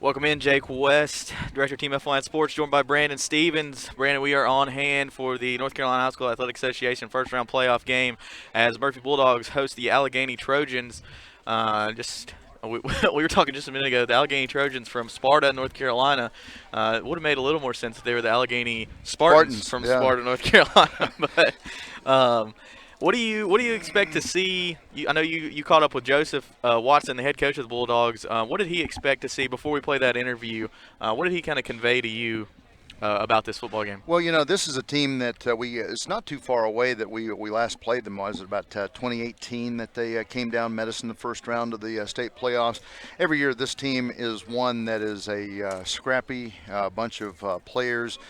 Welcome in, Jake West, Director of Team F1 Sports, joined by Brandon Stevens. Brandon, we are on hand for the North Carolina High School Athletic Association first-round playoff game as Murphy Bulldogs host the Alleghany Trojans. We were talking just a minute ago. The Alleghany Trojans from Sparta, North Carolina. It would have made a little more sense if they were the Alleghany Spartans from Yeah. Sparta, North Carolina. But what do you expect to see? I know you caught up with Joseph Watson, the head coach of the Bulldogs. What did he expect to see before we play that interview? What did he kind of convey to you about this football game? Well, this is a team that it's not too far away that we last played them. Was it about 2018 that they came down, met us in the first round of the state playoffs? Every year, this team is one that is a scrappy bunch of players.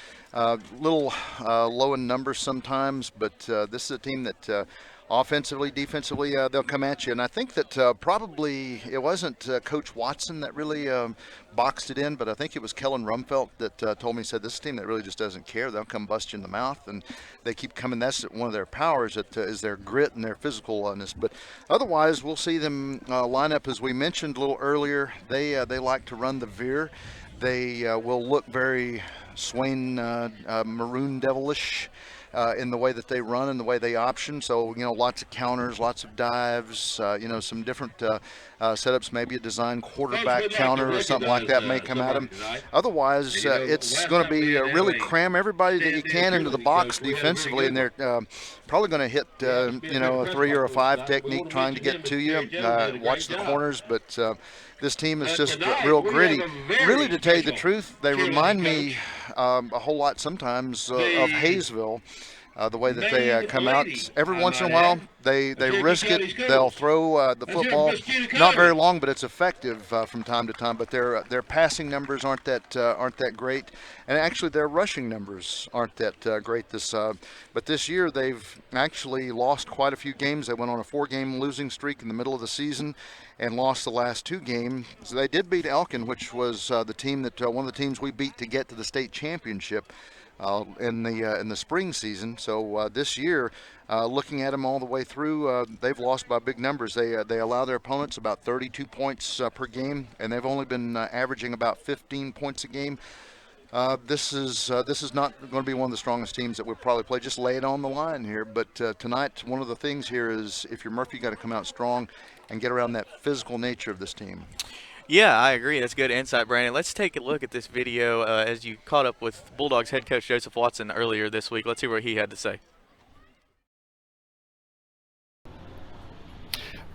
Little low in numbers sometimes, but this is a team that offensively, defensively, they'll come at you. And I think that probably it wasn't Coach Watson that really boxed it in, but I think it was Kellen Rumfelt that told me, said, this is a team that really just doesn't care. They'll come bust you in the mouth, and they keep coming. That's one of their powers, that is their grit and their physicalness. But otherwise, we'll see them line up, as we mentioned a little earlier. They like to run the veer. They will look very Swain Maroon Devilish in the way that they run and the way they option. So, lots of counters, lots of dives, some different setups, maybe a design quarterback counter or something like that may come at them. Otherwise, it's going to be really cram everybody that you can into the box defensively, and they're probably going to hit, a 3 or a 5 technique trying to get to you. Watch the corners, but this team is just real gritty. Really, to tell you the truth, they remind me a whole lot sometimes of Hayesville. The way that they come out. Every once in a while, they risk it. They'll throw the football, not very long, but it's effective from time to time. But their passing numbers aren't that great, and actually their rushing numbers aren't that great. But this year they've actually lost quite a few games. They went on a 4-game losing streak in the middle of the season, and lost the last 2 games. So they did beat Elkin, which was the team that one of the teams we beat to get to the state championship. In the spring season. So this year, looking at them all the way through, they've lost by big numbers. They allow their opponents about 32 points per game, and they've only been averaging about 15 points a game. This is not going to be one of the strongest teams that we'll probably play. Just lay it on the line here. But tonight, one of the things here is, if you're Murphy, you got to come out strong and get around that physical nature of this team. Yeah, I agree. That's good insight, Brandon. Let's take a look at this video as you caught up with Bulldogs head coach Joseph Watson earlier this week. Let's hear what he had to say.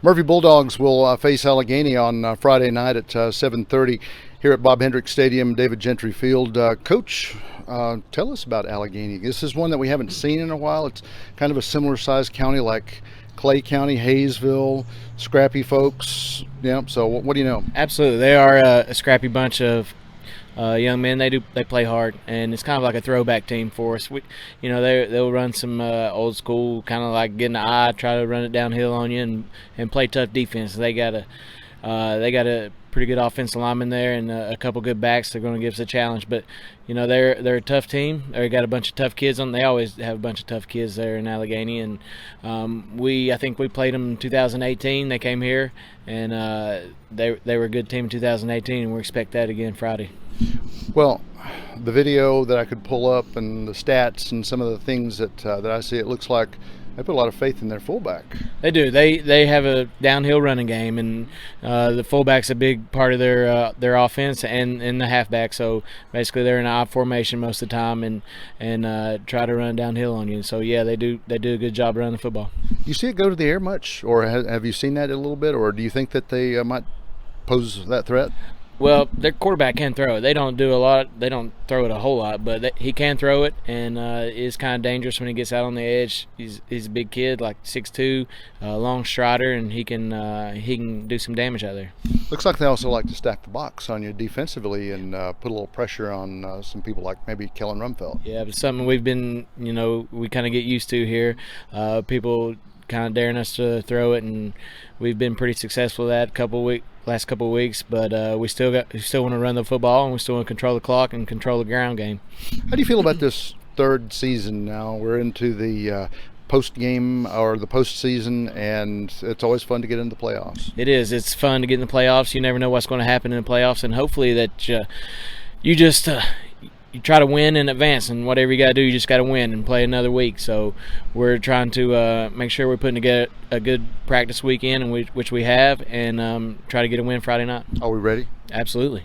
Murphy Bulldogs will face Alleghany on Friday night at 7:30 here at Bob Hendricks Stadium, David Gentry Field. Coach, tell us about Alleghany. This is one that we haven't seen in a while. It's kind of a similar sized county like Clay County, Hayesville, scrappy folks. Yeah. So what do you know? Absolutely, they are a scrappy bunch of young men. They play hard, and it's kind of like a throwback team for us. They'll run some old school, kind of like getting the eye, try to run it downhill on you, and play tough defense. They got a pretty good offensive lineman there and a couple good backs. They're going to give us a challenge, but they're a tough team. They got a bunch of tough kids on. They always have a bunch of tough kids there in Alleghany, and I think we played them in 2018. They came here, and they were a good team in 2018, and we expect that again Friday. Well, the video that I could pull up and the stats and some of the things that I see, it looks like they put a lot of faith in their fullback. They do. They have a downhill running game, and the fullback's a big part of their offense and the halfback. So basically, they're in an I formation most of the time and try to run downhill on you. So yeah, they do a good job running the football. You see it go to the air much, or have you seen that a little bit, or do you think that they might pose that threat? Well, their quarterback can throw it. They don't do a lot. They don't throw it a whole lot, but he can throw it, and is kind of dangerous when he gets out on the edge. He's a big kid, like 6'2", long strider, and he can do some damage out there. Looks like they also like to stack the box on you defensively and put a little pressure on some people like maybe Kellen Rumfeld. Yeah, but something we've been, we kind of get used to here. People kind of daring us to throw it, and we've been pretty successful at that last couple of weeks, but we still want to run the football, and we still want to control the clock and control the ground game. How do you feel about this third season now? We're into the post game or the postseason, and it's always fun to get into the playoffs. It is. It's fun to get in the playoffs. You never know what's going to happen in the playoffs, and hopefully that you just you try to win in advance, and whatever you got to do, you just got to win and play another week. So we're trying to make sure we're putting together a good practice weekend, and which we have, and try to get a win Friday night. Are we ready? Absolutely.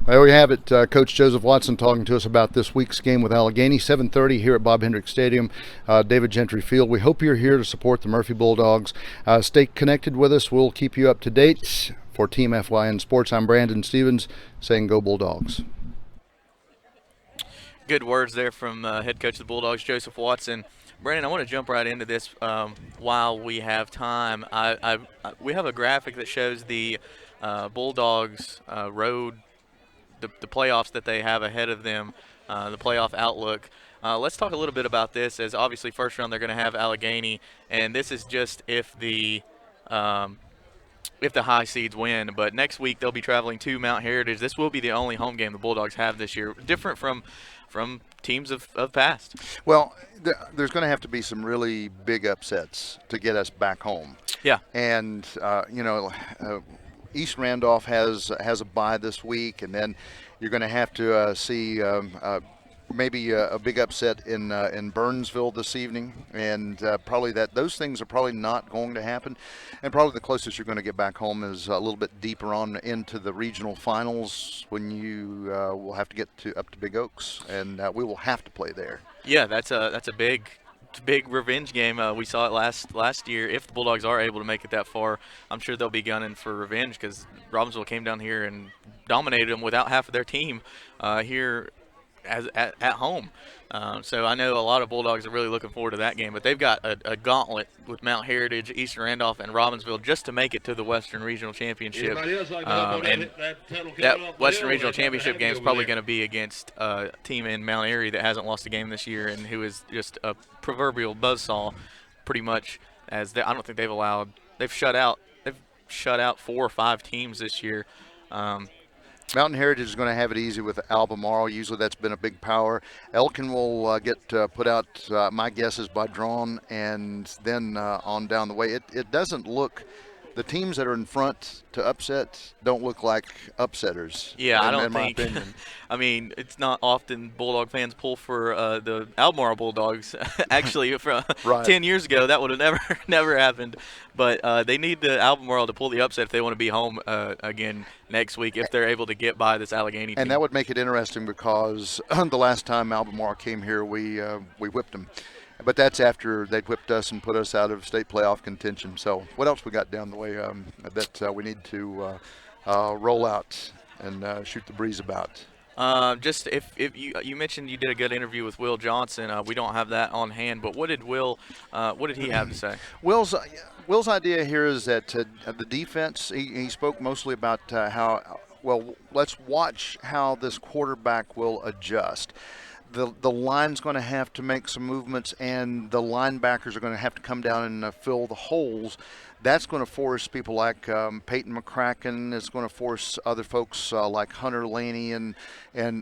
There we have it. Coach Joseph Watson talking to us about this week's game with Alleghany, 7:30 here at Bob Hendricks Stadium, David Gentry Field. We hope you're here to support the Murphy Bulldogs. Stay connected with us. We'll keep you up to date. For Team FYN Sports, I'm Brandon Stevens saying go Bulldogs. Good words there from head coach of the Bulldogs, Joseph Watson. Brandon, I want to jump right into this while we have time. We have a graphic that shows the Bulldogs road, the playoffs that they have ahead of them, the playoff outlook. Let's talk a little bit about this, as obviously first round they're going to have Alleghany, and this is just if the high seeds win. But next week they'll be traveling to Mount Heritage. This will be the only home game the Bulldogs have this year, different from teams of past. Well, there's going to have to be some really big upsets to get us back home. Yeah. And, East Randolph has a bye this week, and then you're going to have to see maybe a big upset in Burnsville this evening, and probably those things are probably not going to happen. And probably the closest you're going to get back home is a little bit deeper on into the regional finals, when you will have to get up to Big Oaks, and we will have to play there. Yeah, that's a big revenge game. We saw it last year. If the Bulldogs are able to make it that far, I'm sure they'll be gunning for revenge, because Robbinsville came down here and dominated them without half of their team here at home. So I know a lot of Bulldogs are really looking forward to that game, but they've got a gauntlet with Mount Heritage, Eastern Randolph, and Robbinsville just to make it to the Western Regional Championship. And that Western Regional Championship game is probably going to be against a team in Mount Airy that hasn't lost a game this year, and who is just a proverbial buzzsaw, pretty much. I don't think they've shut out 4 or 5 teams this year. Mountain Heritage is going to have it easy with Albemarle. Usually that's been a big power. Elkin will get put out, my guess is by drawn, and then on down the way. It doesn't look – the teams that are in front to upset don't look like upsetters. Yeah, I don't in my think opinion. I mean, it's not often Bulldog fans pull for the Albemarle Bulldogs. Actually, from Right. 10 years ago, that would have never happened. But they need the Albemarle to pull the upset if they want to be home again next week, if they're able to get by this Alleghany team. And that would make it interesting, because the last time Albemarle came here, we whipped them. But that's after they'd whipped us and put us out of state playoff contention. So what else we got down the way that we need to roll out and shoot the breeze about? Just if you mentioned you did a good interview with Will Johnson. We don't have that on hand, but what did he have to say? Will's idea here is that the defense, he spoke mostly about let's watch how this quarterback will adjust. The line's going to have to make some movements, and the linebackers are going to have to come down and fill the holes. That's going to force people like Peyton McCracken. It's going to force other folks like Hunter Laney and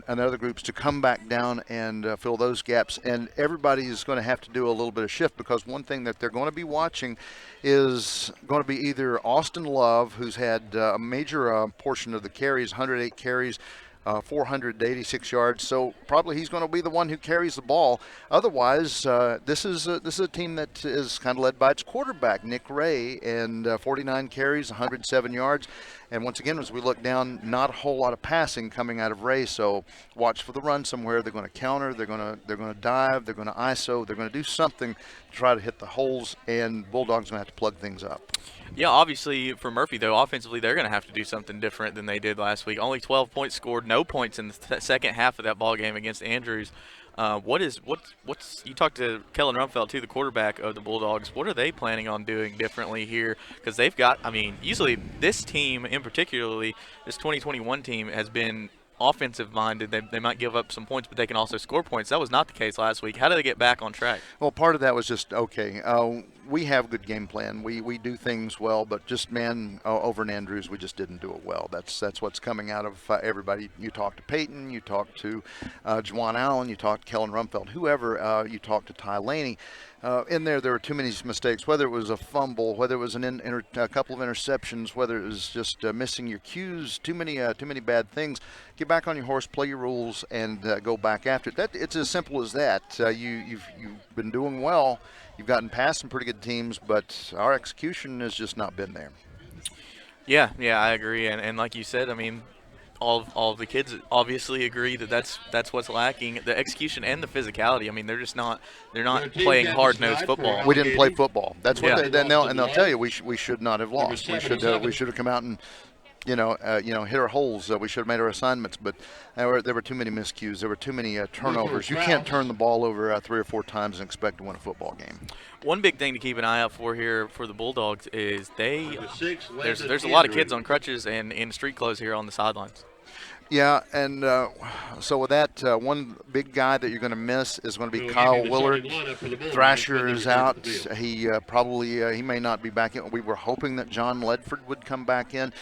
other groups to come back down and fill those gaps. And everybody is going to have to do a little bit of shift, because one thing that they're going to be watching is going to be either Austin Love, who's had a major portion of the carries, 108 carries, 486 yards. So probably he's going to be the one who carries the ball. Otherwise, this is a team that is kind of led by its quarterback, Nick Ray, and 49 carries, 107 yards. And once again, as we look down, not a whole lot of passing coming out of Ray. So watch for the run somewhere. They're going to counter. They're going to dive. They're going to ISO. They're going to do something to try to hit the holes. And Bulldogs going to have to plug things up. Yeah, obviously for Murphy, though, offensively they're going to have to do something different than they did last week. Only 12 points scored, no points in the second half of that ball game against Andrews. You talked to Kellen Rumfeld too, the quarterback of the Bulldogs. What are they planning on doing differently here? Because they've got, usually this team in particularly, this 2021 team has been offensive minded. They might give up some points, but they can also score points. That was not the case last week. How do they get back on track? Well, part of that was just, okay, we have good game plan. We do things well, but just over in Andrews, we just didn't do it well. That's what's coming out of everybody. You talk to Peyton, you talk to Juwan Allen, you talk to Kellen Rumfeld, whoever. You talk to Ty Laney. In there were too many mistakes, whether it was a fumble, whether it was a couple of interceptions, whether it was just missing your cues, too many bad things. Get back on your horse, play your rules, and go back after it. It's as simple as that. You've been doing well. You've gotten past some pretty good teams, but our execution has just not been there. Yeah, I agree. And like you said, I mean, all of the kids obviously agree that that's what's lacking, the execution and the phicality. I mean, they're not playing hard-nosed football. We didn't play football. That's what Yeah. they'll tell you. We should not have lost. We should have come out and hit our holes. We should have made our assignments, but there were too many miscues. There were too many turnovers. You can't turn the ball over 3 or 4 times and expect to win a football game. One big thing to keep an eye out for here for the Bulldogs is there's a lot of kids on crutches and in street clothes here on the sidelines. Yeah, and so with that, one big guy that you're going to miss is going to be Kyle Willard. Thrasher is out. He he may not be back in. We were hoping that John Ledford would come back in.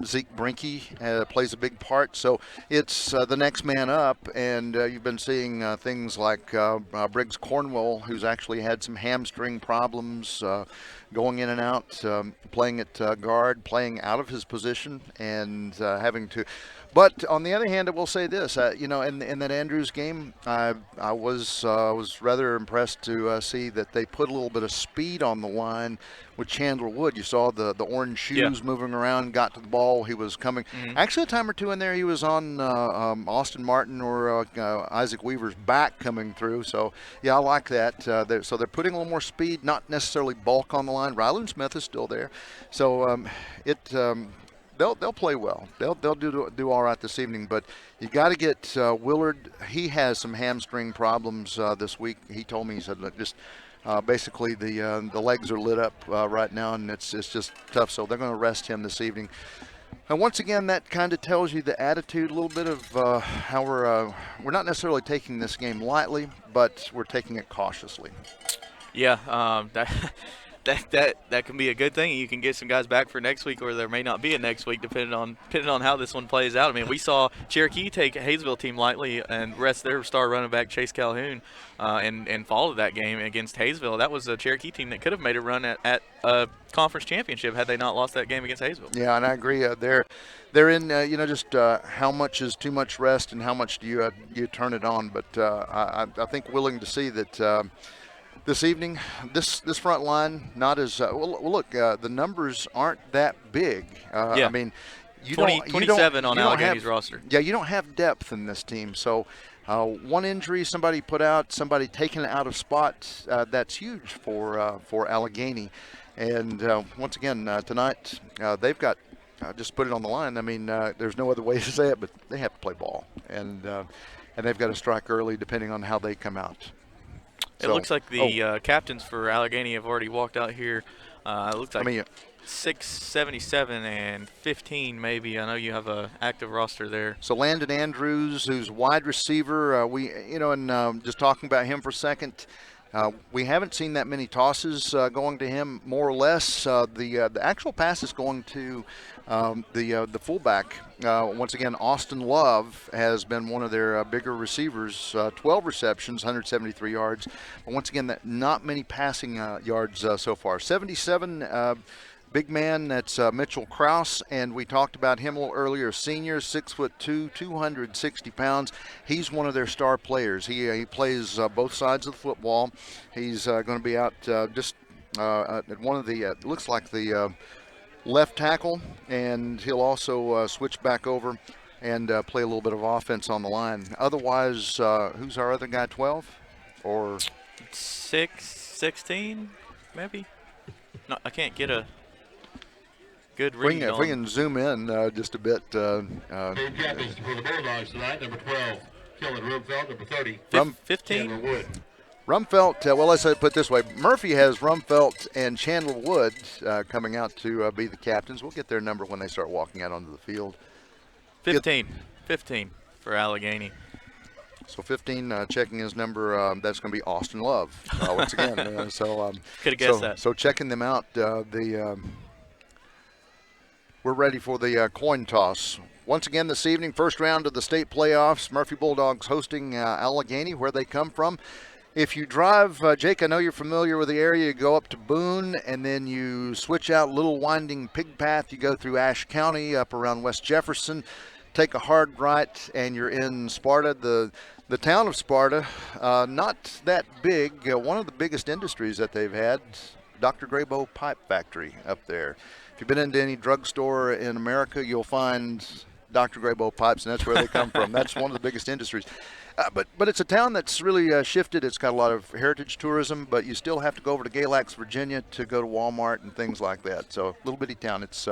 Zeke Brinke plays a big part. So it's the next man up, and you've been seeing things like Briggs Cornwell, who's actually had some hamstring problems, going in and out, playing at guard, playing out of his position, and having to. But on the other hand, I will say this: in that Andrews game, I was rather impressed to see that they put a little bit of speed on the line with Chandler Wood. You saw the orange shoes moving around, got to the ball. He was coming. Mm-hmm. Actually, a time or two in there, he was on Austin Martin or Isaac Weaver's back coming through. So yeah, I like that. So they're putting a little more speed, not necessarily bulk on the line. Ryland Smith is still there, so They'll play well. They'll do all right this evening. But you got to get Willard. He has some hamstring problems this week. He told me, he said, look, just basically the legs are lit up right now, and it's just tough. So they're going to rest him this evening. And once again, that kind of tells you the attitude, a little bit of how we're not necessarily taking this game lightly, but we're taking it cautiously. Yeah, That can be a good thing. You can get some guys back for next week, or there may not be a next week, depending on how this one plays out. I mean, we saw Cherokee take a Hayesville team lightly and rest their star running back Chase Calhoun, and followed that game against Hayesville. That was a Cherokee team that could have made a run at a conference championship had they not lost that game against Hayesville. Yeah, and I agree. They're in just how much is too much rest and how much do you turn it on. But I think willing to see that. This evening, this front line not as look. The numbers aren't that big. I mean, 27 on Allegany's roster. Yeah, you don't have depth in this team. So one injury, somebody put out, somebody taken out of spot. That's huge for Alleghany. And once again tonight, they've got. Just put it on the line. I mean, there's no other way to say it, but they have to play ball, and they've got to strike early, depending on how they come out. It looks like the captains for Alleghany have already walked out here. It looks like 677 and 15 maybe. I know you have a active roster there. So Landon Andrews, who's wide receiver, just talking about him for a second. We haven't seen that many tosses going to him. More or less, the actual pass is going to the fullback. Once again, Austin Love has been one of their bigger receivers. 12 receptions, 173 yards. But once again, not many passing yards so far. 77. Big man, that's Mitchell Krause, and we talked about him a little earlier. Senior, 6'2", 260 pounds. He's one of their star players. He plays both sides of the football. He's going to be out at one of the looks like the left tackle, and he'll also switch back over and play a little bit of offense on the line. Otherwise, who's our other guy? 12 or 16 maybe? No, I can't get a good read. If we can zoom in just a bit. Captains for the Bulldogs tonight, number 12, Kellen Rumfeld, number 30, 15. Wood. Rumfeld, let's put it this way. Murphy has Rumfeld and Chandler Wood coming out to be the captains. We'll get their number when they start walking out onto the field. 15 for Alleghany. So 15 checking his number. That's going to be Austin Love once again. Could have guessed that. So checking them out. We're ready for the coin toss. Once again this evening, first round of the state playoffs. Murphy Bulldogs hosting Alleghany, where they come from. If you drive, Jake, I know you're familiar with the area. You go up to Boone, and then you switch out Little Winding Pig Path. You go through Ashe County up around West Jefferson. Take a hard right, and you're in Sparta. The town of Sparta, not that big. One of the biggest industries that they've had, Dr. Graybo Pipe Factory up there. If you've been into any drugstore in America, you'll find Dr. Graybo Pipes, and that's where they come from. That's one of the biggest industries. But it's a town that's really shifted. It's got a lot of heritage tourism, but you still have to go over to Galax, Virginia to go to Walmart and things like that. So little bitty town. It's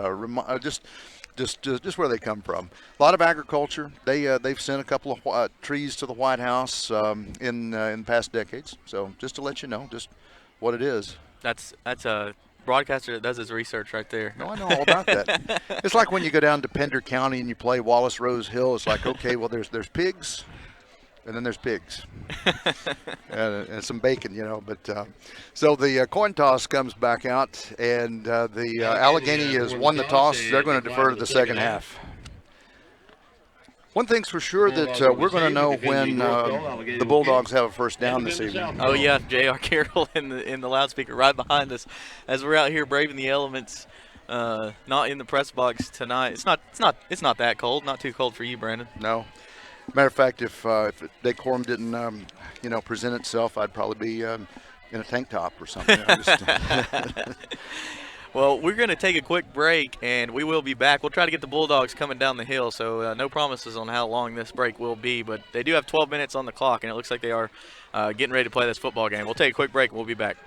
just where they come from. A lot of agriculture. They've sent a couple of trees to the White House in past decades. So just to let you know, just what it is. That's a broadcaster that does his research right there. No, I know all about that. It's like when you go down to Pender County and you play Wallace Rose Hill. It's like, okay, well, there's pigs, and then there's pigs, and some bacon, But so the coin toss comes back out, and the Alleghany has won the toss. They're going to defer to the second half. One thing's for sure that we're going to know when the Bulldogs have a first down this evening. Oh yeah, J.R. Carroll in the loudspeaker right behind us as we're out here braving the elements. Not in the press box tonight. It's not that cold. Not too cold for you, Brandon. No. Matter of fact, if decorum didn't present itself, I'd probably be in a tank top or something. Well, we're going to take a quick break, and we will be back. We'll try to get the Bulldogs coming down the hill, so no promises on how long this break will be. But they do have 12 minutes on the clock, and it looks like they are getting ready to play this football game. We'll take a quick break, and we'll be back.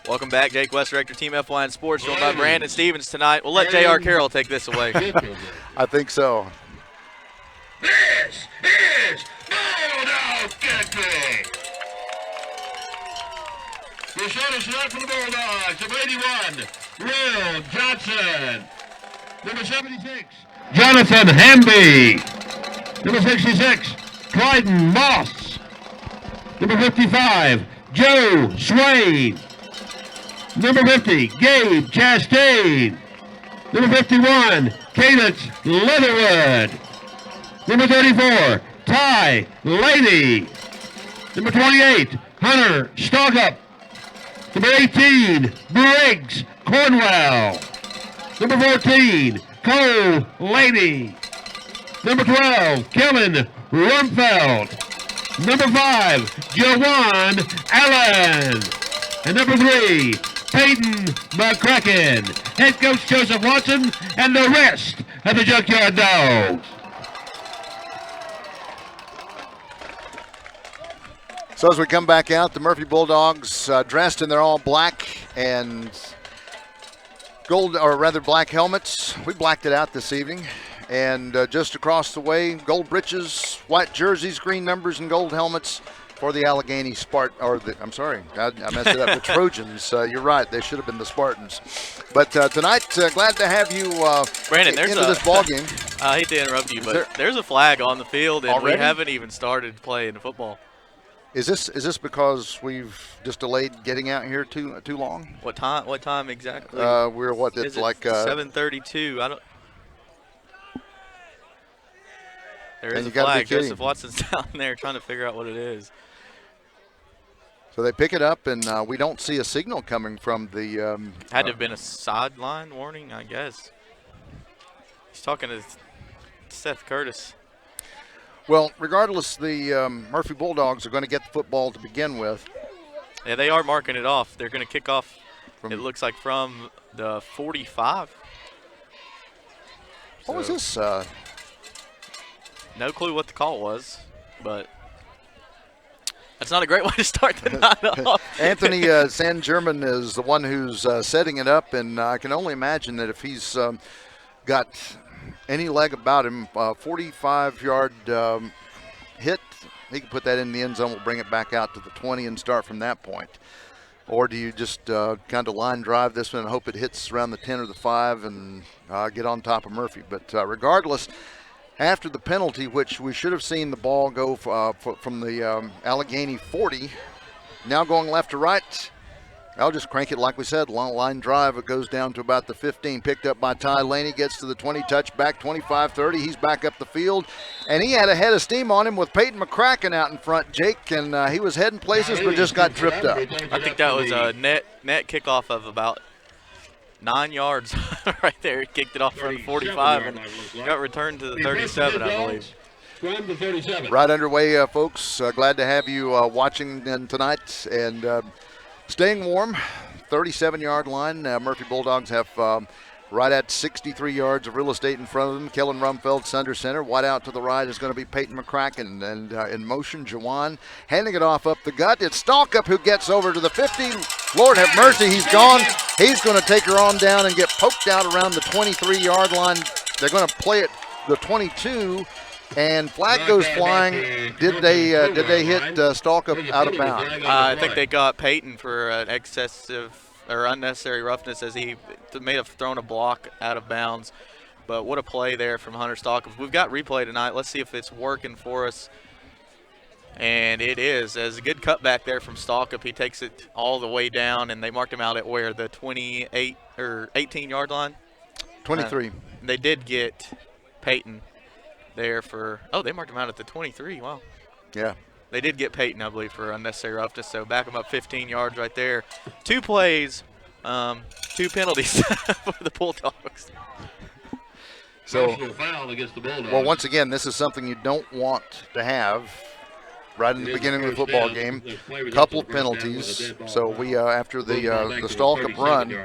Welcome back, Jake West, Director, Team F1 Sports, joined by Brandon Stevens tonight. We'll let J.R. Carroll take this away. I think so. This is Bulldog Country. The shortest run for the Bulldogs, number 81, Will Johnson. Number 76, Jonathan Hamby. Number 66, Clyden Moss. Number 55, Joe Swain. Number 50, Gabe Chastain. Number 51, Cadence Leatherwood. Number 34, Ty Laney. Number 28, Hunter Stoggup. Number 18, Briggs Cornwell. Number 14, Cole Laney. Number 12, Kellen Rumfeld. Number 5, Jawan Allen. And number 3, Peyton McCracken. Head coach Joseph Watson and the rest of the Junkyard Dogs. So as we come back out, the Murphy Bulldogs dressed in their all black and gold, or rather black helmets. We blacked it out this evening. And just across the way, gold breeches, white jerseys, green numbers, and gold helmets for the Alleghany I'm sorry, I messed it up. The Trojans. You're right. They should have been the Spartans. But tonight, glad to have you Brandon, into this ball game. I hate to interrupt you, but there's a flag on the field, and already? we haven't even started playing football. Is this because we've just delayed getting out here too long? What time? What time exactly? We're what? It's like 7:32. I don't. There is a you gotta be flag. kidding. Joseph Watson's down there trying to figure out what it is. So they pick it up, and we don't see a signal coming from the. Had to have been a sideline warning, I guess. He's talking to Seth Curtis. Well, regardless, the Murphy Bulldogs are going to get the football to begin with. Yeah, they are marking it off. They're going to kick off, it looks like, from the 45. What was this? No clue what the call was, but that's not a great way to start the night off. Anthony San German is the one who's setting it up, and I can only imagine that if he's got any leg about him, 45-yard hit, he can put that in the end zone. We'll bring it back out to the 20 and start from that point. Or do you just kind of line drive this one and hope it hits around the 10 or the 5 and get on top of Murphy? But regardless, after the penalty, which we should have seen the ball go from the Alleghany 40, now going left to right, I'll just crank it like we said, long line drive. It goes down to about the 15, picked up by Ty Laney, gets to the 20, touchback, 25-30. He's back up the field, and he had a head of steam on him with Peyton McCracken out in front, Jake, and he was heading places but just got tripped up. I think that was a net kickoff of about 9 yards right there. He kicked it off from the 45 and got returned to the 37, I believe. Right underway, folks. Glad to have you watching tonight and staying warm. 37-yard line. Murphy Bulldogs have right at 63 yards of real estate in front of them. Kellen Rumfeld's under center. Wide out to the right is going to be Peyton McCracken. And in motion, Jawan handing it off up the gut. It's Stalkup who gets over to the 50. Lord have mercy, he's gone. He's going to take her on down and get poked out around the 23-yard line. They're going to play it the 22. And flag goes flying. Did they hit Stalkup out of bounds? I think they got Peyton for an excessive or unnecessary roughness as he may have thrown a block out of bounds. But what a play there from Hunter Stalkup. We've got replay tonight. Let's see if it's working for us. And it is. As a good cutback there from Stalkup. He takes it all the way down, and they marked him out at where? The 28 or 18-yard line? 23. They did get Peyton there for – oh, they marked him out at the 23. Wow. Yeah. They did get Peyton, I believe, for unnecessary roughness, so back him up 15 yards right there. 2 plays, 2 penalties for the Bulldogs. So, foul against the Bulldogs. well, once again, this is something you don't want to have right in the beginning of the football game. A couple of penalties. So we after the Stalkup run.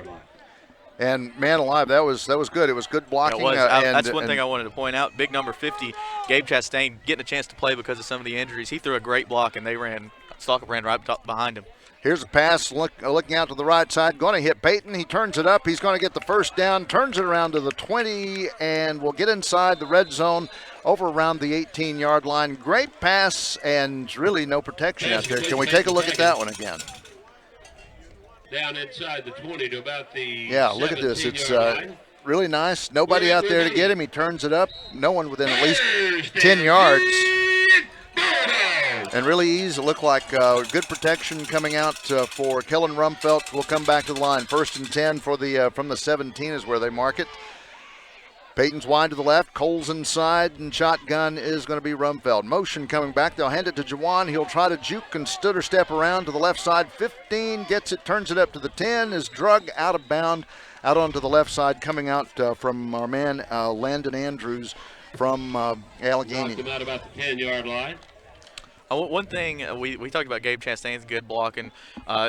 And man alive, that was good. It was good blocking. It was. That's one thing I wanted to point out. Big number 50, Gabe Chastain, getting a chance to play because of some of the injuries. He threw a great block, and Stalkup ran right behind him. Here's a pass looking out to the right side. Going to hit Peyton. He turns it up. He's going to get the first down. Turns it around to the 20, and will get inside the red zone over around the 18-yard line. Great pass, and really no protection out there. Can we take a look at that one again? Down inside the 20 to about the Yeah, look at this. It's line. really nice. Nobody out there to get him. He turns it up. No one within at least 10 yards. And really easy. It looked like good protection coming out for Kellen Rumfeldt. We'll come back to the line. 1st and 10 for the from the 17 is where they mark it. Peyton's wide to the left. Cole's inside, and shotgun is going to be Rumfeldt. Motion coming back. They'll hand it to Jawan. He'll try to juke and stutter step around to the left side. 15, gets it, turns it up to the 10, is drug out of bound, out onto the left side, coming out from our man Landon Andrews from Alleghany. Knocked him out about the 10-yard line. One thing, we talked about Gabe Chastain's good blocking.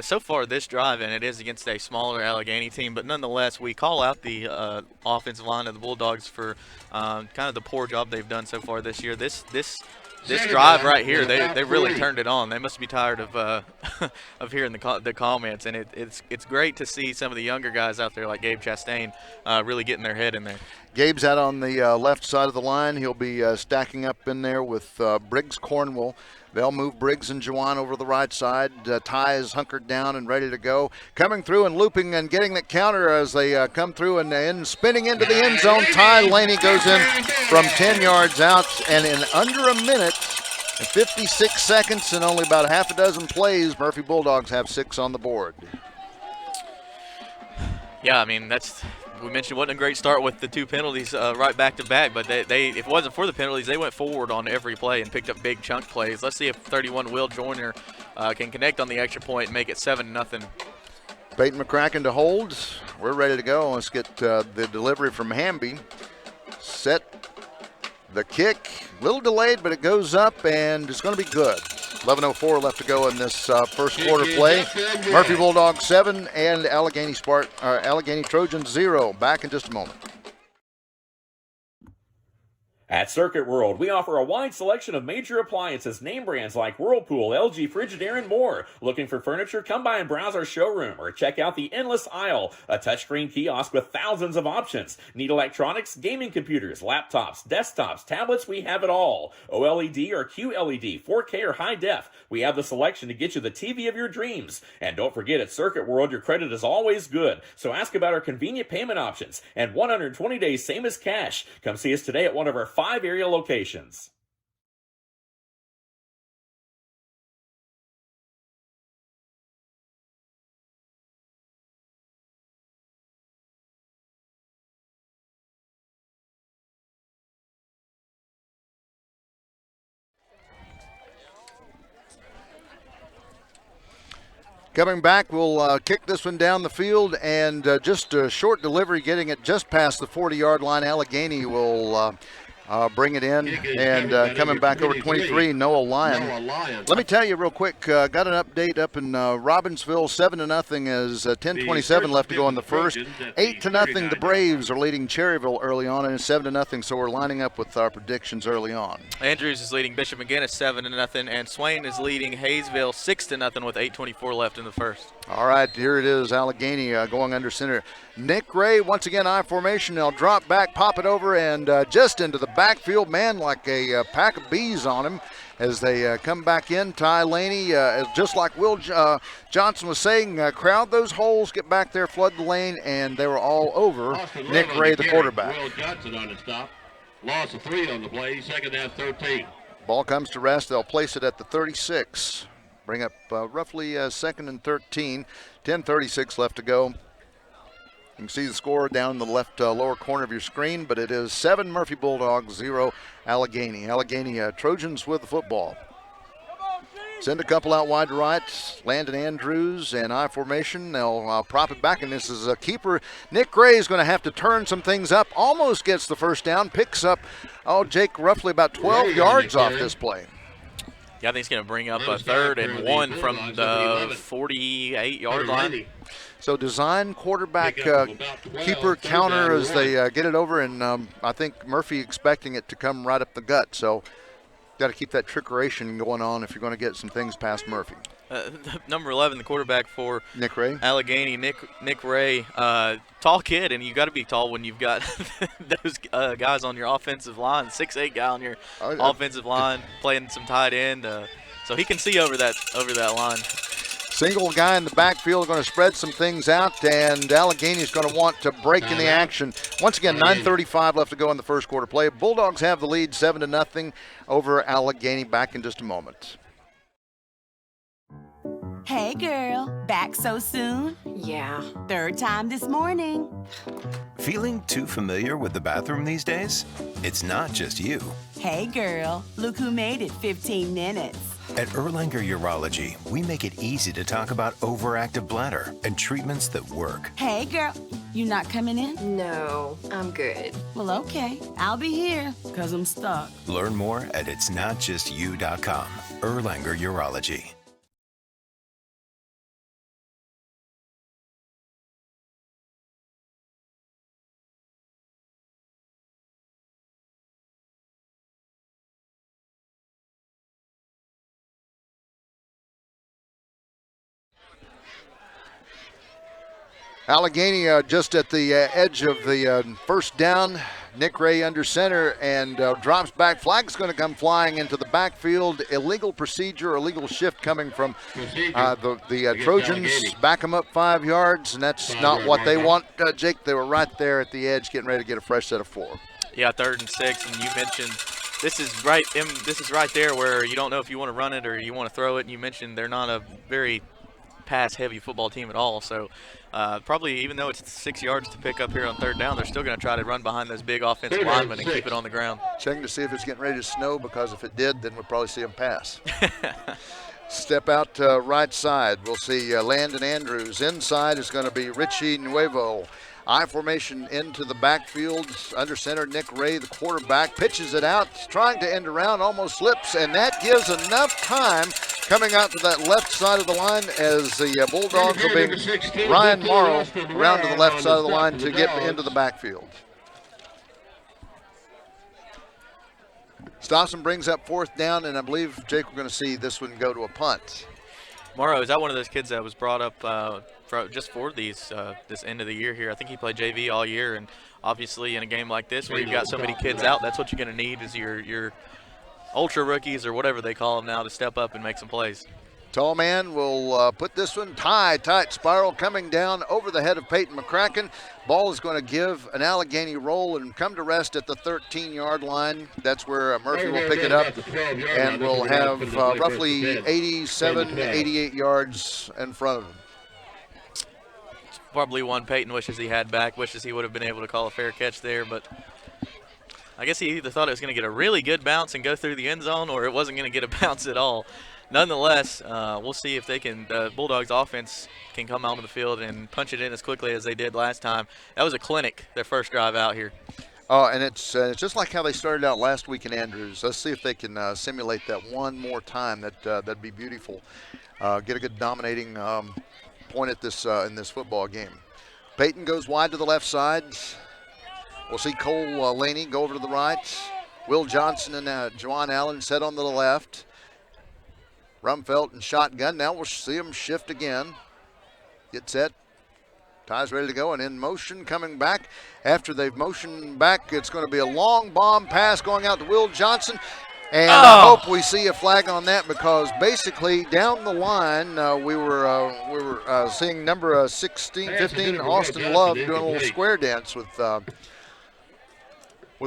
So far this drive, and it is against a smaller Alleghany team, but nonetheless, we call out the offensive line of the Bulldogs for kind of the poor job they've done so far this year. This drive right here, they really turned it on. They must be tired of of hearing the comments, and it's great to see some of the younger guys out there like Gabe Chastain really getting their head in there. Gabe's out on the left side of the line. He'll be stacking up in there with Briggs Cornwell. They'll move Briggs and Jawan over to the right side. Ty is hunkered down and ready to go. Coming through and looping and getting the counter as they come through and spinning into the end zone. Ty Laney goes in from 10 yards out, and in under a minute, 56 seconds and only about half a dozen plays, Murphy Bulldogs have 6 on the board. Yeah, I mean, we mentioned it wasn't a great start with the 2 penalties right back to back, but they if it wasn't for the penalties, they went forward on every play and picked up big chunk plays. Let's see if 31 Will Joyner can connect on the extra point and make it 7-0. Peyton McCracken to hold. We're ready to go. Let's get the delivery from Hamby. Set the kick. A little delayed, but it goes up, and it's going to be good. 11:04 left to go in this first quarter play. Murphy Bulldogs 7 and Alleghany Trojans 0. Back in just a moment. At Circuit World, we offer a wide selection of major appliances, name brands like Whirlpool, LG, Frigidaire, and more. Looking for furniture? Come by and browse our showroom or check out the Endless Aisle, a touchscreen kiosk with thousands of options. Need electronics, gaming computers, laptops, desktops, tablets? We have it all. OLED or QLED, 4K or high def. We have the selection to get you the TV of your dreams. And don't forget, at Circuit World, your credit is always good. So ask about our convenient payment options and 120 days same as cash. Come see us today at one of our 5 area locations. Coming back, we'll kick this one down the field, and just a short delivery, getting it just past the 40-yard line. Alleghany will bring it in, and coming back over 23, Noah Lyon. Let me tell you real quick, got an update up in Robbinsville, 7-0 as 10:27 left to go in the first. 8-0, the Braves are leading Cherryville early on, and it's 7-0, so we're lining up with our predictions early on. Andrews is leading Bishop McGinnis 7-0, and Swain is leading Hayesville 6-0 with 8:24 left in the first. All right, here it is, Alleghany going under center. Nick Ray, once again, I formation. They'll drop back, pop it over, and just into the backfield, man, like a pack of bees on him as they come back in. Ty Laney, just like Will Johnson was saying, crowd those holes, get back there, flood the lane, and they were all over Nick Ray, the quarterback. Will Johnson on his stop. Loss of 3 on the play, second half 13. Ball comes to rest. They'll place it at the 36. Bring up roughly second and 13. 10:36 left to go. You can see the score down in the left lower corner of your screen, but it is 7 Murphy Bulldogs, 0 Alleghany. Alleghany Trojans with the football. Send a couple out wide to right. Landon Andrews and I formation. They'll prop it back, and this is a keeper. Nick Gray is going to have to turn some things up. Almost gets the first down. Picks up, Jake, roughly about 12 yards off this play. Yeah, I think he's going to bring up a 3rd and 1 from the 48-yard line. So design quarterback keeper counter as they get it over, and I think Murphy expecting it to come right up the gut. So got to keep that trickeration going on if you're going to get some things past Murphy. Number 11, the quarterback for Nick Ray. Alleghany, Nick Ray, tall kid, and you got to be tall when you've got those guys on your offensive line. 6'8" guy on your offensive line playing some tight end, so he can see over that line. Single guy in the backfield going to spread some things out, and Alleghany is going to want to break in the action. Once again, 9:35 left to go in the first quarter play. Bulldogs have the lead 7-0 over Alleghany. Back in just a moment. Hey girl, back so soon? Yeah. 3rd time this morning. Feeling too familiar with the bathroom these days? It's not just you. Hey girl, look who made it 15 minutes. At Erlanger Urology, we make it easy to talk about overactive bladder and treatments that work. Hey girl, you not coming in? No, I'm good. Well, okay, I'll be here, 'cause I'm stuck. Learn more at itsnotjustyou.com. Erlanger Urology. Alleghany just at the edge of the first down. Nick Ray under center and drops back. Flag's going to come flying into the backfield. Illegal procedure, illegal shift coming from the Trojans. Back them up 5 yards, and that's not what they want. Jake, they were right there at the edge getting ready to get a fresh set of 4. Yeah, 3rd and 6, and you mentioned this is right there where you don't know if you want to run it or you want to throw it, and you mentioned they're not a very pass-heavy football team at all, so probably even though it's 6 yards to pick up here on 3rd down, they're still going to try to run behind those big offensive linemen and keep it on the ground. Checking to see if it's getting ready to snow, because if it did, then we'll probably see them pass. Step out right side. We'll see Landon Andrews. Inside is going to be Richie Nuevo. I formation into the backfield. Under center, Nick Ray, the quarterback, pitches it out, trying to end around, almost slips, and that gives enough time coming out to that left side of the line as the Bulldogs will be Ryan Morrow around to the left side of the line to get into the backfield. Stops and brings up 4th down, and I believe, Jake, we're going to see this one go to a punt. Morrow, is that one of those kids that was brought up just for this end of the year here? I think he played JV all year, and obviously in a game like this where you've got so many kids out, that's what you're going to need is your ultra rookies or whatever they call them now to step up and make some plays. Tall man will put this one tight spiral coming down over the head of Peyton McCracken. Ball is going to give an Alleghany roll and come to rest at the 13-yard line. That's where Murphy will pick it up and will have roughly 87, 88 yards in front of him. Probably one Peyton wishes he had back, wishes he would have been able to call a fair catch there, but I guess he either thought it was going to get a really good bounce and go through the end zone or it wasn't going to get a bounce at all. Nonetheless, we'll see if the Bulldogs offense can come onto the field and punch it in as quickly as they did last time. That was a clinic, their first drive out here. Oh, and it's just like how they started out last week in Andrews. Let's see if they can simulate that one more time. That'd be beautiful. Get a good dominating point at this in this football game. Peyton goes wide to the left side. We'll see Cole Laney go over to the right. Will Johnson and Juwan Allen set on the left. Rumfelt and shotgun. Now we'll see him shift again. Get set. Ty's ready to go and in motion coming back. After they've motioned back, it's going to be a long bomb pass going out to Will Johnson. And I hope we see a flag on that because basically down the line we were seeing number 15 Austin Love doing a little square dance with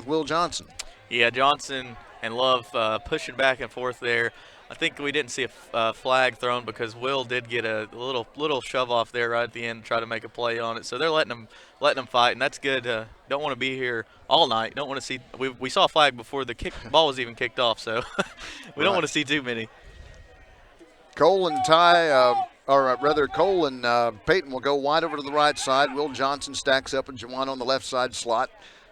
Will Johnson. Yeah, Johnson and Love pushing back and forth there. I think we didn't see a flag thrown because Will did get a little shove off there right at the end, try to make a play on it. So they're letting them fight, and that's good. Don't want to be here all night. Don't want to see. We saw a flag before the ball was even kicked off, so we don't want to see too many. Cole and Cole and Peyton will go wide over to the right side. Will Johnson stacks up and Juwan on the left side slot.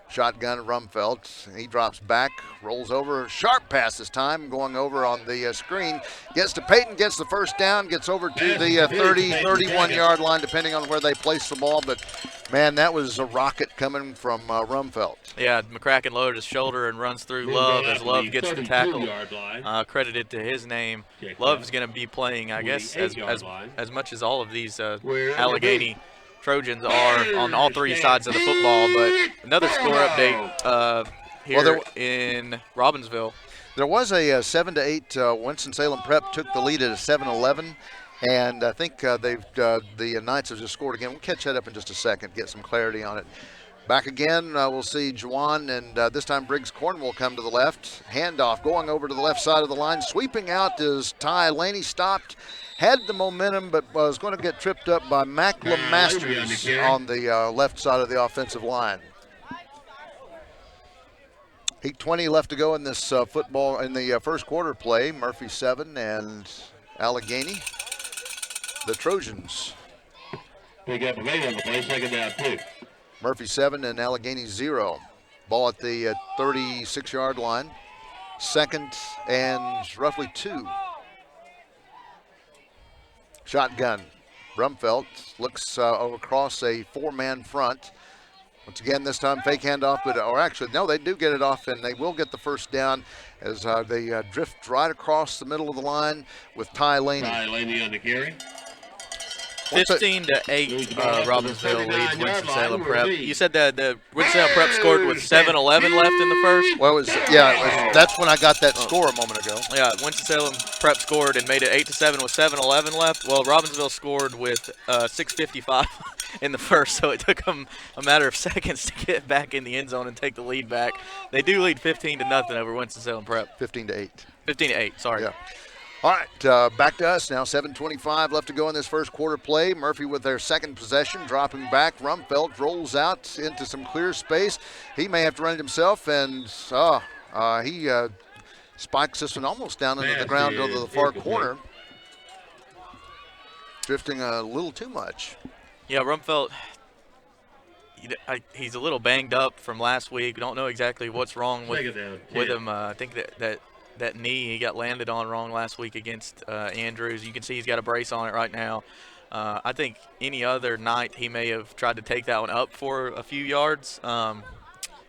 Shotgun Rumfelt. He drops back, rolls over. Sharp pass this time, going over on the screen. Gets to Peyton, gets the first down, gets over to the 30, 31-yard line, depending on where they place the ball. But, man, that was a rocket coming from Rumfelt. Yeah, McCracken lowered his shoulder and runs through Love as Love gets the tackle. Credited to his name. Love's going to be playing, I guess, as much as all of these Alleghany Trojans are on all three sides of the football. But another score update here in Robbinsville. There was a 7-8. Winston-Salem Prep took the lead at a 7-11, and I think the Knights have just scored again. We'll catch that up in just a second, get some clarity on it. Back again, we'll see Juwan, and this time Briggs Cornwall come to the left. Handoff going over to the left side of the line. Sweeping out is Ty Laney, stopped. Had the momentum, but was going to get tripped up by Macklem Masters on the left side of the offensive line. Heat 20 left to go in this football in the first quarter play. Murphy 7 and Alleghany, the Trojans. We got Braden on the play, second down 2. Murphy 7 and Alleghany 0. Ball at the 36-yard line. Second and roughly 2. Shotgun. Brumfelt looks across a 4-man front. Once again, this time fake handoff, or actually, no, they do get it off, and they will get the first down as they drift right across the middle of the line with Ty Laney. Ty Laney on the carry. 15-8, Robbinsville leads Winston-Salem Prep. You said that the Winston-Salem Prep scored with 7:11 left in the first? Well, that's when I got that score a moment ago. Yeah, Winston-Salem Prep scored and made it 8-7 with 7:11 left. Well, Robbinsville scored with 6:55 in the first, so it took them a matter of seconds to get back in the end zone and take the lead back. They do lead 15-0 over Winston-Salem Prep. 15-8. 15-8, sorry. Yeah. All right, back to us now. 7:25 left to go in this first quarter play. Murphy with their second possession, dropping back. Rumfelt rolls out into some clear space. He may have to run it himself, and he spikes this one almost down into the ground to the far corner. Drifting a little too much. Yeah, Rumfelt, he's a little banged up from last week. We don't know exactly what's wrong with him. I think that knee he got landed on wrong last week against Andrews. You can see he's got a brace on it right now. I think any other night he may have tried to take that one up for a few yards.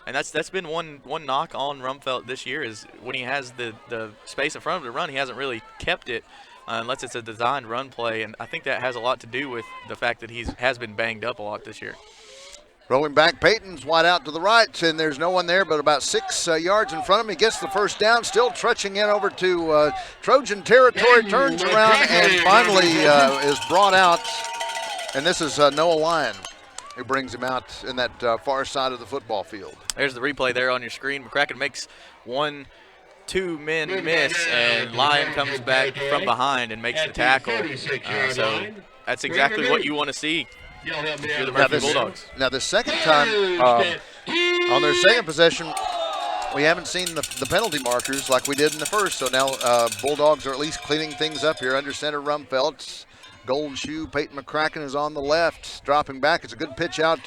And that's been one knock on Rumfelt this year is when he has the space in front of him to run, he hasn't really kept it unless it's a designed run play. And I think that has a lot to do with the fact that has been banged up a lot this year. Rolling back, Peyton's wide out to the right, and there's no one there but about 6 yards in front of him. He gets the first down, still trudging in over to Trojan territory, turns around, and finally is brought out. And this is Noah Lyon who brings him out in that far side of the football field. There's the replay there on your screen. McCracken makes 1-2 men miss, and Lyon comes back from behind and makes the tackle. So that's exactly what you want to see. You're the Murphy Bulldogs. Now, the second time on their second possession, we haven't seen the penalty markers like we did in the first. So now Bulldogs are at least cleaning things up here. Under center, Rumfelt. Gold shoe, Peyton McCracken is on the left, dropping back. It's a good pitch out.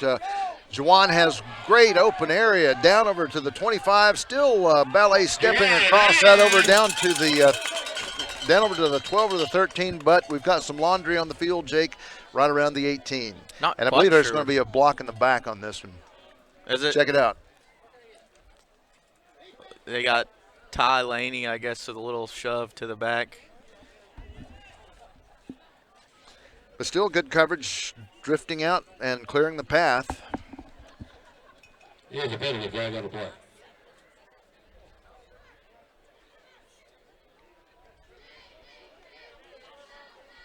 Juwan has great open area down over to the 25. Still ballet stepping across that over down over to the 12 or the 13. But we've got some laundry on the field, Jake, right around the 18. And I believe there's going to be a block in the back on this one. Is it? Check it out. They got Ty Laney, I guess, with a little shove to the back. But still good coverage, drifting out and clearing the path. Here's a penalty flag on the play.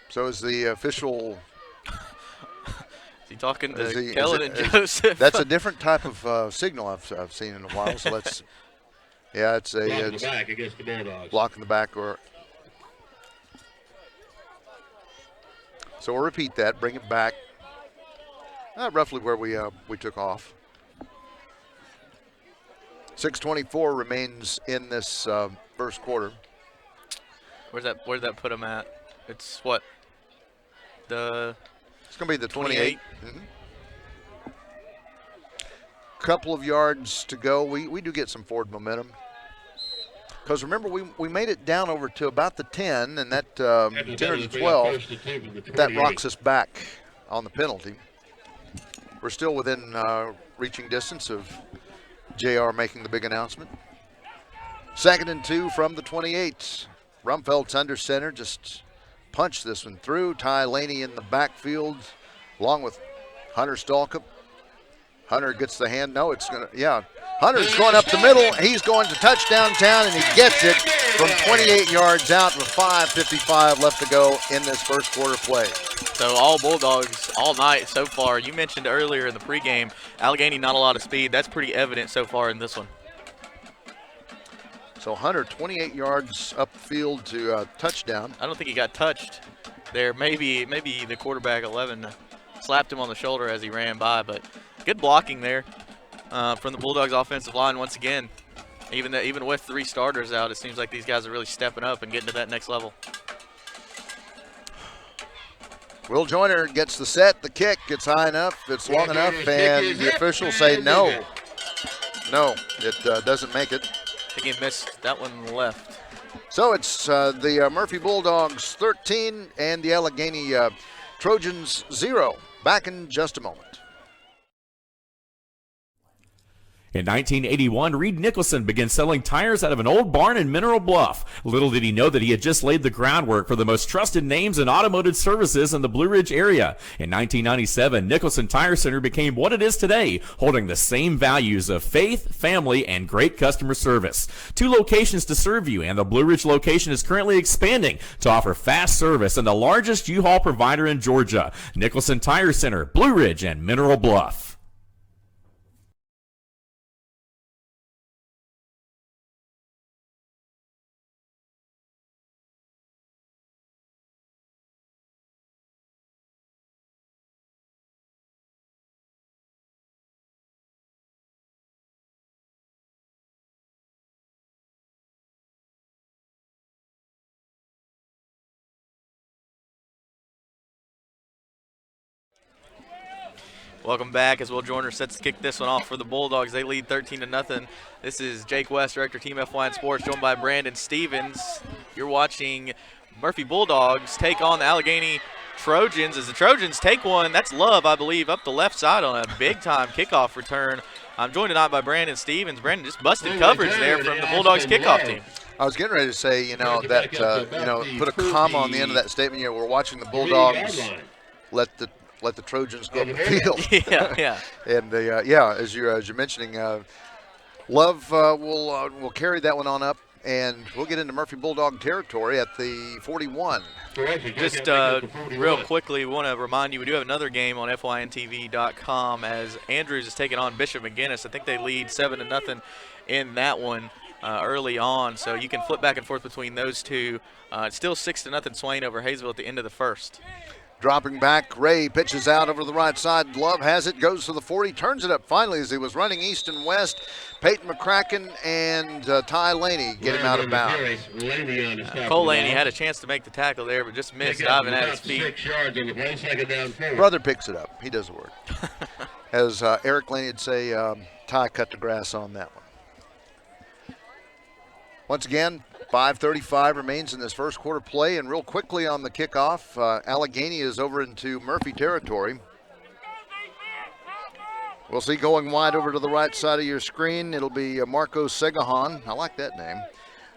So is the official. Is he talking to Kellen and Joseph? That's a different type of signal I've seen in a while. So let's. Yeah, it's a block in the back against the Bulldogs. Block in the back or. So we'll repeat that, bring it back, roughly where we took off. 6:24 remains in this first quarter. Where's that put them at? It's what? It's going to be the 28. Mm-hmm. Couple of yards to go. We do get some forward momentum. Because remember, we made it down over to about the 10, and that 10 or 12, that rocks us back on the penalty. We're still within reaching distance of JR making the big announcement. 2nd and 2 from the 28. Rumfelt's under center, just punched this one through. Ty Laney in the backfield, along with Hunter Stalkup. Hunter gets the hand. No, it's going to, yeah. Hunter's going up the middle. He's going to touchdown town, and he gets it from 28 yards out with 5:55 left to go in this first quarter play. So all Bulldogs all night so far. You mentioned earlier in the pregame, Alleghany not a lot of speed. That's pretty evident so far in this one. So Hunter 28 yards up the field to touchdown. I don't think he got touched there. Maybe the quarterback 11 slapped him on the shoulder as he ran by, but good blocking there from the Bulldogs offensive line once again. Even with 3 starters out, it seems like these guys are really stepping up and getting to that next level. Will Joyner gets the set, the kick, it's high enough, it's long enough, and the officials say no. No, it doesn't make it. I think he missed that one left. So it's the Murphy Bulldogs 13 and the Alleghany Trojans 0. Back in just a moment. In 1981, Reed Nicholson began selling tires out of an old barn in Mineral Bluff. Little did he know that he had just laid the groundwork for the most trusted names in automotive services in the Blue Ridge area. In 1997, Nicholson Tire Center became what it is today, holding the same values of faith, family, and great customer service. 2 locations to serve you, and the Blue Ridge location is currently expanding to offer fast service and the largest U-Haul provider in Georgia. Nicholson Tire Center, Blue Ridge, and Mineral Bluff. Welcome back as Will Joyner sets to kick this one off for the Bulldogs. They lead 13-0. This is Jake West, Director, Team F1 Sports, joined by Brandon Stevens. You're watching Murphy Bulldogs take on the Alleghany Trojans. As the Trojans take one, that's Love, I believe, up the left side on a big-time kickoff return. I'm joined tonight by Brandon Stevens. Brandon just busted coverage there from the Bulldogs kickoff team. I was getting ready to say, put a comma on the end of that statement. We're watching the Bulldogs let the Trojans go up the field. Yeah. And as you're mentioning, Love will carry that one on up, and we'll get into Murphy Bulldog territory at the 41. Just real quickly, we want to remind you we do have another game on fyntv.com as Andrews is taking on Bishop McGinnis. I think they lead 7-0 in that one early on, so you can flip back and forth between those two. It's still 6-0 Swain over Hayesville at the end of the first. Dropping back, Ray pitches out over the right side. Love has it, goes to the 40, turns it up finally as he was running east and west. Peyton McCracken and Ty Laney get him out of bounds. Cole Laney had a chance to make the tackle there, but just missed diving at his feet. Brother picks it up. He does the work. As Eric Laney would say, Ty cut the grass on that one. Once again, 5:35 remains in this first quarter play, and real quickly on the kickoff, Alleghany is over into Murphy territory. We'll see going wide over to the right side of your screen. It'll be Marco Segahan. I like that name.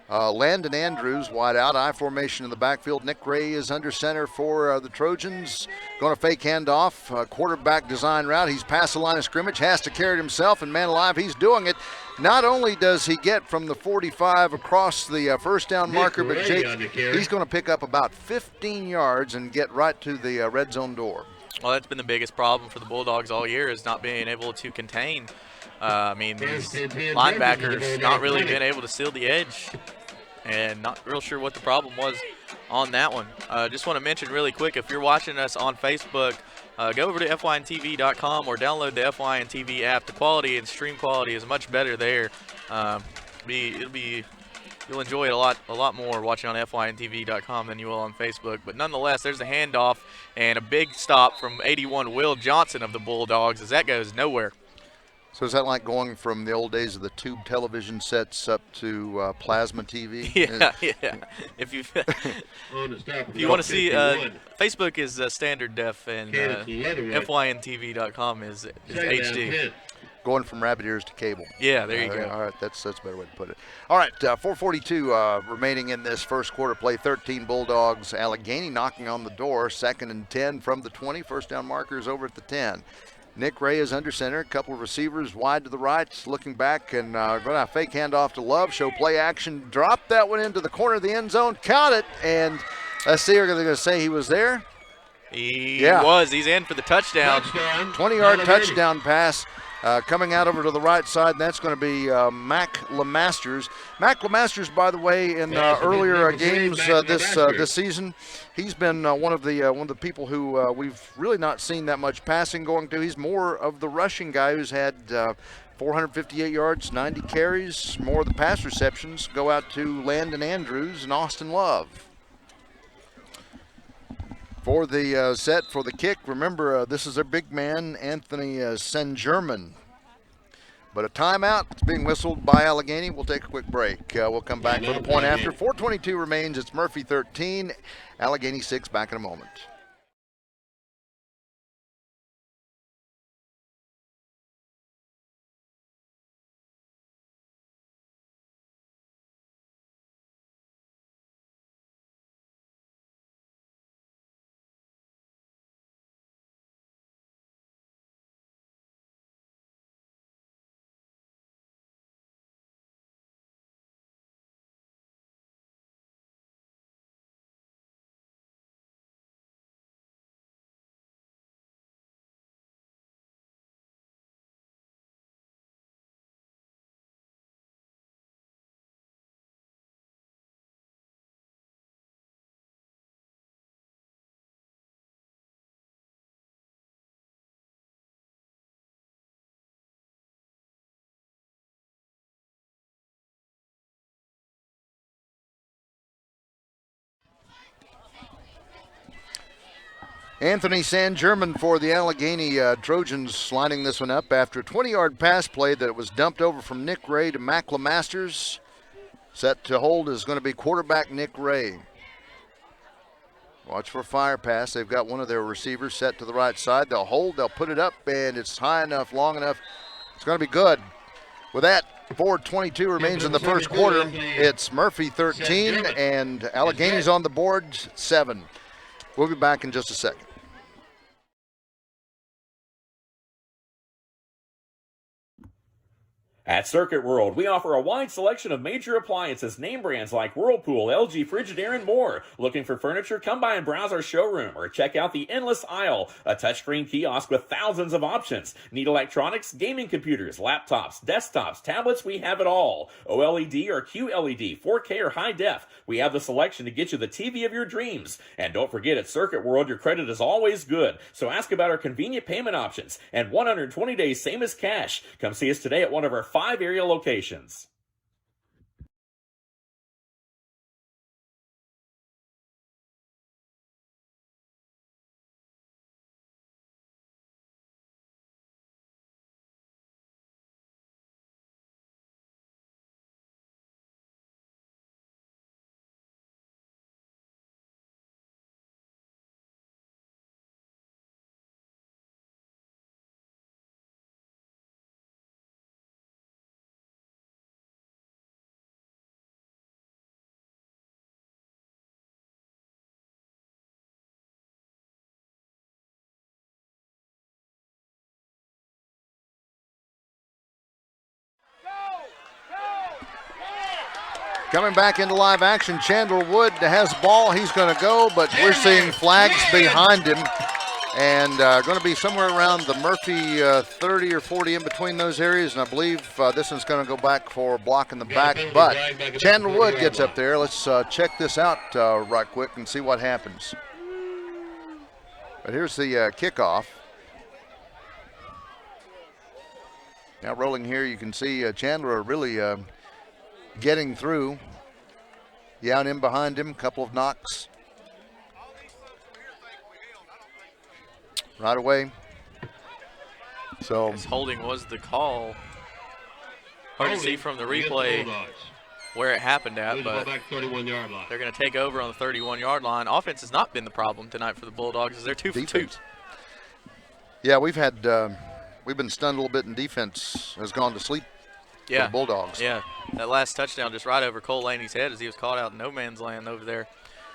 Landon Andrews wide out, I formation in the backfield. Nick Ray is under center for the Trojans. Going to fake handoff, quarterback design route. He's past the line of scrimmage, has to carry it himself, and man alive, he's doing it. Not only does he get from the 45 across the first down marker, but Jake, he's going to pick up about 15 yards and get right to the red zone door. Well, that's been the biggest problem for the Bulldogs all year, is not being able to contain. These linebackers not really being able to seal the edge, and not real sure what the problem was on that one. Just want to mention really quick, if you're watching us on Facebook, go over to fyntv.com or download the FYNTV app. The quality and stream quality is much better there. You'll enjoy it a lot more watching on fyntv.com than you will on Facebook. But nonetheless, there's a handoff and a big stop from 81 Will Johnson of the Bulldogs as that goes nowhere. So is that like going from the old days of the tube television sets up to plasma TV? Yeah. If you want to see, Facebook is standard def, and fyntv.com is HD. Going from rabbit ears to cable. Yeah, there you go. All right, that's a better way to put it. All right, 4:42 remaining in this first quarter play. 13 Bulldogs. Alleghany knocking on the door. 2nd and 10 from the 20. First down markers over at the 10. Nick Ray is under center. A couple of receivers wide to the right, looking back and going to fake handoff to Love. Show play action. Drop that one into the corner of the end zone. Count it. And let's see, we're going to say he was there. He was. He's in for the touchdown. 20-yard touchdown pass. Coming out over to the right side, and that's going to be Mac LeMasters. Mac LeMasters, by the way, in earlier games this season, he's been one of the people who we've really not seen that much passing going to. He's more of the rushing guy who's had 458 yards, 90 carries. More of the pass receptions go out to Landon Andrews and Austin Love. For the set for the kick, remember this is their big man, Anthony Saint-Germain. But a timeout is being whistled by Alleghany. We'll take a quick break. We'll come back for the point after. 4:22 remains. It's Murphy 13, Alleghany 6. Back in a moment. Anthony Saint-Germain for the Alleghany Trojans lining this one up after a 20-yard pass play that was dumped over from Nick Ray to Mac LeMasters. Set to hold is going to be quarterback Nick Ray. Watch for a fire pass. They've got one of their receivers set to the right side. They'll hold, they'll put it up, and it's high enough, long enough. It's going to be good. With that, 4:22 remains in the first quarter. It's Murphy 13, and Allegheny's on the board 7. We'll be back in just a second. At Circuit World, we offer a wide selection of major appliances, name brands like Whirlpool, LG, Frigidaire, and more. Looking for furniture? Come by and browse our showroom or check out the endless aisle, a touchscreen kiosk with thousands of options. Need electronics, gaming computers, laptops, desktops, tablets? We have it all. OLED or QLED, 4K or high def. We have the selection to get you the TV of your dreams. And don't forget, at Circuit World, your credit is always good. So ask about our convenient payment options and 120 days, same as cash. Come see us today at one of our 5 area locations. Coming back into live action, Chandler Wood has the ball. He's going to go, but we're seeing flags behind him. And going to be somewhere around the Murphy 30 or 40 in between those areas. And I believe this one's going to go back for blocking the back. But Chandler Wood gets up there. Let's check this out right quick and see what happens. But here's the kickoff. Now rolling here, you can see Chandler really getting through. Young in behind him, couple of knocks. Right away. So his holding was the call. Hard to see from the replay where it happened at, but they're going to take over on the 31-yard line. Offense has not been the problem tonight for the Bulldogs, as they're 2 for 2. Yeah, we've been stunned a little bit, and defense has gone to sleep. For the Bulldogs. Yeah, that last touchdown just right over Cole Laney's head as he was caught out in no man's land over there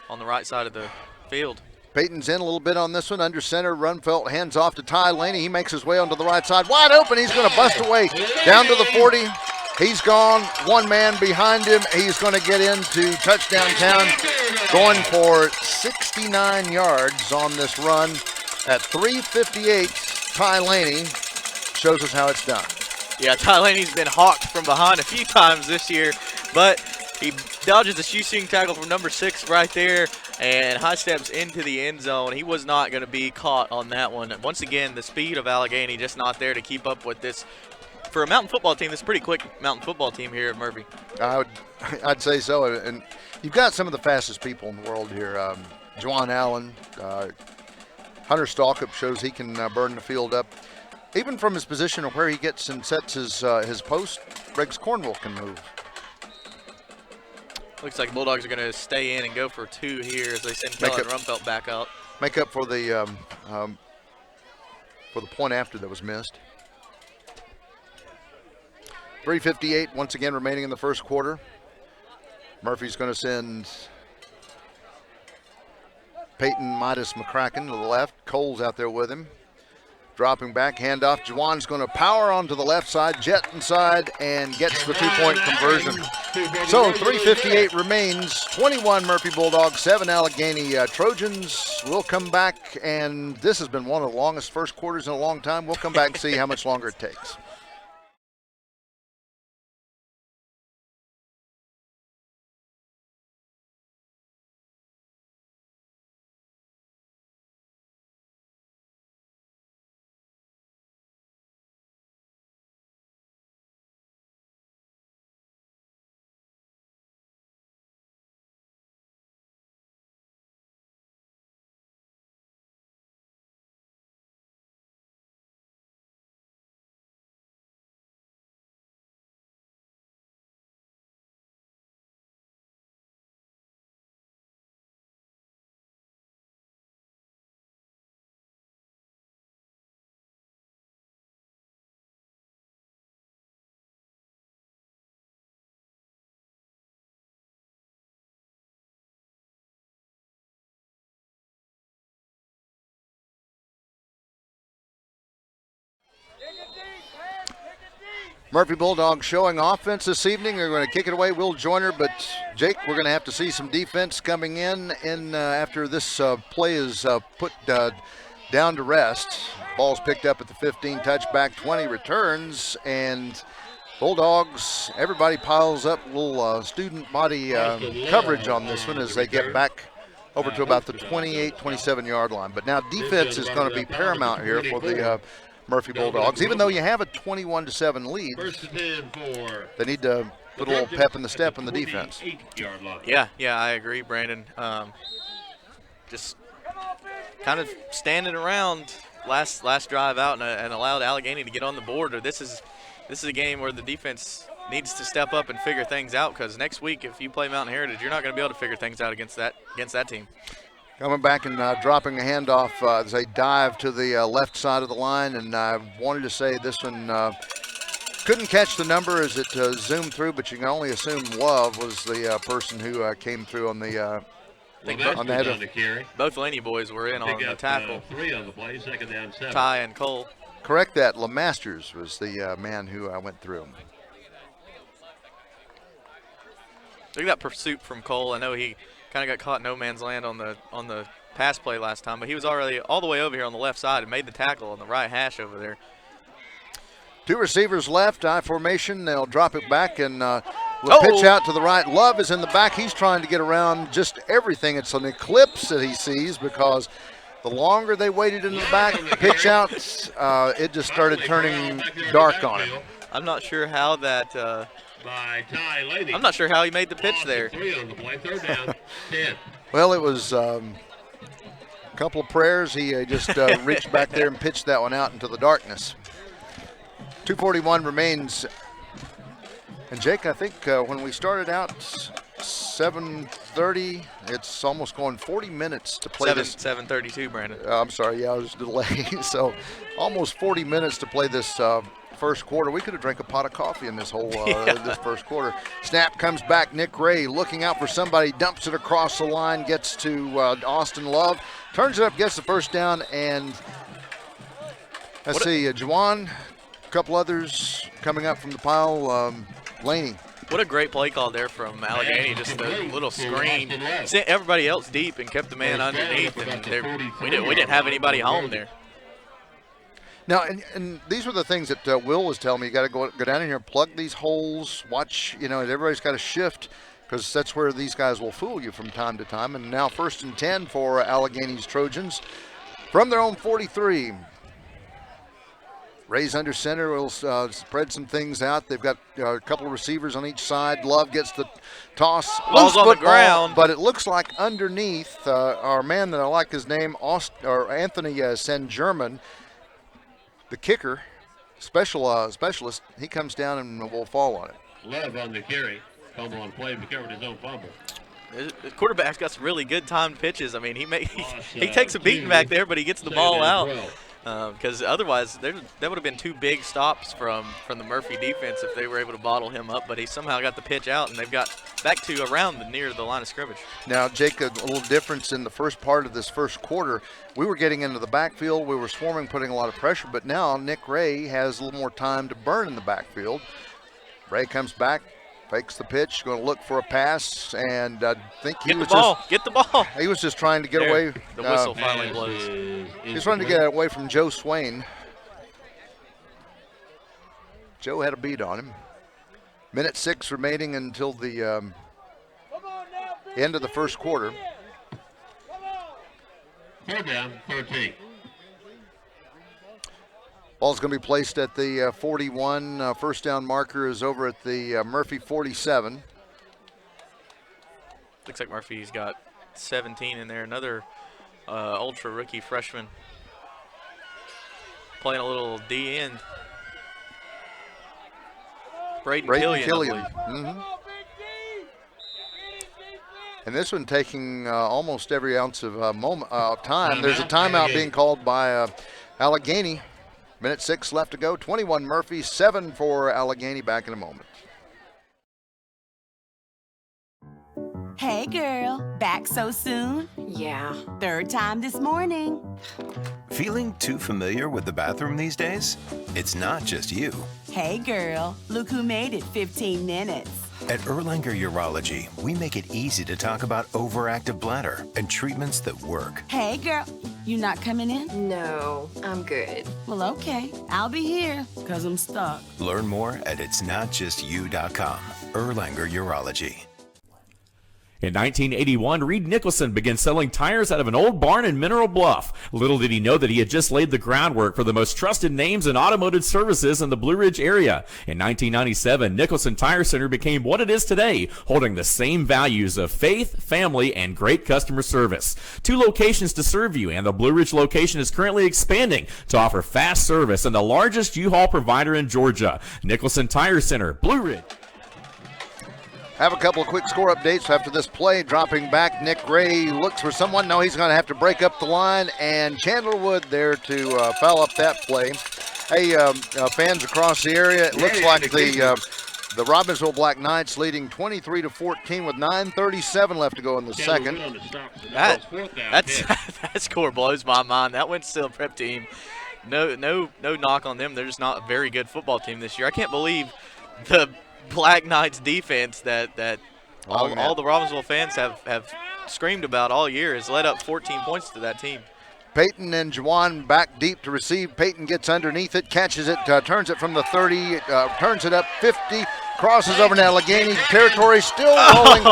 on the right side of the field. Peyton's in a little bit on this one. Under center, Runfelt hands off to Ty Laney. He makes his way onto the right side. Wide open. He's going to bust away down to the 40. He's gone. One man behind him. He's going to get into touchdown town. Going for 69 yards on this run at 3:58. Ty Laney shows us how it's done. Yeah, Ty Laney's been hawked from behind a few times this year, but he dodges a shoestring tackle from number 6 right there and high steps into the end zone. He was not going to be caught on that one. Once again, the speed of Alleghany just not there to keep up with this. For a mountain football team, this is a pretty quick mountain football team here at Murphy. I'd say so. And you've got some of the fastest people in the world here. Juwan Allen, Hunter Stalkup shows he can burn the field up. Even from his position of where he gets and sets his post, Rex Cornwell can move. Looks like Bulldogs are going to stay in and go for 2 here as they send Kellen Rumpelt back out. Make up for the point after that was missed. 3:58 once again remaining in the first quarter. Murphy's going to send Peyton Midas McCracken to the left. Cole's out there with him. Dropping back, handoff. Juwan's going to power onto the left side, jet inside, and gets the 2-point conversion. So 3:58 remains. 21 Murphy Bulldogs, 7 Alleghany Trojans. We'll come back, and this has been one of the longest first quarters in a long time. We'll come back and see how much longer it takes. Murphy Bulldogs showing offense this evening. They're going to kick it away. Will Joyner, but Jake, we're going to have to see some defense coming in after this play is put down to rest. Ball's picked up at the 15, touchback, 20 returns, and Bulldogs, everybody piles up. Little student body coverage on this one as they get back over to about the 28, 27-yard line. But now defense is going to be paramount here for the Murphy Bulldogs. Even though you have a 21-7 lead, they need to put a little pep in the step in the defense. Yeah, I agree, Brandon. Just kind of standing around last drive out and allowed Alleghany to get on the board. Or this is a game where the defense needs to step up and figure things out, because next week if you play Mountain Heritage, you're not going to be able to figure things out against that team. Coming back and dropping a handoff as they dive to the left side of the line, and I wanted to say this one couldn't catch the number as it zoomed through, but you can only assume Love was the person who came through on the on the header. Both Laney boys were in on the tackle. 3 on the play, second down 7. Ty and Cole. Correct that. LeMasters was the man who went through. Look at that pursuit from Cole. I know he kind of got caught in no man's land on the pass play last time, but he was already all the way over here on the left side and made the tackle on the right hash over there. 2 receivers left, I formation. They'll drop it back and will pitch out to the right. Love is in the back. He's trying to get around just everything. It's an eclipse that he sees, because the longer they waited in the back, pitch out, it just started turning dark on him. I'm not sure how that. I'm not sure how he made the pitch there. 3 on the play, third down 10. Well, it was a couple of prayers. He just reached back there and pitched that one out into the darkness. 2:41 remains. And Jake, I think when we started out 7:30, it's almost going 40 minutes to play this. 7:32, Brandon. I'm sorry, yeah, I was delayed. So almost 40 minutes to play this first quarter. We could have drank a pot of coffee in this whole this first quarter. Snap comes back. Nick Ray looking out for somebody, dumps it across the line, gets to Austin Love, turns it up, gets the first down, and let's see, Juwan, a couple others coming up from the pile. Laney. What a great play call there from Alleghany. Just a little screen. Sent everybody else deep and kept the man underneath, and we didn't have anybody home there. Now, and these were the things that Will was telling me. You got to go down in here, plug these holes, watch. Everybody's got to shift, because that's where these guys will fool you from time to time. And now 1st and 10 for Allegany's Trojans from their own 43. Ray's under center will spread some things out. They've got a couple of receivers on each side. Love gets the toss. Ball's on the ground. But it looks like underneath our man that I like his name, Anthony St. German, the kicker, specialist, he comes down and will fall on it. Love on the carry. Fumble on play, but covered his own fumble. The quarterback's got some really good timed pitches. I mean, he takes a beating back there, but he gets the ball out. Because otherwise, that would have been 2 big stops from the Murphy defense if they were able to bottle him up. But he somehow got the pitch out, and they've got back to around near the line of scrimmage. Now, Jake, a little difference in the first part of this first quarter. We were getting into the backfield. We were swarming, putting a lot of pressure. But now Nick Ray has a little more time to burn in the backfield. Ray comes back, fakes the pitch, going to look for a pass, and I think he was Get the ball. He was just trying to get away. The whistle finally blows. He's trying to get away from Joe Swain. Joe had a beat on him. Minute 6 remaining until the end of the first quarter. Third down 13. Ball's going to be placed at the 41. First down marker is over at the Murphy 47. Looks like Murphy's got 17 in there. Another ultra rookie freshman playing a little D end. Braden Killian. Mm-hmm. And this one taking almost every ounce of time. There's a timeout being called by Alleghany. Minute 6 left to go. 21 Murphy, 7 for Alleghany. Back in a moment. Hey, girl. Back so soon? Yeah. Third time this morning. Feeling too familiar with the bathroom these days? It's not just you. Hey, girl. Look who made it 15 minutes. At Erlanger Urology, we make it easy to talk about overactive bladder and treatments that work. Hey, girl. You not coming in? No, I'm good. Well, okay. I'll be here, because I'm stuck. Learn more at itsnotjustyou.com. Erlanger Urology. In 1981, Reed Nicholson began selling tires out of an old barn in Mineral Bluff. Little did he know that he had just laid the groundwork for the most trusted names in automotive services in the Blue Ridge area. In 1997, Nicholson Tire Center became what it is today, holding the same values of faith, family, and great customer service. 2 locations to serve you, and the Blue Ridge location is currently expanding to offer fast service and the largest U-Haul provider in Georgia. Nicholson Tire Center, Blue Ridge. Have a couple of quick score updates after this play. Dropping back, Nick Ray looks for someone. No, he's going to have to break up the line, and Chandler Wood there to foul up that play. Hey, fans across the area, it looks like the Robbinsville Black Knights leading 23-14 with 9:37 left to go in the second. That score blows my mind. That Winston-Salem Prep team, no knock on them. They're just not a very good football team this year. I can't believe the Black Knights defense that all the Robbinsville fans have screamed about all year has led up 14 points to that team. Peyton and Juwan back deep to receive. Peyton gets underneath it, catches it, turns it from the 30, turns it up 50, crosses over to Alleghany territory, still rolling,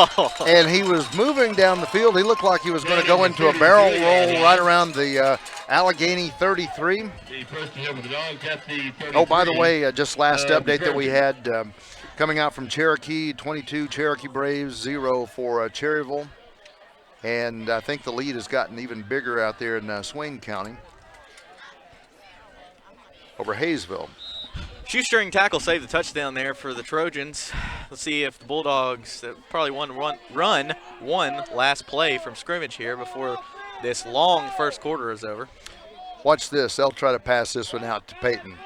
and he was moving down the field. He looked like he was going to go into a barrel roll right around the Alleghany 33. Oh, by the way, just last update that we had coming out from Cherokee, 22 Cherokee Braves, 0 for Cherryville. And I think the lead has gotten even bigger out there in Swain County over Hayesville. Shoestring tackle saved the touchdown there for the Trojans. Let's see if the Bulldogs probably run one last play from scrimmage here before this long first quarter is over. Watch this. They'll try to pass this one out to Peyton.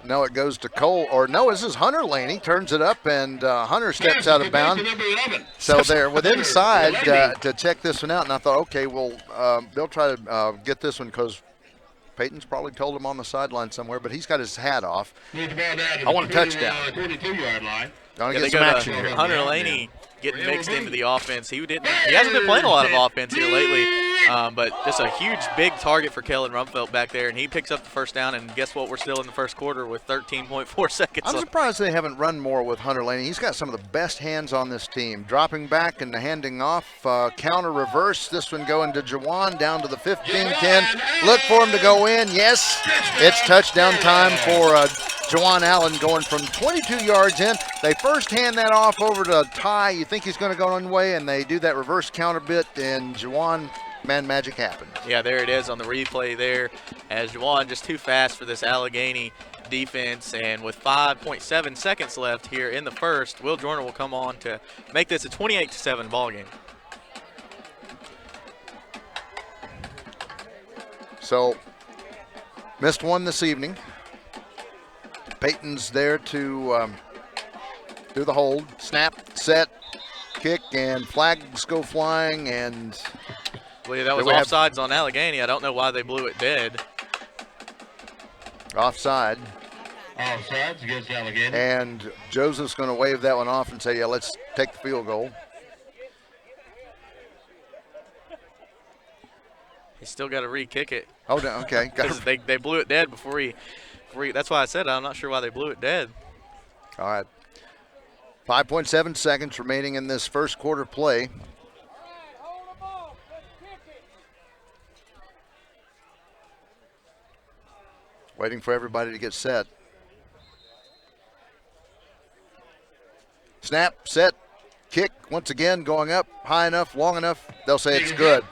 No, it goes to Cole. Or no, this is Hunter Lane. He turns it up, and Hunter steps out of bounds. So they're within side to check this one out. And I thought, okay, well, they'll try to get this one because Peyton's probably told him on the sideline somewhere, but he's got his hat off. I want a touchdown. 22-yard line. Gonna get some action here. Hunter Laney getting mixed into the offense. He hasn't been playing a lot of offense here lately, but just a huge, big target for Kellen Rumfeld back there, and he picks up the first down. And guess what? We're still in the first quarter with 13.4 seconds. I'm surprised they haven't run more with Hunter Laney. He's got some of the best hands on this team. Dropping back and handing off, counter reverse. This one going to Jawan down to the 15-10. Look for him to go in. Yes, it's touchdown time for Jawan Allen going from 22 yards in. They first hand that off over to Ty. You think he's going to go one way, and they do that reverse counter bit, and Jawan, man, magic happens. Yeah, there it is on the replay there, as Jawan just too fast for this Alleghany defense, and with 5.7 seconds left here in the first, Will Joyner will come on to make this a 28-7 ball game. So, missed one this evening. Peyton's there to do the hold. Snap, set, kick, and flags go flying. And well, that was offsides on Alleghany. I don't know why they blew it dead. Offside. Offsides against Alleghany. And Joseph's going to wave that one off and say, yeah, let's take the field goal. He's still got to re-kick it. Oh, no, okay. Because they blew it dead before he. That's why I said I'm not sure why they blew it dead. All right. 5.7 seconds remaining in this first quarter play. Waiting for everybody to get set. Snap, set, kick, once again going up, high enough, long enough, they'll say it's good.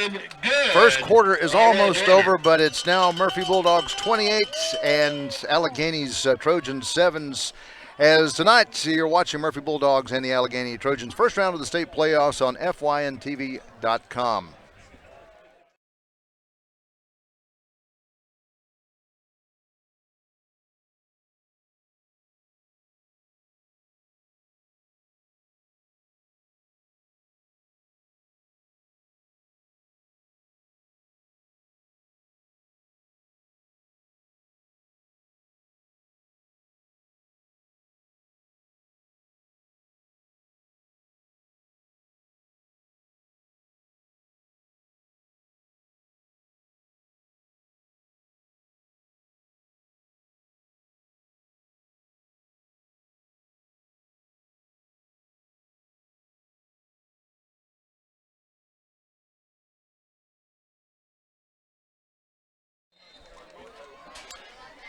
And good. First quarter is almost over, but it's now Murphy Bulldogs 28 and Allegany's Trojans 7s. As tonight you're watching Murphy Bulldogs and the Alleghany Trojans first round of the state playoffs on FYNTV.com.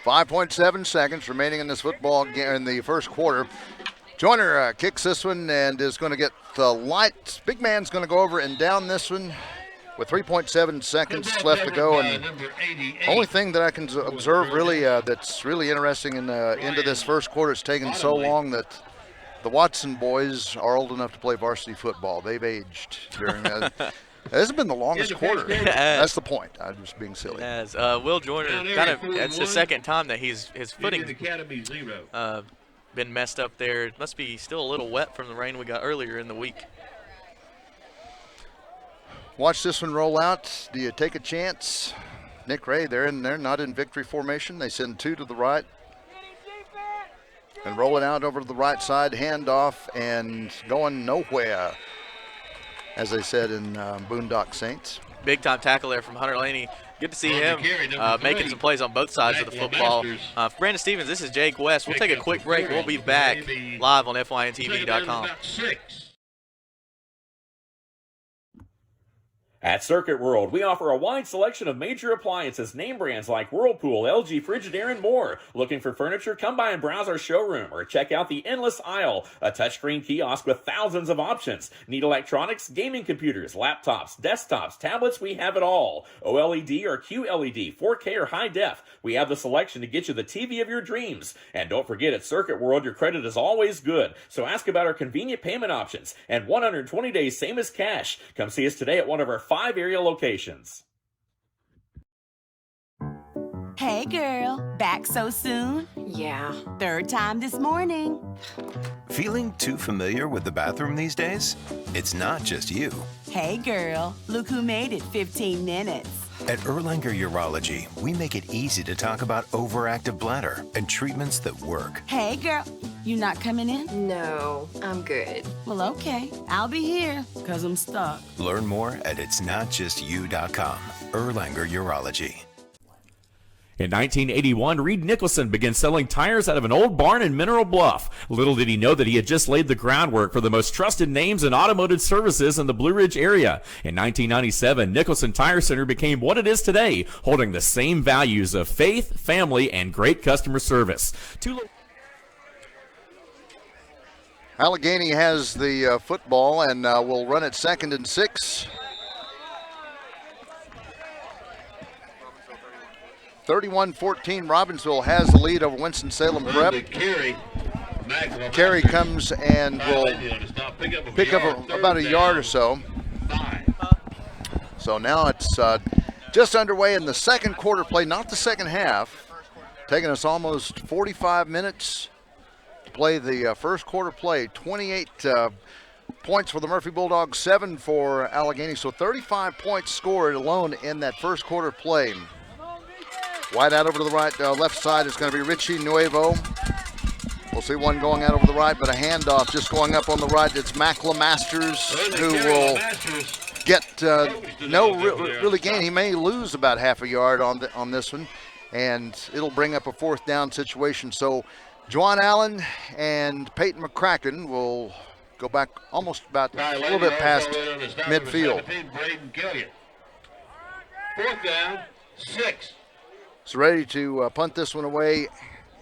5.7 seconds remaining in this football game in the first quarter. Joyner kicks this one and is going to get the light. Big man's going to go over and down this one with 3.7 seconds left to go. And only thing that I can observe really that's really interesting into this first quarter, it's taken so long that the Watson boys are old enough to play varsity football. They've aged during that. This has been the longest quarter. That's the point. I'm just being silly. As Will Joyner, that's the second time that his footing been messed up there. It must be still a little wet from the rain we got earlier in the week. Watch this one roll out. Do you take a chance? Nick Ray, they're not in victory formation. They send two to the right. And roll it out over to the right side, handoff, and going nowhere, as they said in Boondock Saints. Big time tackle there from Hunter Laney. Good to see him making some plays on both sides of the football. For Brandon Stevens, this is Jake West. We'll take a quick break. We'll be back live on FYNTV.com. At Circuit World, we offer a wide selection of major appliances, name brands like Whirlpool, LG, Frigidaire, and more. Looking for furniture? Come by and browse our showroom or check out the endless aisle, a touchscreen kiosk with thousands of options. Need electronics, gaming computers, laptops, desktops, tablets? We have it all. OLED or QLED, 4K or high def. We have the selection to get you the TV of your dreams. And don't forget, at Circuit World, your credit is always good. So ask about our convenient payment options and 120 days, same as cash. Come see us today at one of our 5 area locations. Hey girl, back so soon? Yeah. Third time this morning. Feeling too familiar with the bathroom these days? It's not just you. Hey girl, look who made it 15 minutes. At Erlanger Urology, we make it easy to talk about overactive bladder and treatments that work. Hey girl, you not coming in? No, I'm good. Well, okay, I'll be here, 'cause I'm stuck. Learn more at itsnotjustyou.com. Erlanger Urology. In 1981, Reed Nicholson began selling tires out of an old barn in Mineral Bluff. Little did he know that he had just laid the groundwork for the most trusted names in automotive services in the Blue Ridge area. In 1997, Nicholson Tire Center became what it is today, holding the same values of faith, family, and great customer service. Alleghany has the football and will run it 2nd and 6. 31-14, Robbinsville has the lead over Winston-Salem Prep. Carey comes and will pick up about a yard or so. So now it's just underway in the second quarter play, not the second half. Taking us almost 45 minutes to play the first quarter play. 28 points for the Murphy Bulldogs, 7 for Alleghany. So 35 points scored alone in that first quarter play. Wide out over to the right, left side is going to be Richie Nuevo. We'll see one going out over the right, but a handoff just going up on the right. It's Macla Masters who will get no really gain. He may lose about half a yard on this one, and it'll bring up a 4th down situation. So Juwan Allen and Peyton McCracken will go back almost about a little bit past midfield. Braden Killian. 4th down, 6. So ready to punt this one away.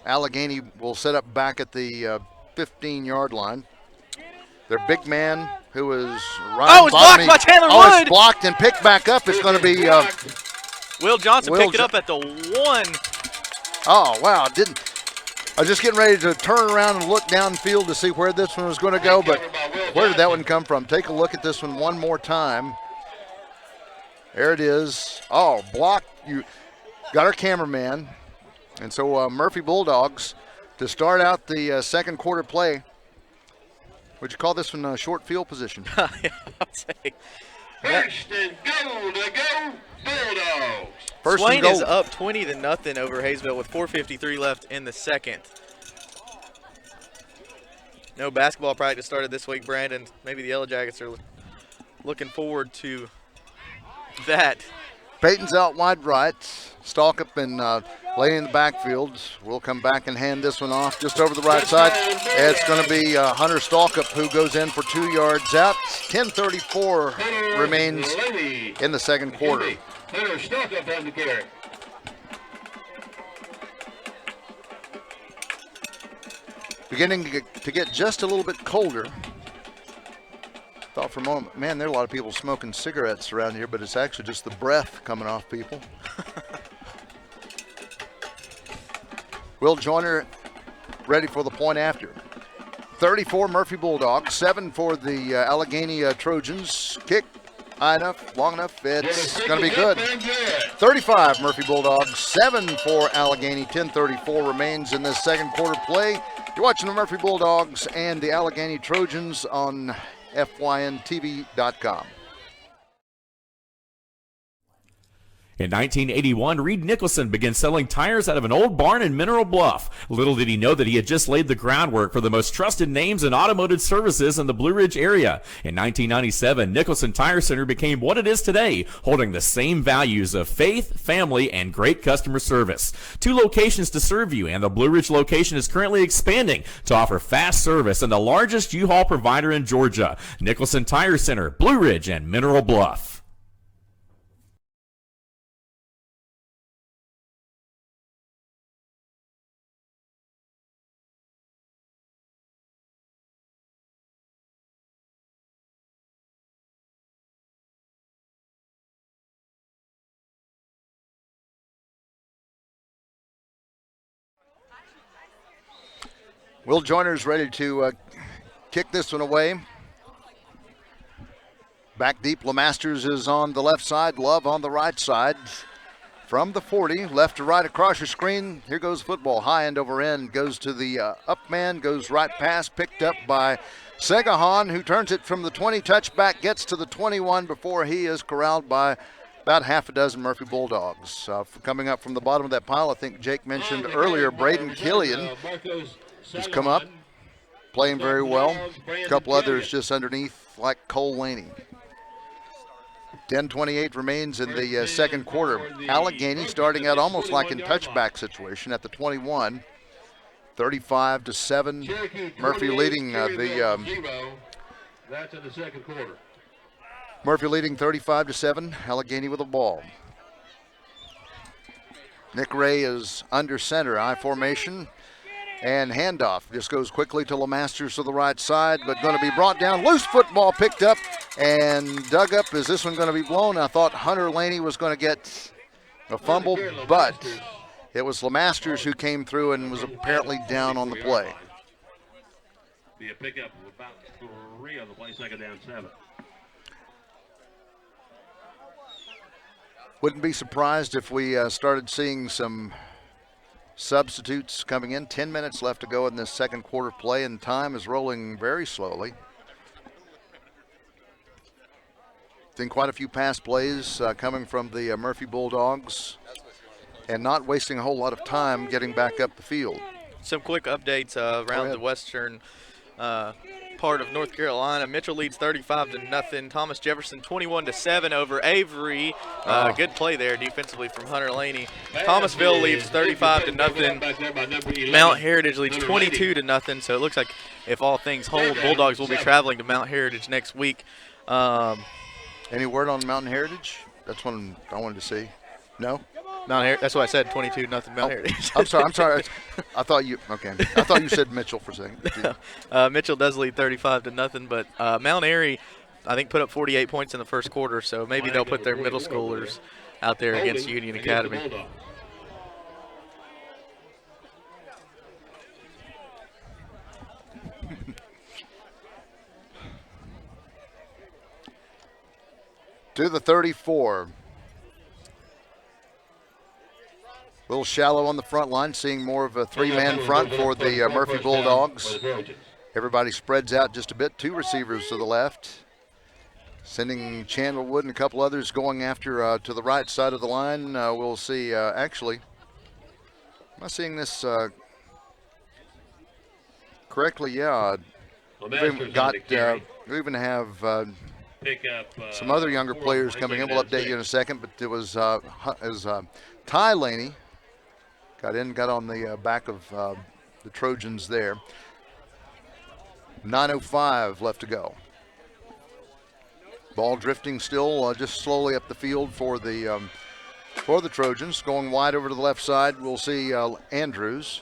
Alleghany will set up back at the 15-yard line. Their big man, who is Ryan it's blocked by Taylor Wood. It's blocked and picked back up. It's going to be Will Johnson picked it up at the 1. Oh, wow. I was just getting ready to turn around and look downfield to see where this one was going to go, but where did that one come from? Take a look at this one one more time. There it is. Oh, blocked. You got our cameraman. And so Murphy Bulldogs to start out the second quarter play. Would you call this one short field position? Yeah, I'd say. First and goal to go Bulldogs. Swain is up 20-0 over Hayesville with 4:53 left in the second. No basketball practice started this week, Brandon. Maybe the Yellow Jackets are looking forward to that. Peyton's out wide right. Stalkup and laying in the backfield. We'll come back and hand this one off just over the right side. It's going to be Hunter Stalkup who goes in for 2 yards out. 10:34 remains in the second quarter. Hunter Stalkup on the carry. beginning to get just a little bit colder. Thought for a moment, man, there are a lot of people smoking cigarettes around here, but it's actually just the breath coming off people. Will Joyner ready for the point after. 34 Murphy Bulldogs, 7 for the Alleghany Trojans. Kick high enough, long enough, it's going to be good. 35 Murphy Bulldogs, 7 for Alleghany. 10:34 remains in this second quarter play. You're watching the Murphy Bulldogs and the Alleghany Trojans on FYNTV.com. In 1981, Reed Nicholson began selling tires out of an old barn in Mineral Bluff. Little did he know that he had just laid the groundwork for the most trusted names in automotive services in the Blue Ridge area. In 1997, Nicholson Tire Center became what it is today, holding the same values of faith, family, and great customer service. 2 locations to serve you, and the Blue Ridge location is currently expanding to offer fast service and the largest U-Haul provider in Georgia. Nicholson Tire Center, Blue Ridge, and Mineral Bluff. Will Joyner's ready to kick this one away. Back deep, LeMasters is on the left side, Love on the right side. From the 40, left to right across your screen. Here goes football, high end over end. Goes to the up man, goes right past, picked up by Segahan, who turns it from the 20 touchback, gets to the 21 before he is corralled by about half a dozen Murphy Bulldogs. Coming up from the bottom of that pile, I think Jake mentioned earlier, Braden Killian has come up, playing very well. A couple others just underneath, like Cole Laney. 10:28 remains in the second quarter. Alleghany starting out almost like in touchback situation at the 21. 35-7. Murphy leading That's in the second quarter. Murphy leading 35-7. Alleghany with the ball. Nick Ray is under center, I formation. And handoff just goes quickly to LeMasters to the right side, but going to be brought down. Loose football picked up and dug up. Is this one going to be blown? I thought Hunter Laney was going to get a fumble, but it was LeMasters who came through and was apparently down on the play. Be a pickup of about 3 on the play, second down 7. Wouldn't be surprised if we started seeing some substitutes coming in. 10 minutes left to go in this second quarter play, and time is rolling very slowly. Seen quite a few pass plays coming from the Murphy Bulldogs, and not wasting a whole lot of time getting back up the field. Some quick updates around the western part of North Carolina. Mitchell leads 35-0. Thomas Jefferson 21-7 over Avery. Good play there defensively from Hunter Laney. Thomasville leads 35-0. Mount Heritage leads 22-0. So it looks like if all things hold, Bulldogs will be traveling to Mount Heritage next week. Any word on Mountain Heritage? That's one I wanted to see. No? Mount Heritage. That's what I said. 22-0 Mount Heritage. I'm sorry. I thought you said Mitchell for a second. Mitchell does lead 35-0, but Mount Airy, I think, put up 48 points in the first quarter, so maybe they'll put their middle schoolers out there against Union Academy. To the 34. A little shallow on the front line, seeing more of a 3-man front for the Murphy Bulldogs. Everybody spreads out just a bit. 2 receivers to the left. Sending Chandler Wood and a couple others going after to the right side of the line. We'll see, actually, am I seeing this correctly? Yeah. We even have some other younger players coming in. We'll update you in a second, but it was Ty Laney. Got on the back of the Trojans there. 9:05 left to go. Ball drifting still just slowly up the field for the Trojans. Going wide over to the left side, we'll see Andrews.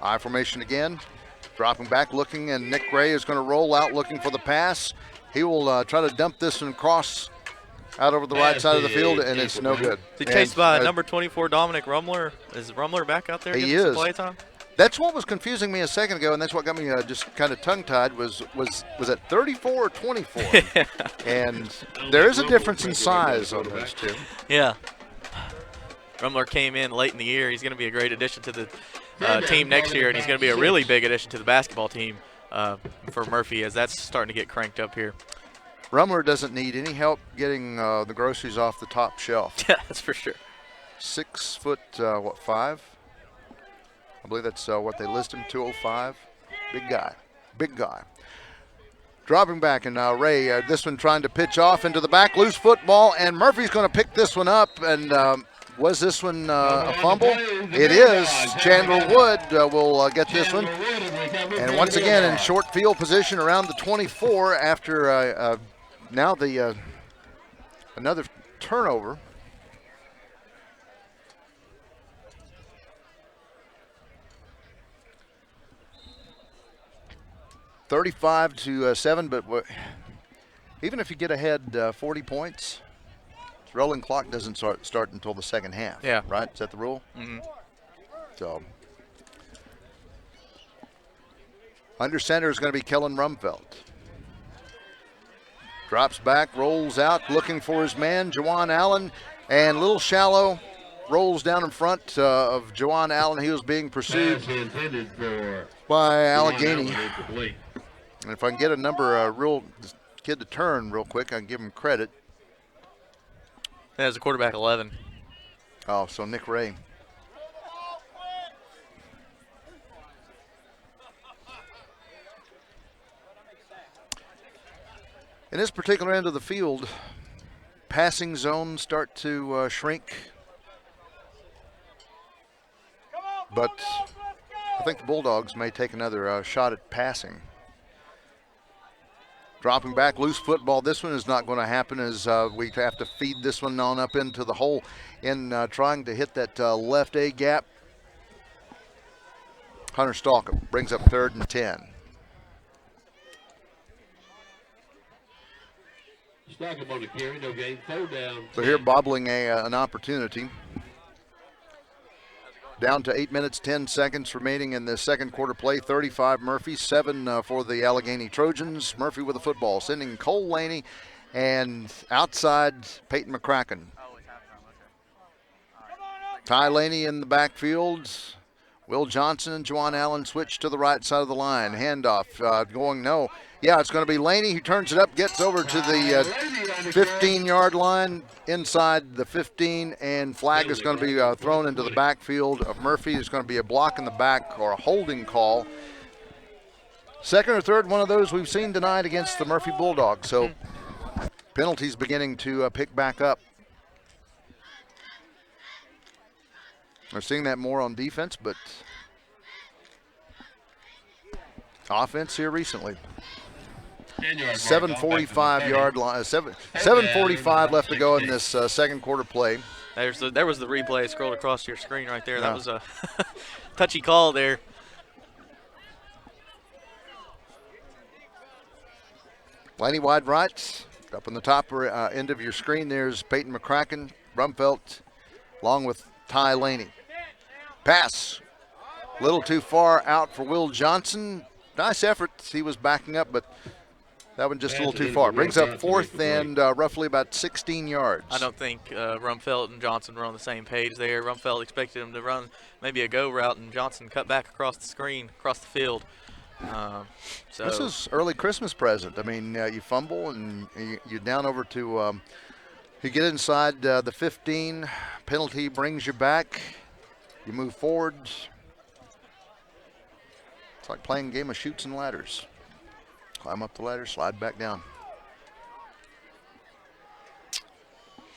I formation again. Dropping back, looking, and Nick Gray is going to roll out looking for the pass. He will try to dump this one across out over the right side of the field, and it's no good. He's chased by number 24, Dominic Rumler. Is Rumler back out there? He is. Play time? That's what was confusing me a second ago, and that's what got me just kind of tongue-tied. Was it 34 or 24? And there is a difference in size on those two. Yeah. Rumler came in late in the year. He's going to be a great addition to the team next year, and he's going to be a really big addition to the basketball team for Murphy as that's starting to get cranked up here. Rumler doesn't need any help getting the groceries off the top shelf. Yeah, that's for sure. 6 foot, 5? I believe that's what they list him, 205. Big guy. Dropping back, and Ray, this one trying to pitch off into the back, loose football, and Murphy's going to pick this one up, and was this one a fumble? It is. Chandler Wood will get this one. And once again in short field position around the 24 after now the another turnover. (35-7), but even if you get ahead 40 points, the rolling clock doesn't start until the second half. Yeah. Right? Is that the rule? Mm-hmm. So, under center is going to be Kellen Rumfeld. Drops back, rolls out, looking for his man, Jawan Allen, and little shallow rolls down in front of Jawan Allen. He was being pursued by Alleghany. And if I can get a number, real kid to turn real quick, I can give him credit. That's a quarterback 11. Oh, so Nick Ray. In this particular end of the field, passing zones start to shrink. But I think the Bulldogs may take another shot at passing. Dropping back, loose football. This one is not going to happen as we have to feed this one on up into the hole in trying to hit that left A gap. Hunter Stalk brings up 3rd and 10. So here bobbling an opportunity. Down to 8 minutes, 10 seconds remaining in the second quarter play. 35 Murphy, 7 for the Alleghany Trojans. Murphy with the football, sending Cole Laney and outside Peyton McCracken. Ty Laney in the backfield. Will Johnson and Juwan Allen switch to the right side of the line. Handoff going no. Yeah, it's going to be Laney who turns it up, gets over to the 15-yard line inside the 15, and flag is going to be thrown into the backfield of Murphy. There's going to be a block in the back or a holding call. Second or third one of those we've seen tonight against the Murphy Bulldogs. So penalties beginning to pick back up. We're seeing that more on defense, but offense here recently. 7:45 yard line. 7:45 left to go in this second quarter play. There was the replay scrolled across your screen right there. Yeah. That was a touchy call there. Laney wide right. Up on the top end of your screen, there's Peyton McCracken, Rumfelt, along with Ty Laney. Pass. A little too far out for Will Johnson. Nice effort. He was backing up, but that one just a little too far. Brings up 4th and roughly about 16 yards. I don't think Rumfelt and Johnson were on the same page there. Rumfelt expected him to run maybe a go route, and Johnson cut back across the screen, across the field. So this is early Christmas present. I mean, you fumble and you're down over to you get inside the 15. Penalty brings you back. You move forward. It's like playing a game of chutes and ladders. Climb up the ladder, slide back down.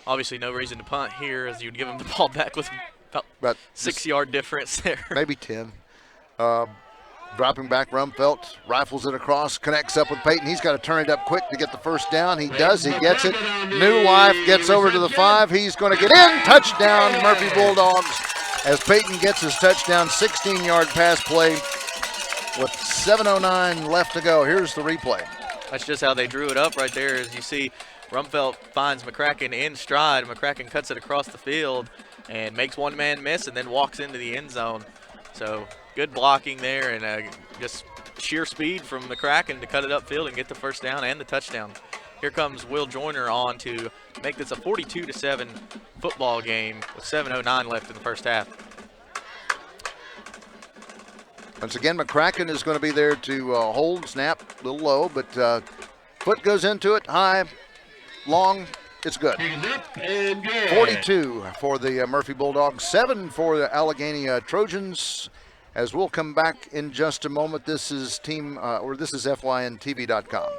obviously no reason to punt here as you'd give him the ball back with about 6-yard difference there. Maybe 10. Dropping back, Rumfelt rifles it across, connects up with Peyton. He's got to turn it up quick to get the first down. He does. He gets it. New Life gets over to the 5. He's going to get in. Touchdown, Murphy Bulldogs. as Peyton gets his touchdown, 16-yard pass play with 7:09 left to go. Here's the replay. That's just how they drew it up right there. As you see, Rumfelt finds McCracken in stride. McCracken cuts it across the field and makes one man miss and then walks into the end zone. So good blocking there and just sheer speed from McCracken to cut it upfield and get the first down and the touchdown. Here comes Will Joyner on to make this a 42-7 football game with 7:09 left in the first half. Once again, McCracken is going to be there to hold, snap, a little low, but foot goes into it, high, long, it's good. 42 for the Murphy Bulldogs, 7 for the Alleghany Trojans. As we'll come back in just a moment, this is FYNTV.com.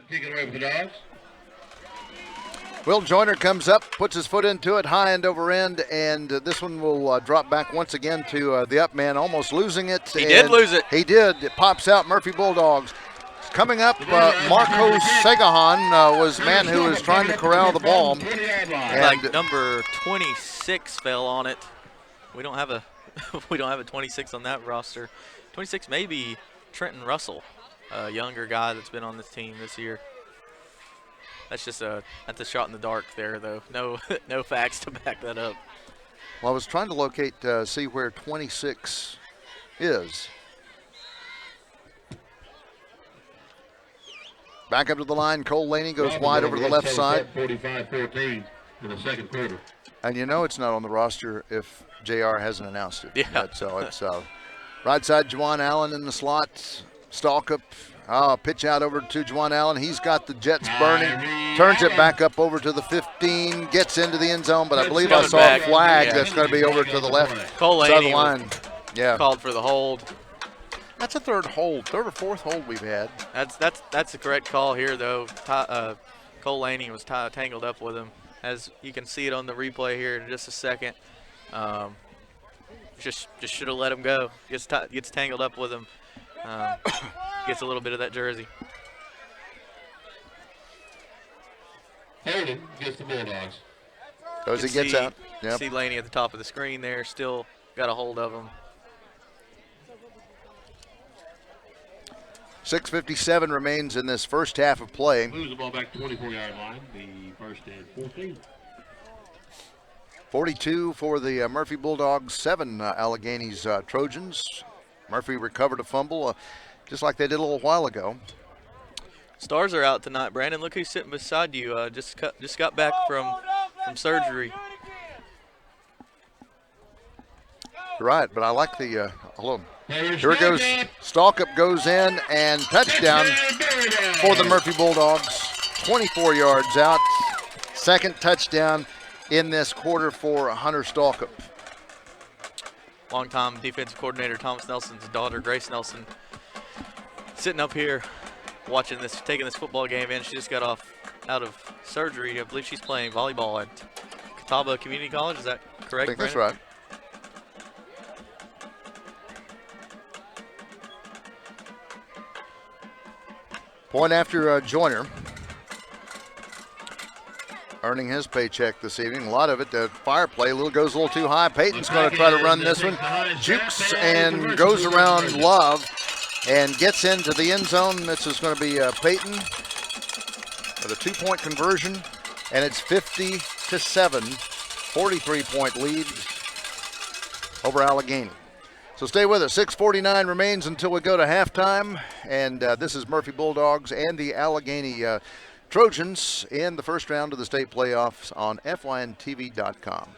Kick it away with the Dogs. Will Joyner comes up, puts his foot into it, high end over end, and this one will drop back once again to the up man, almost losing it. He did lose it. He did. It pops out. Murphy Bulldogs. Coming up, Marco Segahan was the man who was trying to corral the ball. Like number 26 fell on it. We don't have a 26 on that roster. 26 may be Trenton Russell, a younger guy that's been on this team this year. That's just that's a shot in the dark there, though. No facts to back that up. Well, I was trying to locate, see where 26 is. Back up to the line. Cole Laney goes wide over to the left side. 45-14 in the second quarter. And you know it's not on the roster if JR hasn't announced it. Yeah. So it's right side, Juwan Allen in the slot. Stalk up. Pitch out over to Juwan Allen. He's got the Jets burning. Turns it back up over to the 15. Gets into the end zone, but I believe I saw a flag that's going to be over to the left Cole side of the Laney line. Yeah. called for the hold. That's a third or fourth hold we've had. That's the correct call here, though. Cole Laney was tangled up with him, as you can see it on the replay here in just a second. Just should have let him go. Gets tangled up with him. Gets a little bit of that jersey. Hayden gets the Bulldogs. As he gets out. Yep. See Laney at the top of the screen there, still got a hold of him. 6:57 remains in this first half of play. Moves the ball back to 24-yard line. The first and 14. 42 for the Murphy Bulldogs, 7 Allegany's Trojans. Murphy recovered a fumble just like they did a little while ago. Stars are out tonight, Brandon. Look who's sitting beside you. Just got back from surgery. You're right, but I like the hold on. Here it goes. Stalk up goes in and touchdown for the Murphy Bulldogs. 24 yards out. Second touchdown in this quarter for Hunter Stalkup. Longtime defensive coordinator Thomas Nelson's daughter, Grace Nelson, sitting up here watching this, taking this football game in. She just got out of surgery. I believe she's playing volleyball at Catawba Community College. Is that correct, I think that's Brandon? right. Point after Joyner. Earning his paycheck this evening. A lot of it, the fire play, goes a little too high. Peyton's going to try to run this one. Jukes and goes around Love and gets into the end zone. This is going to be Peyton with a 2-point conversion, and it's 50-7, 43-point lead. over Alleghany. So stay with us. 6:49 remains until we go to halftime. And this is Murphy Bulldogs and the Alleghany Trojans in the first round of the state playoffs on FYNTV.com.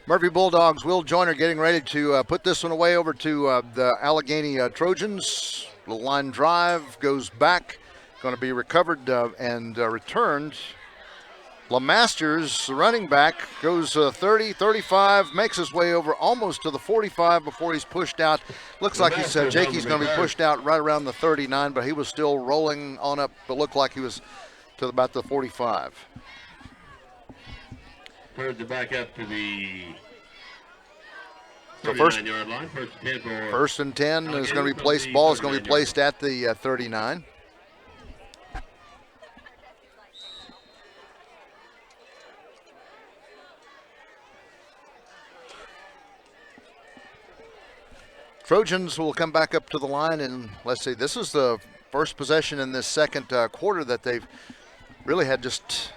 Murphy Bulldogs, Will Joyner getting ready to put this one away over to the Alleghany Trojans. The line drive goes back, going to be recovered and returned. LeMasters, the running back, goes 30, 35, makes his way over almost to the 45 before he's pushed out. Looks like he's Jakey's going to be pushed out right around the 39, but he was still rolling on up. It looked like he was to about the 45. Turns it back up to the So 39-yard line. First and 10 is going to be placed. Ball is going to be placed at the 39. Trojans will come back up to the line, and let's see, this is the first possession in this second quarter that they've really had just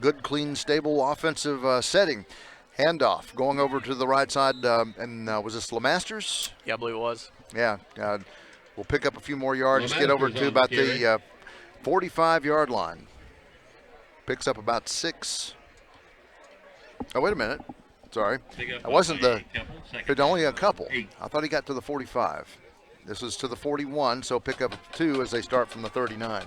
good, clean, stable offensive setting. Handoff going over to the right side, and was this LeMasters? Yeah, I believe it was. Yeah, we'll pick up a few more yards, get over to about the 45-yard line. Picks up about 6. Oh, wait a minute. Sorry. It wasn't only a couple. I thought he got to the 45. This is to the 41, so pick up 2 as they start from the 39.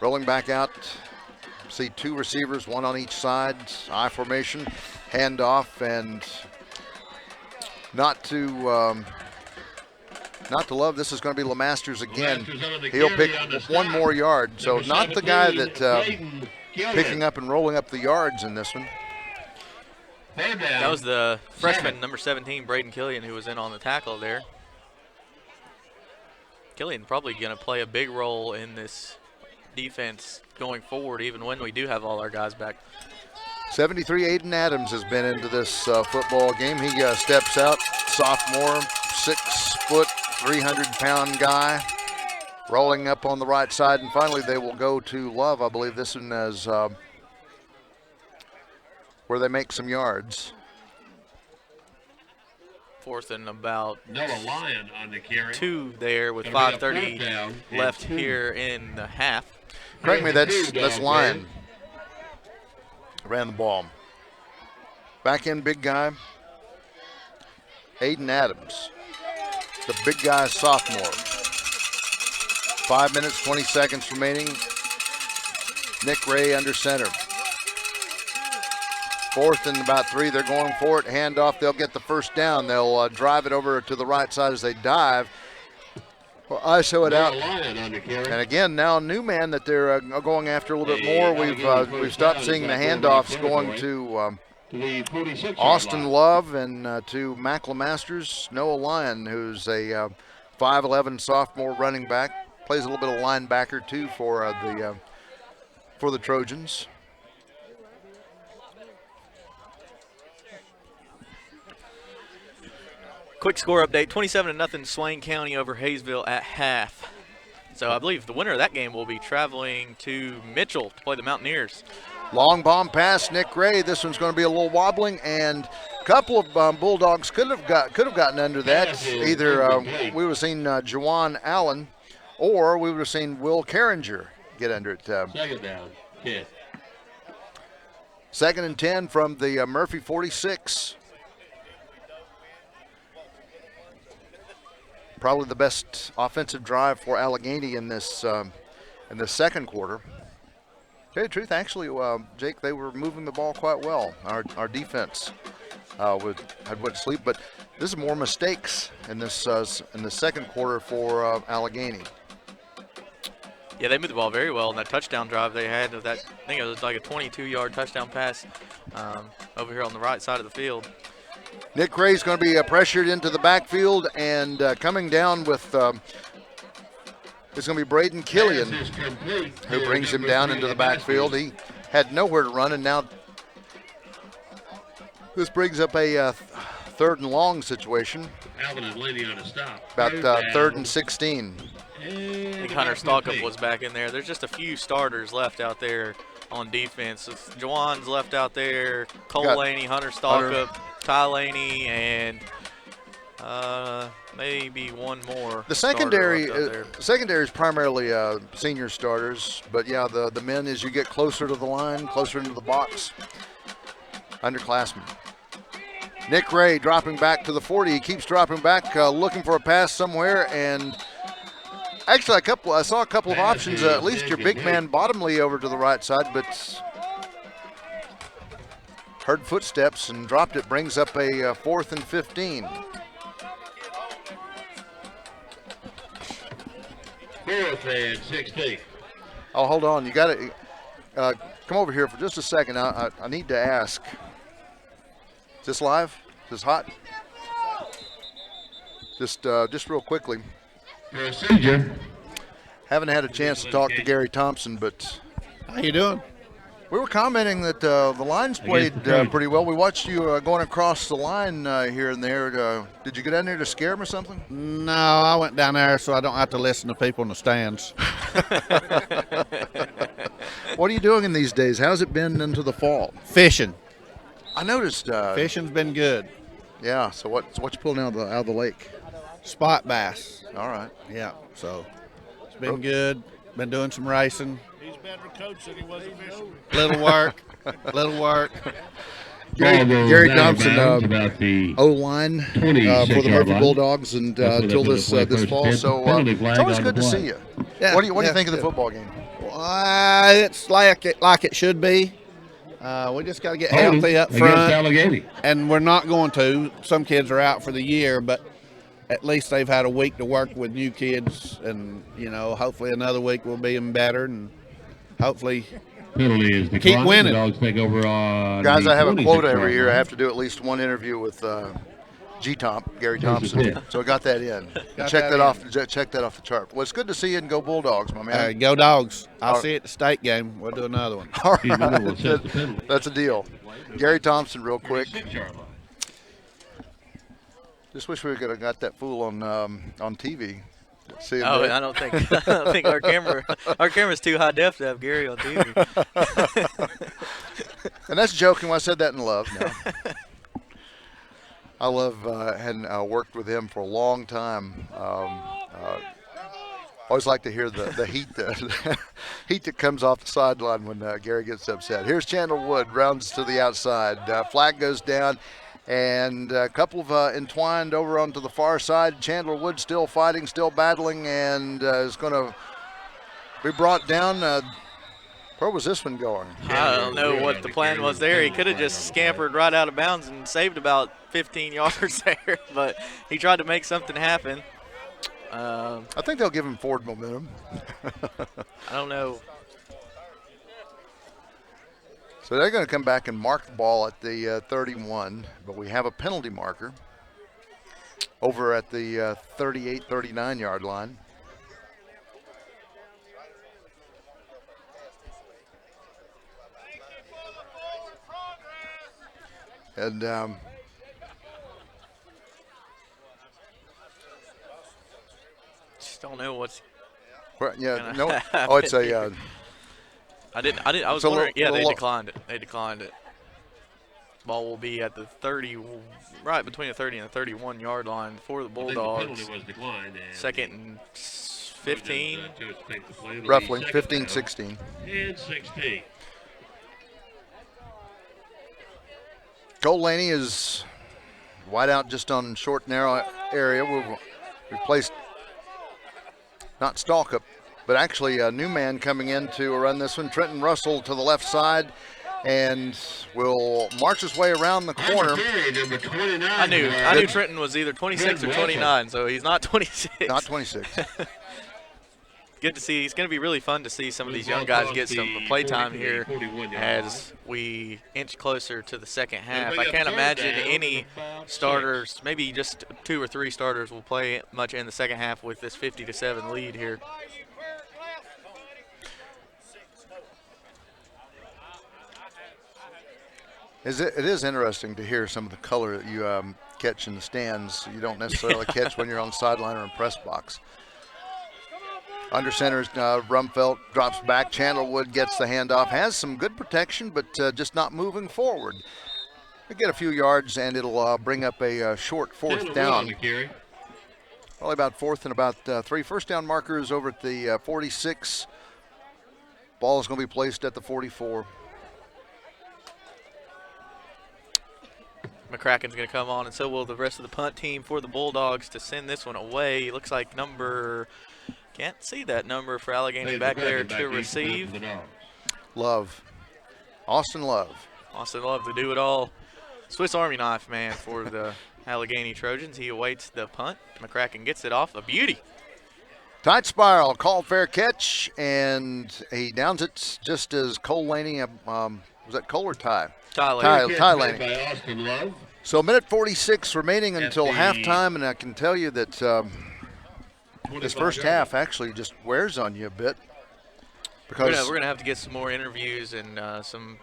Rolling back out, see 2 receivers, 1 on each side, I formation, handoff, and not to love. This is going to be LeMasters again. He'll pick 1 more yard, so not the guy that picking up and rolling up the yards in this one. That was the freshman, number 17, Braden Killian, who was in on the tackle there. Killian probably going to play a big role in this defense going forward, even when we do have all our guys back. 73, Aiden Adams has been into this football game. He steps out, sophomore, 6 foot, 300-pound guy, rolling up on the right side, and finally they will go to Love. I believe this one is where they make some yards. 4th and about Noah Lyon on the carry. 2 there with 5:30 left here in the half. Correct me, that's Lyon. Ran the ball. Back in big guy, Aiden Adams. The big guy sophomore. 5 minutes, 20 seconds remaining. Nick Ray under center. 4th and about 3, they're going for it. Handoff, they'll get the first down. They'll drive it over to the right side as they dive. Well, ISO it out. And again, now a new man that they're going after a little bit more. We've stopped seeing the handoffs going to Austin Love and to Mac LeMasters. Noah Lyon, who's a 5'11 sophomore running back, plays a little bit of linebacker too for the Trojans. Quick score update, 27-0 Swain County over Hayesville at half. So I believe the winner of that game will be traveling to Mitchell to play the Mountaineers. Long bomb pass, Nick Ray. This one's going to be a little wobbling, and a couple of Bulldogs could have gotten under that. Either we would have seen Jawan Allen, or we would have seen Will Carringer get under it. Second down. Yeah. 2nd and 10 from the Murphy 46. probably the best offensive drive for Alleghany in this second quarter. To tell you the truth, actually, Jake, they were moving the ball quite well. Our defense had went to sleep, but this is more mistakes in the second quarter for Alleghany. Yeah, they moved the ball very well in that touchdown drive they had. I think it was like a 22-yard touchdown pass over here on the right side of the field. Nick Ray's going to be pressured into the backfield, and coming down with is going to be Braden Killian, who brings him down into the backfield. He had nowhere to run, and now this brings up a third and long situation. Alvin is leading on a stop. About third and 16. I think Hunter Stalkup was back in there. There's just a few starters left out there on defense. Jawan's left out there, Cole Laney, Hunter Stalkup, Ty Laney, and maybe one more. The secondary is primarily senior starters, but yeah, the men, as you get closer to the line, closer into the box, underclassmen. Nick Ray dropping back to the 40. He keeps dropping back, looking for a pass somewhere, and actually I saw a couple of options. At least your big man bottomly over to the right side, but heard footsteps and dropped it. Brings up a 4th and 15. 4th and 16. Oh, hold on. You got to come over here for just a second. I need to ask. Is this live? Is this hot? Just real quickly. Procedure. Haven't had a chance to talk to Gary Thompson, but how you doing? We were commenting that the lines played pretty well. We watched you going across the line here and there. Did you get down there to scare him or something? No, I went down there so I don't have to listen to people in the stands. What are you doing in these days? How's it been into the fall? Fishing. I noticed. Fishing's been good. Yeah. So what you pulling out of the lake? Spot bass. All right. Yeah. So it's been good. Been doing some racing. He's better coach than he was a fisherman. Little work. Little work. Gary Thompson, O-line for the Murphy Bulldogs, and until this fall. So it's always good to see you. Yeah, what do you think of the football game? It's like it should be. We just got to get healthy up front, and we're not going to. Some kids are out for the year, but at least they've had a week to work with new kids, and hopefully another week will be even better, and hopefully keep winning. Guys, I have a quota every year. I have to do at least one interview with Gary Thompson. So I got that in. Check that off the chart. Well, it's good to see you, and go Bulldogs, my man. Go Dogs. I'll see you at the state game. We'll do another one. All right. That's a deal. Gary Thompson, real quick. Just wish we could have got that fool on TV. I don't think our camera's too high def to have Gary on TV. And that's joking when I said that in love. No. I love having worked with him for a long time. Always like to hear the heat that comes off the sideline when Gary gets upset. Here's Chandler Wood, rounds to the outside. Flag goes down, and a couple of entwined over onto the far side. Chandler Wood still fighting, still battling, and is going to be brought down. Where was this one going? I don't know what the plan was there. He could have just scampered right out of bounds and saved about 15 yards there, but he tried to make something happen. I think they'll give him forward momentum. I don't know. So they're going to come back and mark the ball at the 31, but we have a penalty marker over at the 38, 39-yard line. And just don't know what's. Yeah, no. Oh, it's a. I was wondering. Yeah, they declined it. Ball will be at the 30, right between the 30 and the 31-yard line for the Bulldogs. The penalty was declined. Second and 15. Roughly 15, 16. And 16. Cole Laney is wide out just on short, narrow area. replaced not Stalkup, but actually a new man coming in to run this one. Trenton Russell to the left side, and will march his way around the corner. I knew Trenton was either 26 or 29, so he's not 26. Not 26. Good to see. It's going to be really fun to see some of these young guys get some play time here as we inch closer to the second half. I can't imagine any starters, maybe just 2 or 3 starters will play much in the second half with this 50-7 lead here. It is interesting to hear some of the color that you catch in the stands. You don't necessarily catch when you're on the sideline or in press box. Under center, Rumfelt drops back. Chandlerwood gets the handoff. Has some good protection, but just not moving forward. They get a few yards, and it'll bring up a short fourth down. Probably about fourth and about 3. First down marker is over at the 46. Ball is going to be placed at the 44. McCracken's going to come on, and so will the rest of the punt team for the Bulldogs to send this one away. Looks like can't see that number for Alleghany back there to receive. Love. Austin Love. Austin Love to do it all. Swiss Army knife, man, for the Alleghany Trojans. He awaits the punt. McCracken gets it off. A beauty. Tight spiral, called fair catch, and he downs it just as Cole Laney, was that Cole or Ty? Ty Laney. So a minute 46 remaining until halftime, and I can tell you that this first half actually just wears on you a bit. Because we're gonna have to get some more interviews and some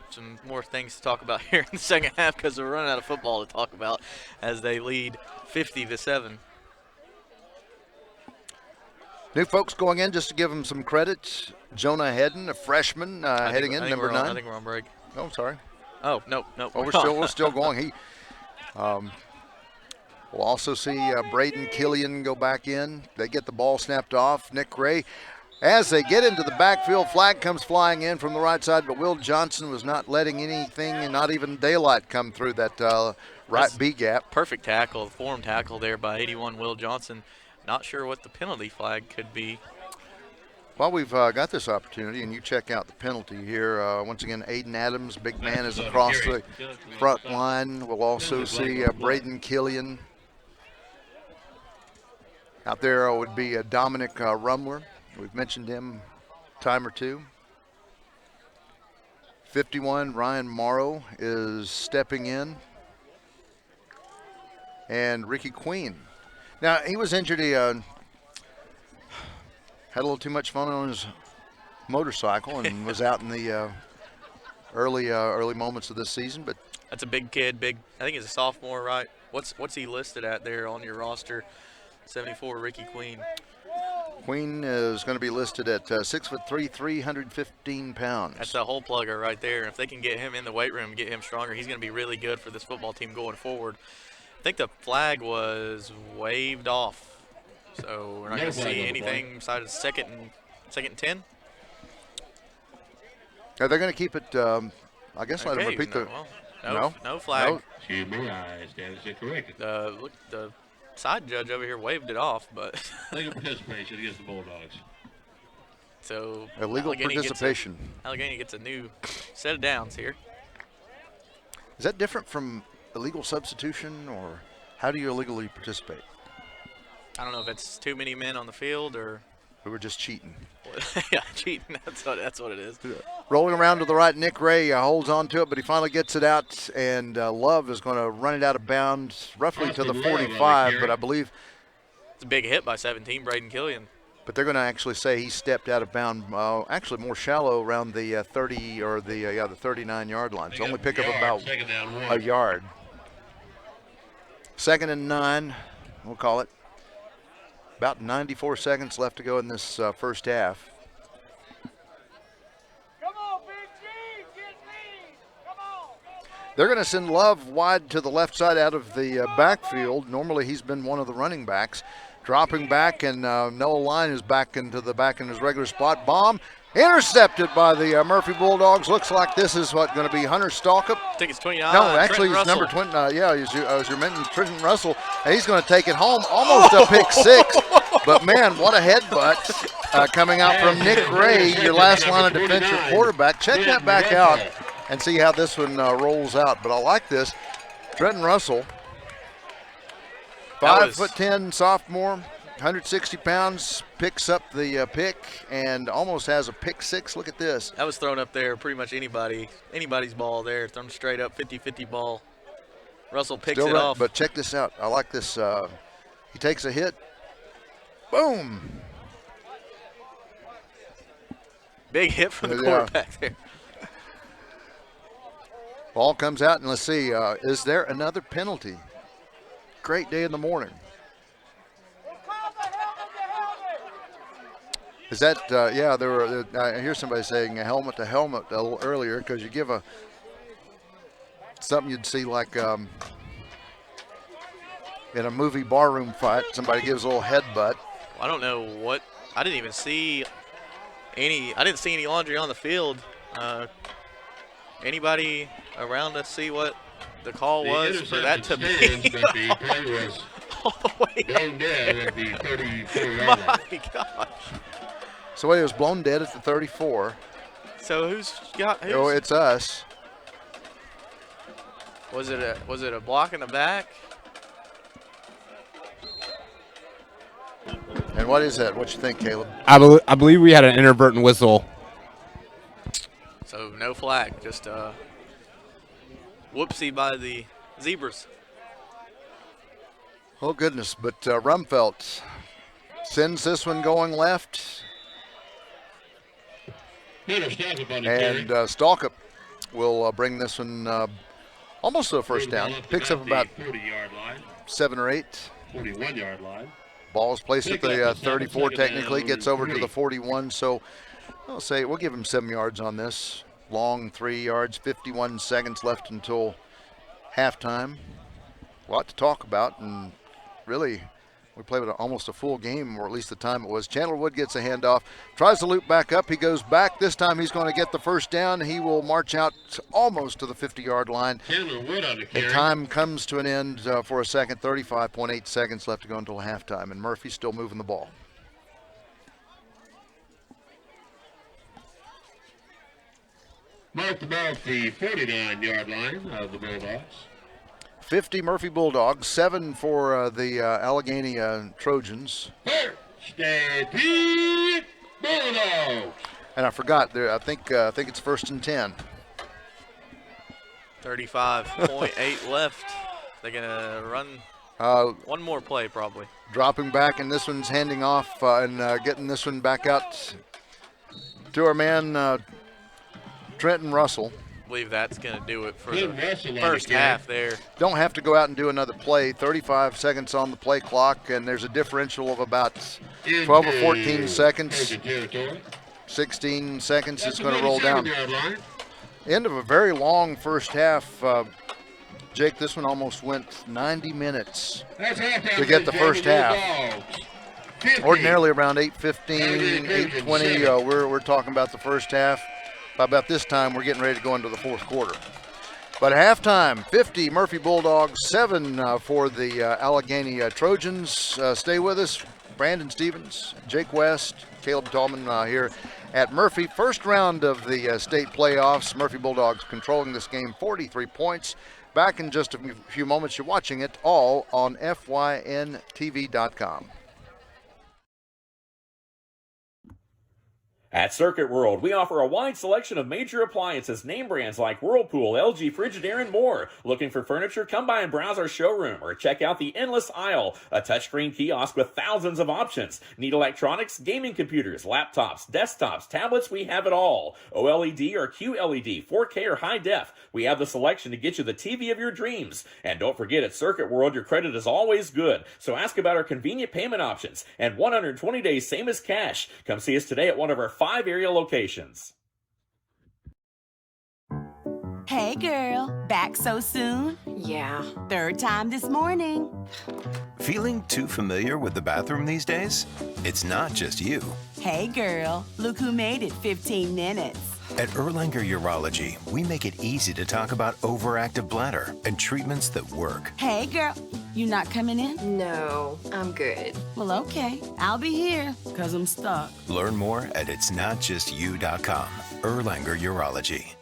more things to talk about here in the second half, because we're running out of football to talk about as they lead 50-7. New folks going in, just to give them some credit. Jonah Hedden, a freshman, heading in, number 9. I think we're on break. Oh, sorry. Oh, no. Oh, we're still going. We'll also see Braden Killian go back in. They get the ball snapped off. Nick Ray. As they get into the backfield, flag comes flying in from the right side, but Will Johnson was not letting anything, and not even daylight, come through that right B gap. Perfect tackle, form tackle there by 81 Will Johnson. Not sure what the penalty flag could be. While we've got this opportunity, and you check out the penalty here, once again, Aiden Adams, big man, is across the front line. We'll also see Braden Killian. Out there would be Dominic Rumler. We've mentioned him a time or two. 51, Ryan Morrow is stepping in. And Ricky Queen. Now, he was injured. He had a little too much fun on his motorcycle and was out in the early moments of this season. But that's a big kid. I think he's a sophomore, right? What's he listed at there on your roster? 74, Ricky Queen. Queen is going to be listed at 6'3", 315 pounds. That's a hole plugger right there. If they can get him in the weight room, get him stronger, he's going to be really good for this football team going forward. I think the flag was waved off, so we're not going to see anything besides second and 10. Are they going to keep it? I guess let them repeat no flag. No. Excuse me, I stand corrected. Look, the side judge over here waved it off, but legal participation against the Bulldogs. So illegal participation. Alleghany gets a new set of downs here. Is that different from illegal substitution, or how do you illegally participate? I don't know if it's too many men on the field or who were just cheating. Yeah, cheating. That's what it is. Rolling around to the right, Nick Ray holds on to it, but he finally gets it out, and Love is going to run it out of bounds roughly to the 45, but I believe it's a big hit by 17, Braden Killian. But they're going to actually say he stepped out of bounds, actually more shallow around the 30 or the 39-yard line. So only pick up about a yard. 2nd and 9, we'll call it. About 94 seconds left to go in this first half. Come on, Big G, get me. Come on. They're going to send Love wide to the left side out of the backfield. Normally he's been one of the running backs. Dropping back, and Noah Line is back in his regular spot. Bomb, Intercepted by the Murphy Bulldogs. Looks like this is what going to be Hunter Stalkup. I think it's 29. No, actually, Trenton he's number Russell. 20. As you mentioned, Trenton Russell. And he's going to take it home. Almost a pick six. But, man, what a headbutt coming out from Nick Ray, your last line of defense, your quarterback. Check that back out and see how this one rolls out. But I like this. Trenton Russell, 5'10", sophomore. 160 pounds, picks up the pick and almost has a pick six. Look at this. That was thrown up there, pretty much anybody's ball there. Thrown straight up, 50-50 ball. Russell picks it off. But check this out. I like this. He takes a hit. Boom. Big hit from the quarterback there. Ball comes out, and let's see. Is there another penalty? Great day in the morning. Is that, there were, I hear somebody saying a helmet to helmet a little earlier because you give something you'd see like in a movie barroom fight, somebody gives a little headbutt. I don't know what, I didn't see any laundry on the field. Anybody around to see what the call was for that to be? All the way blown dead at the 34-yard line. My gosh. So it was blown dead at the 34. So who's? Oh, it's us. Was it a block in the back? And what is that? What you think, Caleb? I believe we had an inadvertent whistle. So no flag, just whoopsie by the Zebras. Oh goodness! But Rumfelt sends this one going left. And Stalkup will bring this one almost to a first down. Picks up about 7 or 8. 41-yard line. Ball is placed at the 34 technically, gets over to the 41. So I'll say we'll give him 7 yards on this. Long 3 yards, 51 seconds left until halftime. A lot to talk about, and really we played almost a full game, or at least the time it was. Chandler Wood gets a handoff, tries to loop back up. He goes back. This time he's going to get the first down. He will march out almost to the 50-yard line. Chandler Wood on the carry. The time comes to an end for a second. 35.8 seconds left to go until halftime, and Murphy's still moving the ball. Marked about the 49-yard line of the Bulldogs. 50 Murphy Bulldogs, 7 for the Alleghany Trojans. State Bulldogs. And I forgot, I think it's 1st and 10. 35.8 left. They're gonna run one more play probably. Dropping back, and this one's handing off and getting this one back out to our man Trenton Russell. I believe that's going to do it for the first half there. Don't have to go out and do another play. 35 seconds on the play clock, and there's a differential of about 12 or 14 seconds. 16 seconds is going to roll down. End of a very long first half. Jake, this one almost went 90 minutes to get the first half. Ordinarily around 8:15, 8:20, we're talking about the first half. By about this time, we're getting ready to go into the fourth quarter. But at halftime, 50 Murphy Bulldogs, 7 for the Alleghany Trojans. Stay with us. Brandon Stevens, Jake West, Caleb Tallman here at Murphy. First round of the state playoffs. Murphy Bulldogs controlling this game, 43 points. Back in just a few moments. You're watching it all on FYNTV.com. At Circuit World, we offer a wide selection of major appliances, name brands like Whirlpool, LG, Frigidaire, and more. Looking for furniture? Come by and browse our showroom or check out the endless aisle, a touchscreen kiosk with thousands of options. Need electronics, gaming computers, laptops, desktops, tablets? We have it all. OLED or QLED, 4K or high def. We have the selection to get you the TV of your dreams. And don't forget, at Circuit World, your credit is always good. So ask about our convenient payment options and 120 days, same as cash. Come see us today at one of our 5 area locations. Hey girl, back so soon? Yeah. 3rd time this morning. Feeling too familiar with the bathroom these days? It's not just you. Hey girl, look who made it 15 minutes. At Erlanger Urology, we make it easy to talk about overactive bladder and treatments that work. Hey girl, you not coming in? No, I'm good. Well, okay, I'll be here, cause I'm stuck. Learn more at itsnotjustyou.com. Erlanger Urology.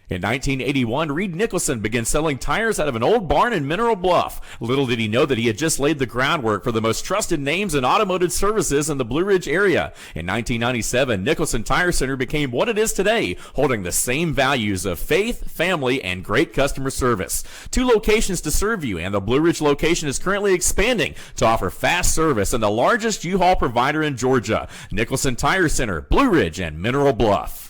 In 1981, Reed Nicholson began selling tires out of an old barn in Mineral Bluff. Little did he know that he had just laid the groundwork for the most trusted names in automotive services in the Blue Ridge area. In 1997, Nicholson Tire Center became what it is today, holding the same values of faith, family, and great customer service. 2 locations to serve you, and the Blue Ridge location is currently expanding to offer fast service and the largest U-Haul provider in Georgia. Nicholson Tire Center, Blue Ridge, and Mineral Bluff.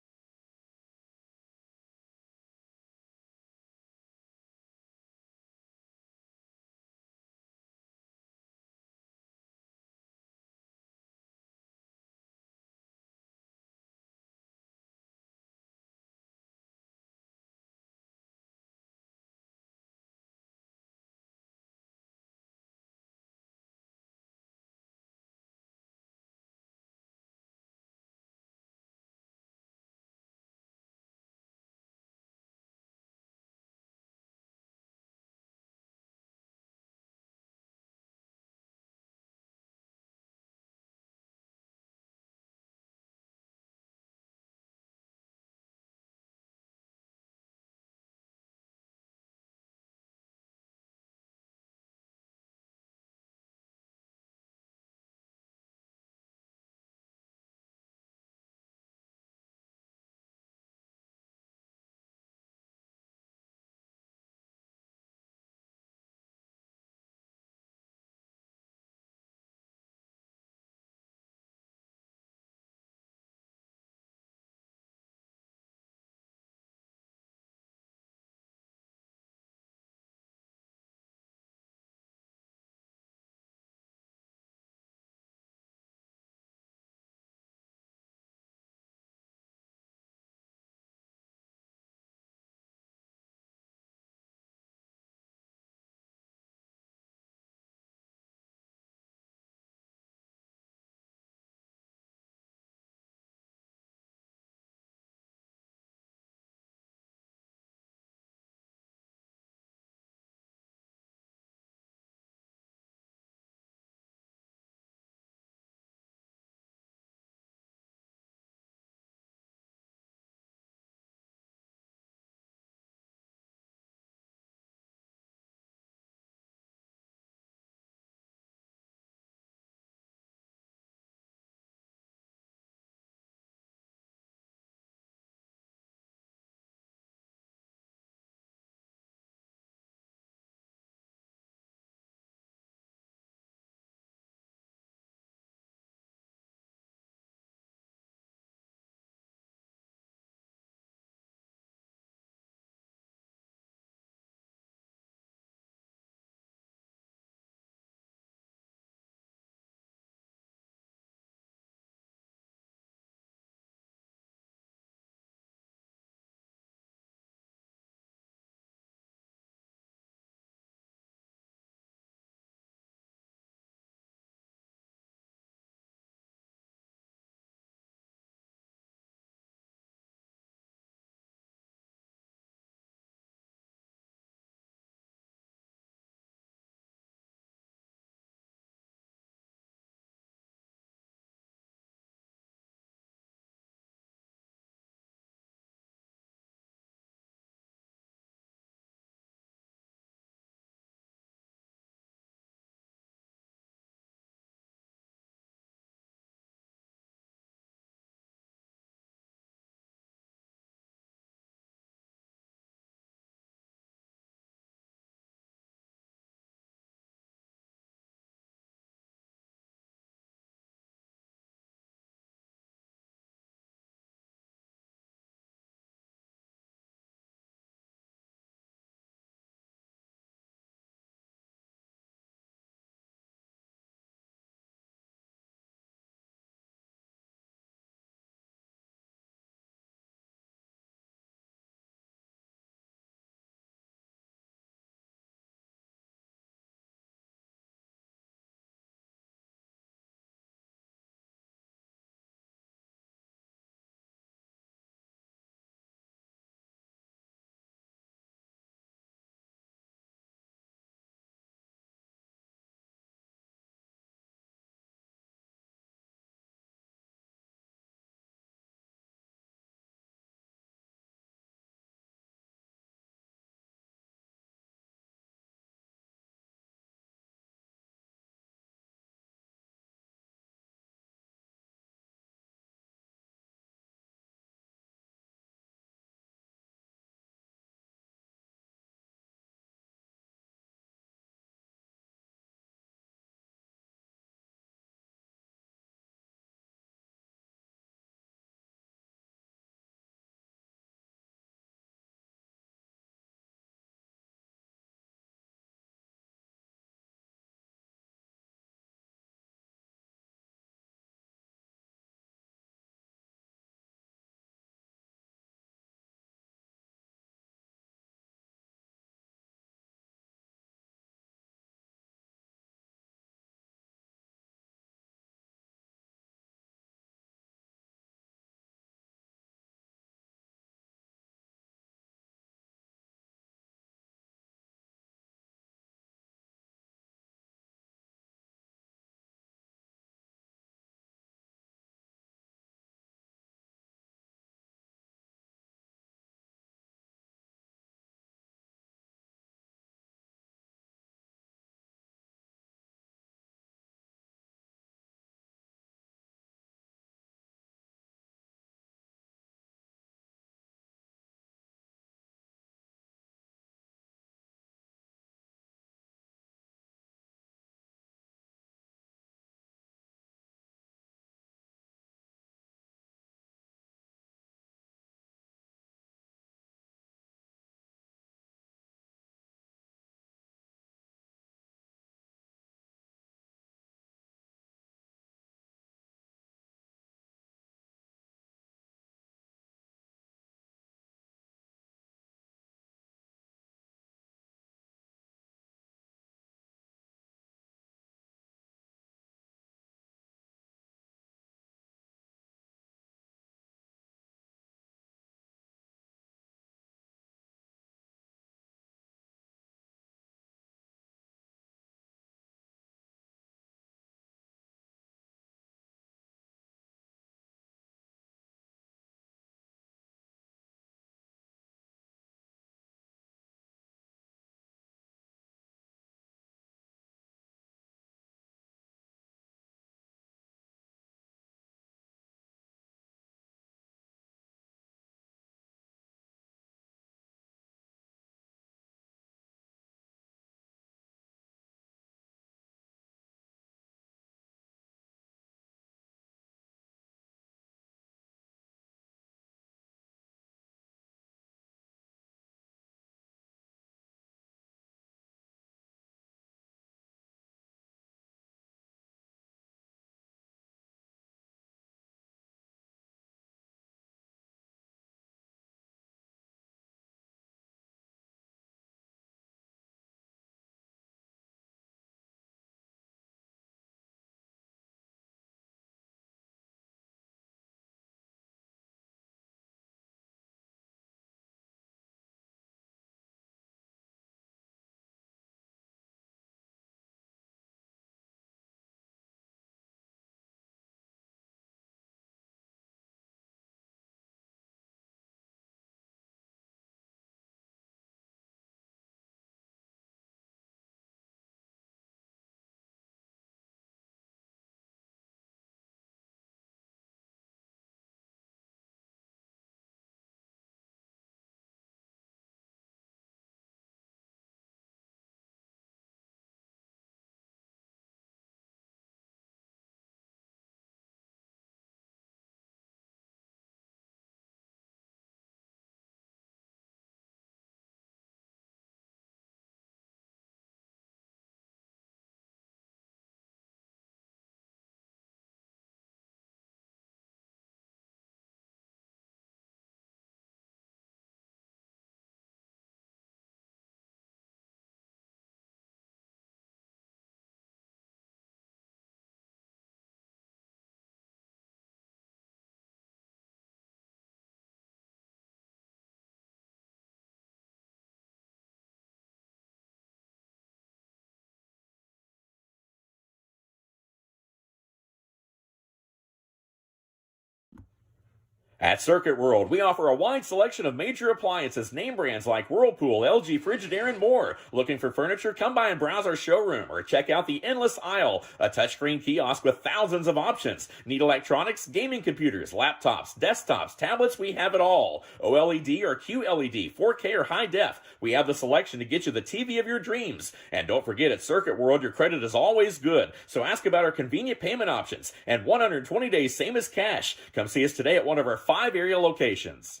At Circuit World, we offer a wide selection of major appliances, name brands like Whirlpool, LG, Frigidaire, and more. Looking for furniture? Come by and browse our showroom or check out the endless aisle, a touchscreen kiosk with thousands of options. Need electronics, gaming computers, laptops, desktops, tablets? We have it all. OLED or QLED, 4K or high def? We have the selection to get you the TV of your dreams. And don't forget, at Circuit World, your credit is always good. So ask about our convenient payment options and 120 days, same as cash. Come see us today at one of our 5 area locations.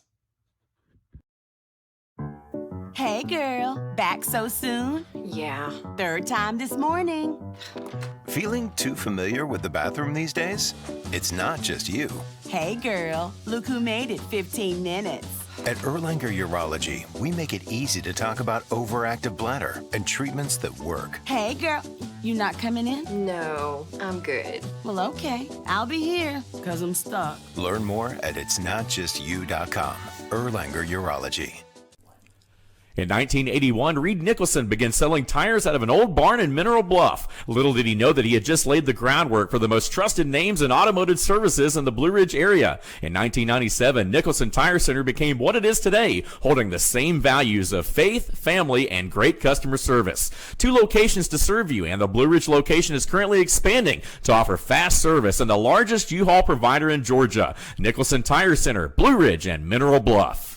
Hey girl, back so soon? Yeah. Third time this morning. Feeling too familiar with the bathroom these days? It's not just you. Hey girl, look who made it 15 minutes. At Erlanger Urology, we make it easy to talk about overactive bladder and treatments that work. Hey girl, you not coming in? No, I'm good. Well, okay, I'll be here, 'cause I'm stuck. Learn more at itsnotjustyou.com. Erlanger Urology. In 1981, Reed Nicholson began selling tires out of an old barn in Mineral Bluff. Little did he know that he had just laid the groundwork for the most trusted names in automotive services in the Blue Ridge area. In 1997, Nicholson Tire Center became what it is today, holding the same values of faith, family, and great customer service. 2 locations to serve you, and the Blue Ridge location is currently expanding to offer fast service and the largest U-Haul provider in Georgia. Nicholson Tire Center, Blue Ridge, and Mineral Bluff.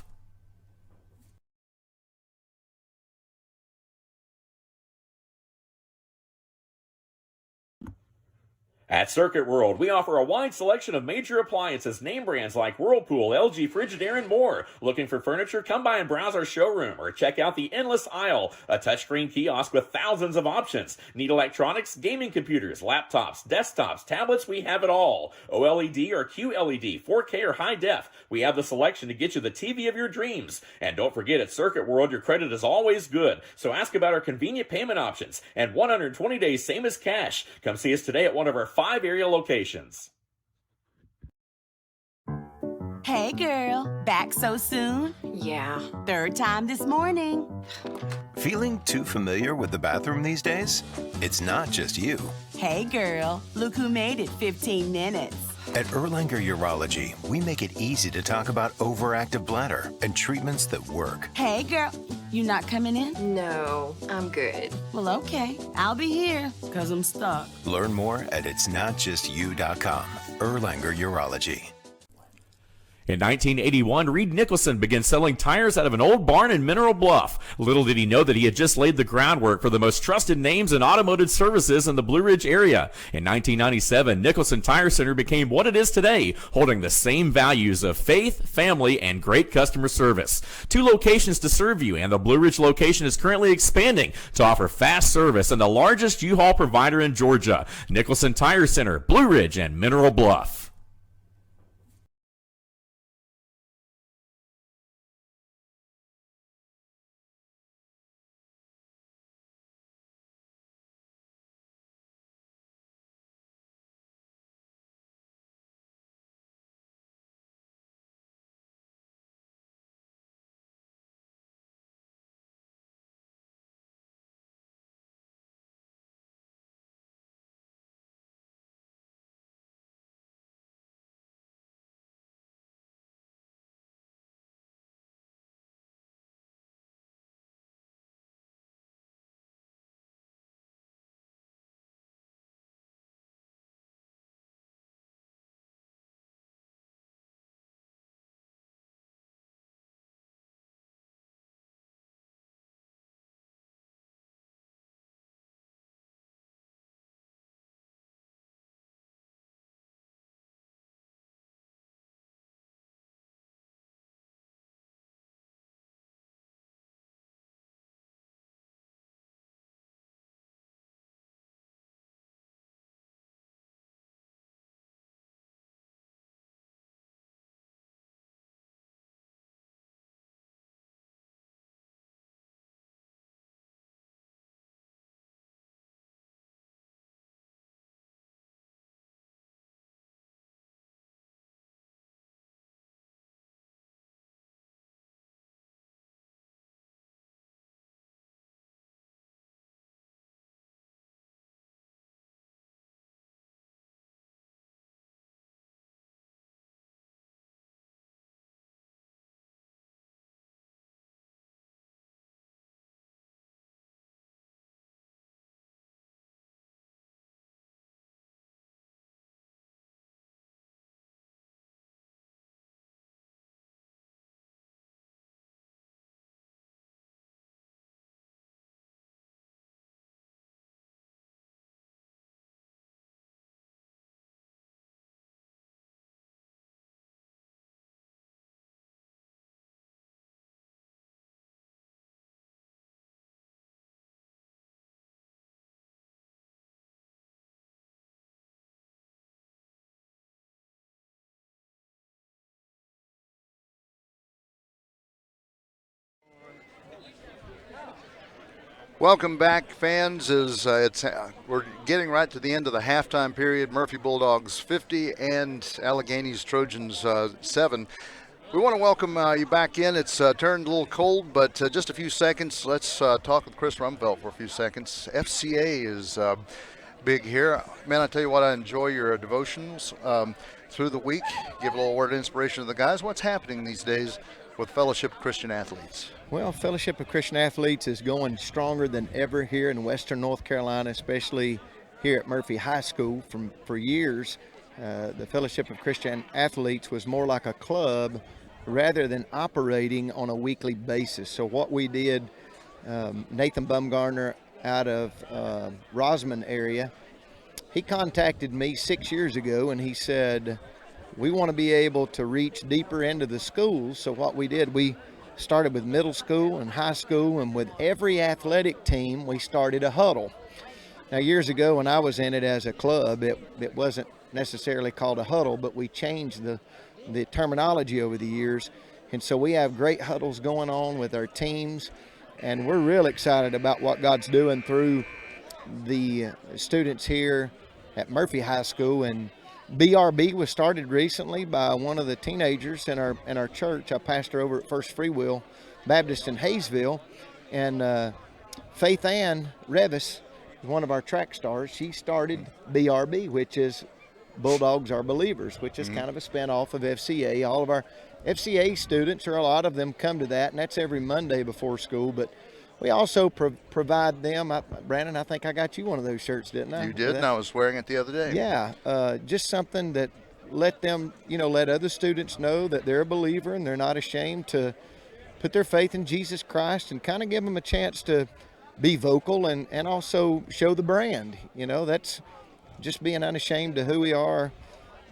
At Circuit World, we offer a wide selection of major appliances, name brands like Whirlpool, LG, Frigidaire, and more. Looking for furniture? Come by and browse our showroom or check out the endless aisle, a touchscreen kiosk with thousands of options. Need electronics, gaming computers, laptops, desktops, tablets? We have it all. OLED or QLED, 4K or high def? We have the selection to get you the TV of your dreams. And don't forget, at Circuit World, your credit is always good. So ask about our convenient payment options and 120 days, same as cash. Come see us today at one of our 5 area locations. Hey girl, back so soon? Yeah. Third time this morning. Feeling too familiar with the bathroom these days? It's not just you. Hey girl, look who made it 15 minutes. At Erlanger Urology, we make it easy to talk about overactive bladder and treatments that work. Hey girl, you not coming in? No, I'm good. Well, okay, I'll be here, 'cause I'm stuck. Learn more at itsnotjustyou.com. Erlanger Urology. In 1981, Reed Nicholson began selling tires out of an old barn in Mineral Bluff. Little did he know that he had just laid the groundwork for the most trusted names in automotive services in the Blue Ridge area. In 1997, Nicholson Tire Center became what it is today, holding the same values of faith, family, and great customer service. 2 locations to serve you, and the Blue Ridge location is currently expanding to offer fast service and the largest U-Haul provider in Georgia. Nicholson Tire Center, Blue Ridge, and Mineral Bluff. Welcome back, fans. We're getting right to the end of the halftime period. Murphy Bulldogs 50 and Allegany's Trojans 7. We want to welcome you back in. It's turned a little cold, but just a few seconds. Let's talk with Chris Rumfeld for a few seconds. FCA is big here. Man, I tell you what, I enjoy your devotions through the week. Give a little word of inspiration to the guys. What's happening these days with Fellowship of Christian Athletes? Well, Fellowship of Christian Athletes is going stronger than ever here in Western North Carolina, especially here at Murphy High School. For years, the Fellowship of Christian Athletes was more like a club rather than operating on a weekly basis. So what we did, Nathan Bumgarner out of Rosman area, he contacted me 6 years ago and he said, we want to be able to reach deeper into the schools. So what we did, we started with middle school and high school, and with every athletic team, we started a huddle. Now, years ago when I was in it as a club, it wasn't necessarily called a huddle, but we changed the terminology over the years. And so we have great huddles going on with our teams, and we're real excited about what God's doing through the students here at Murphy High School. And BRB was started recently by one of the teenagers in our church. I pastor over at First Free Will Baptist in Hayesville, and Faith Ann Revis, one of our track stars, she started BRB, which is Bulldogs Are Believers, which is kind of a spinoff of FCA. All of our FCA students, or a lot of them, come to that, and that's every Monday before school. But we also provide them, Brandon, I think I got you one of those shirts, didn't I? You did, and I was wearing it the other day. Yeah, just something that let them, let other students know that they're a believer and they're not ashamed to put their faith in Jesus Christ, and kind of give them a chance to be vocal and also show the brand. That's just being unashamed of who we are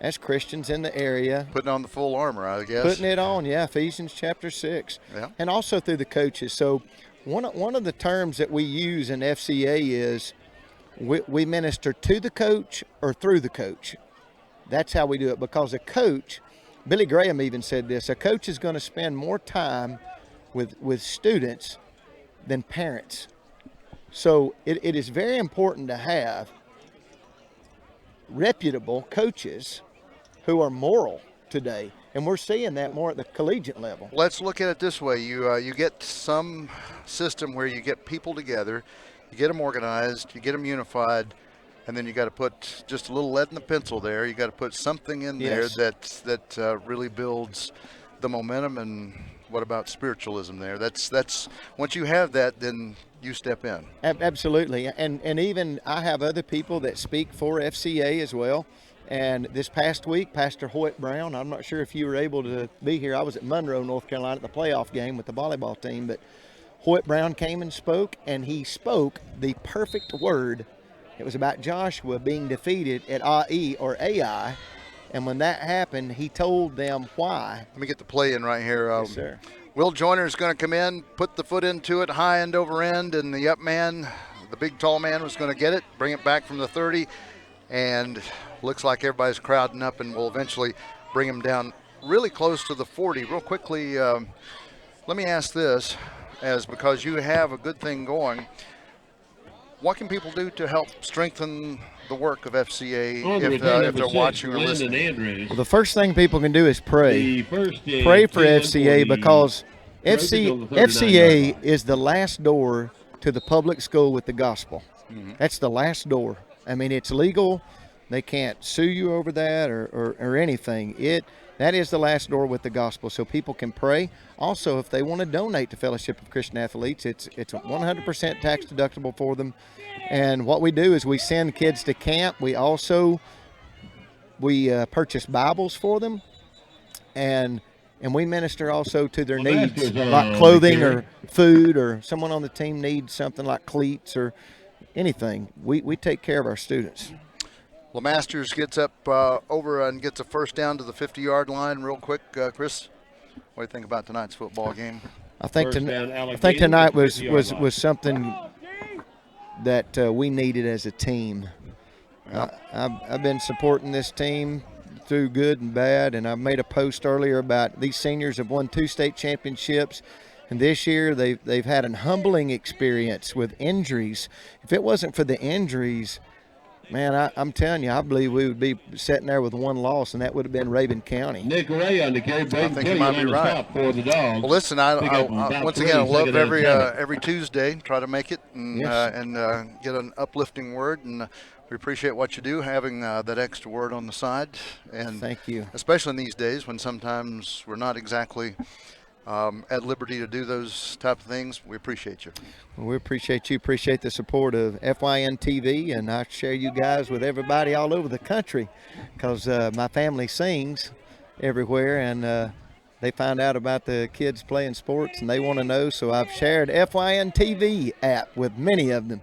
as Christians in the area. Putting on the full armor, I guess. Putting it on, yeah, Ephesians chapter 6. Yeah. And also through the coaches. So one of the terms that we use in FCA is we minister to the coach or through the coach. That's how we do it, because a coach, Billy Graham even said this, a coach is going to spend more time with students than parents. So it is very important to have reputable coaches who are moral today, and we're seeing that more at the collegiate level. Let's look at it this way. You get some system where you get people together, you get them organized, you get them unified, and then you got to put just a little lead in the pencil there. You got to put something in there that really builds the momentum. And what about spiritualism there? That's once you have that, then you step in. Absolutely. And even I have other people that speak for FCA as well. And this past week, Pastor Hoyt Brown, I'm not sure if you were able to be here. I was at Monroe, North Carolina at the playoff game with the volleyball team, but Hoyt Brown came and spoke, and he spoke the perfect word. It was about Joshua being defeated at Ai or Ai. And when that happened, he told them why. Let me get the play in right here. Yes, sir. Will Joyner is going to come in, put the foot into it, high end over end, and the up man, the big tall man, was going to get it, bring it back from the 30, and looks like everybody's crowding up, and will eventually bring him down really close to the 40. Real quickly, let me ask this, because you have a good thing going. What can people do to help strengthen the work of FCA if they're watching or listening? Well, the first thing people can do is pray. Pray for FCA, because FCA is the last door to the public school with the gospel. That's the last door. I mean, it's legal. They can't sue you over that or anything. That is the last door with the gospel, so people can pray. Also, if they want to donate to Fellowship of Christian Athletes, it's 100% tax deductible for them. And what we do is we send kids to camp. We also purchase Bibles for them, and we minister also to their needs, like clothing or food, or someone on the team needs something like cleats or anything. We take care of our students. LeMasters gets up over and gets a first down to the 50-yard line real quick. Chris, what do you think about tonight's football game? I think tonight was something that we needed as a team. I've been supporting this team through good and bad, and I made a post earlier about these seniors have won 2 state championships, And this year they've had an humbling experience with injuries. If it wasn't for the injuries, man, I'm telling you, I believe we would be sitting there with one loss, and that would have been Rabin County. Nick Ray on the carry. Braden Killian might be on the right. stop for the Dogs. Well, listen, I once again, I love every Tuesday. Try to make it and get an uplifting word, and we appreciate what you do, having that extra word on the side. And thank you. Especially in these days when sometimes we're not exactly at liberty to do those type of things. We appreciate you. Well, we appreciate you. Appreciate the support of FYN TV, and I share you guys with everybody all over the country, because my family sings everywhere, and they find out about the kids playing sports, and they want to know. So I've shared FYN TV app with many of them.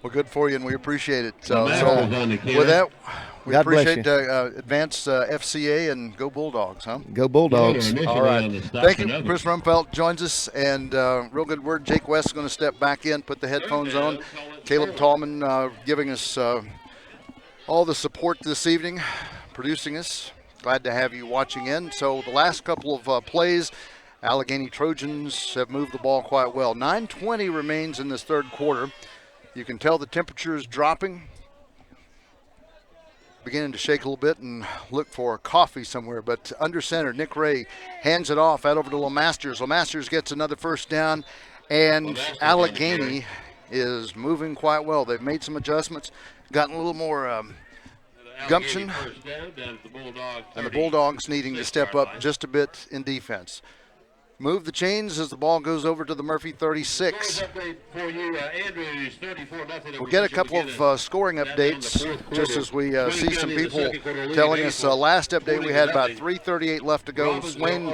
Well, good for you, and we appreciate it. So with that, we God bless appreciate Advanced FCA and Go Bulldogs, huh? Go Bulldogs. All right. Thank you. Chris Rumpelt joins us, and real good word. Jake West is going to step back in, put the headphones on. Caleb Tallman giving us all the support this evening, producing us. Glad to have you watching in. So the last couple of plays, Alleghany Trojans have moved the ball quite well. 9:20 remains in this third quarter. You can tell the temperature is dropping. Beginning to shake a little bit and look for coffee somewhere. But under center, Nick Ray hands it off out over to LeMasters. LeMasters gets another first down, and Alleghany is moving quite well. They've made some adjustments, gotten a little more gumption, and the Bulldogs needing to step up just a bit in defense. Move the chains as the ball goes over to the Murphy 36. We'll get a couple of scoring updates just as we see some people telling us. Last update we had about 3:38 left to go. Swain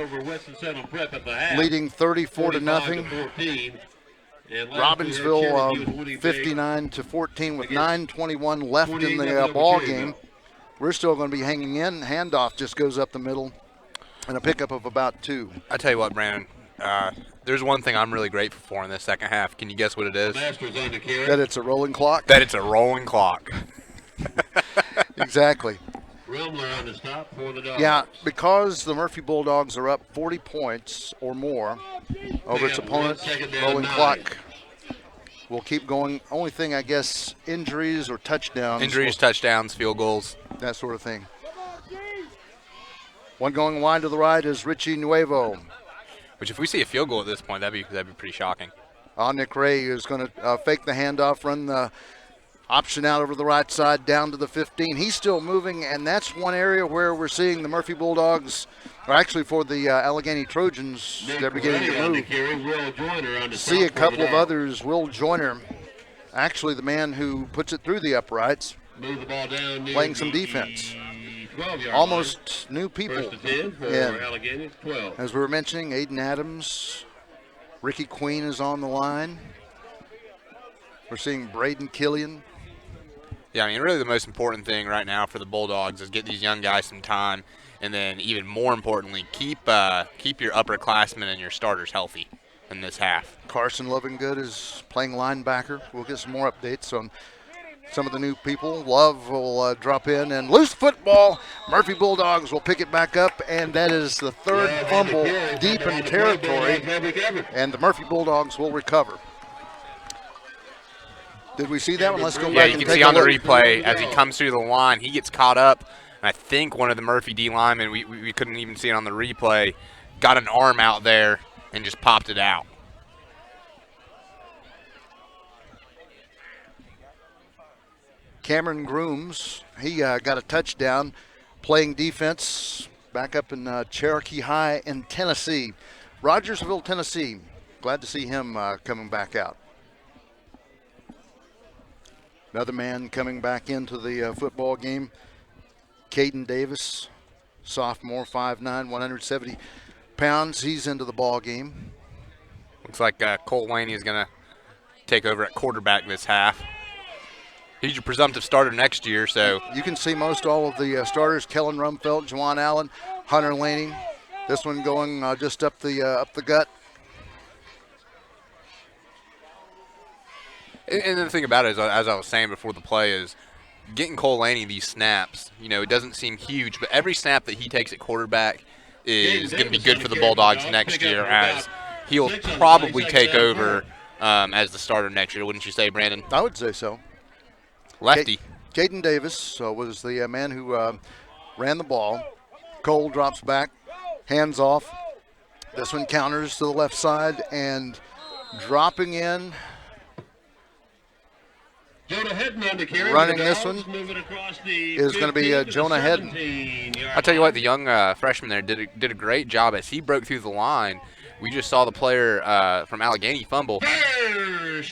leading 34-0. Robbinsville 59-14 with 9:21 left in the ball game. We're still going to be hanging in. Handoff just goes up the middle. And a pickup of about 2. I tell you what, Brandon, there's one thing I'm really grateful for in this second half. Can you guess what it is? That it's a rolling clock? That it's a rolling clock. Exactly. Rumler on the stop for the Dogs. Yeah, because the Murphy Bulldogs are up 40 points or more over its opponent, rolling clock will keep going. Only thing, I guess, injuries or touchdowns. Injuries, touchdowns, field goals. That sort of thing. One going wide to the right is Richie Nuevo. Which, if we see a field goal at this point, that'd be pretty shocking. Nick Ray is going to fake the handoff, run the option out over the right side down to the 15. He's still moving, and that's one area where we're seeing the Murphy Bulldogs, or actually for the Alleghany Trojans, they're beginning to move. See a couple of others. Will Joyner, actually the man who puts it through the uprights, playing some defense. Almost new people. As we were mentioning, Aiden Adams, Ricky Queen is on the line. We're seeing Braden Killian. Yeah, I mean, really the most important thing right now for the Bulldogs is get these young guys some time, and then even more importantly, keep your upperclassmen and your starters healthy in this half. Carson Lovingood is playing linebacker. We'll get some more updates on some of the new people. Love will drop in, and loose football. Murphy Bulldogs will pick it back up, and that is the third fumble deep in territory, and the Murphy Bulldogs will recover. Did we see that one? Let's go back and take a look. Yeah, you can see on the replay as he comes through the line, he gets caught up, and I think one of the Murphy D linemen, we couldn't even see it on the replay, got an arm out there and just popped it out. Cameron Grooms, he got a touchdown playing defense back up in Cherokee High in Tennessee. Rogersville, Tennessee. Glad to see him coming back out. Another man coming back into the football game, Caden Davis, sophomore, 5'9", 170 pounds. He's into the ball game. Looks like Cole Laney is going to take over at quarterback this half. He's your presumptive starter next year, so. You can see most all of the starters, Kellen Rumfeld, Juwan Allen, Hunter Laney. This one going just up the gut. And the thing about it is, as I was saying before the play, is getting Cole Laney these snaps, it doesn't seem huge, but every snap that he takes at quarterback is going to be good for the Bulldogs next year, as he'll probably take over as the starter next year, wouldn't you say, Brandon? I would say so. Lefty. Caden Davis was the man who ran the ball. Cole drops back, hands off. This one counters to the left side and dropping in. Running this one is going to be Jonah Hedden. I'll tell you what, the young freshman there did a great job as he broke through the line. We just saw the player from Alleghany fumble. You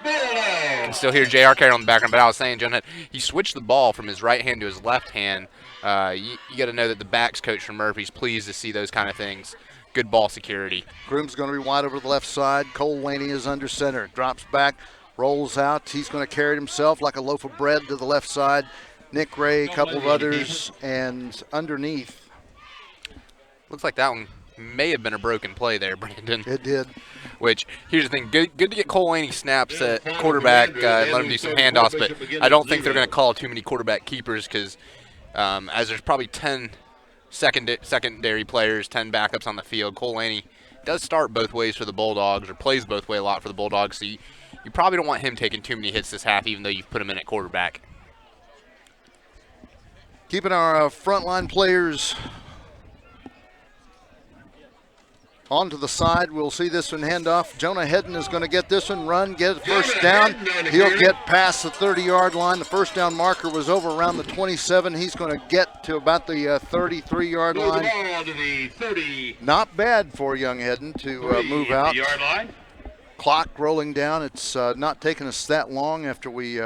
can still hear J.R. Carroll in the background, but I was saying, Jonah, he switched the ball from his right hand to his left hand. You got to know that the backs coach from Murphy's pleased to see those kind of things. Good ball security. Groom's going to be wide over the left side. Cole Laney is under center. Drops back, rolls out. He's going to carry it himself like a loaf of bread to the left side. Nick Ray, a couple of others, and underneath. Looks like that one may have been a broken play there, Brandon. It did. Which, here's the thing, good to get Cole Laney snaps at quarterback and let him do some handoffs, but I don't think they're going to call too many quarterback keepers because as there's probably 10 secondary players, 10 backups on the field. Cole Laney does start both ways for the Bulldogs or plays both ways a lot for the Bulldogs, so you probably don't want him taking too many hits this half even though you've put him in at quarterback. Keeping our frontline players onto the side. We'll see this one hand off. Jonah Hedden is going to get this one, run, get it first down. He'll get past the 30-yard line. The first down marker was over around the 27. He's going to get to about the 33-yard line. Not bad for young Hedden to move out. Clock rolling down. It's not taking us that long after we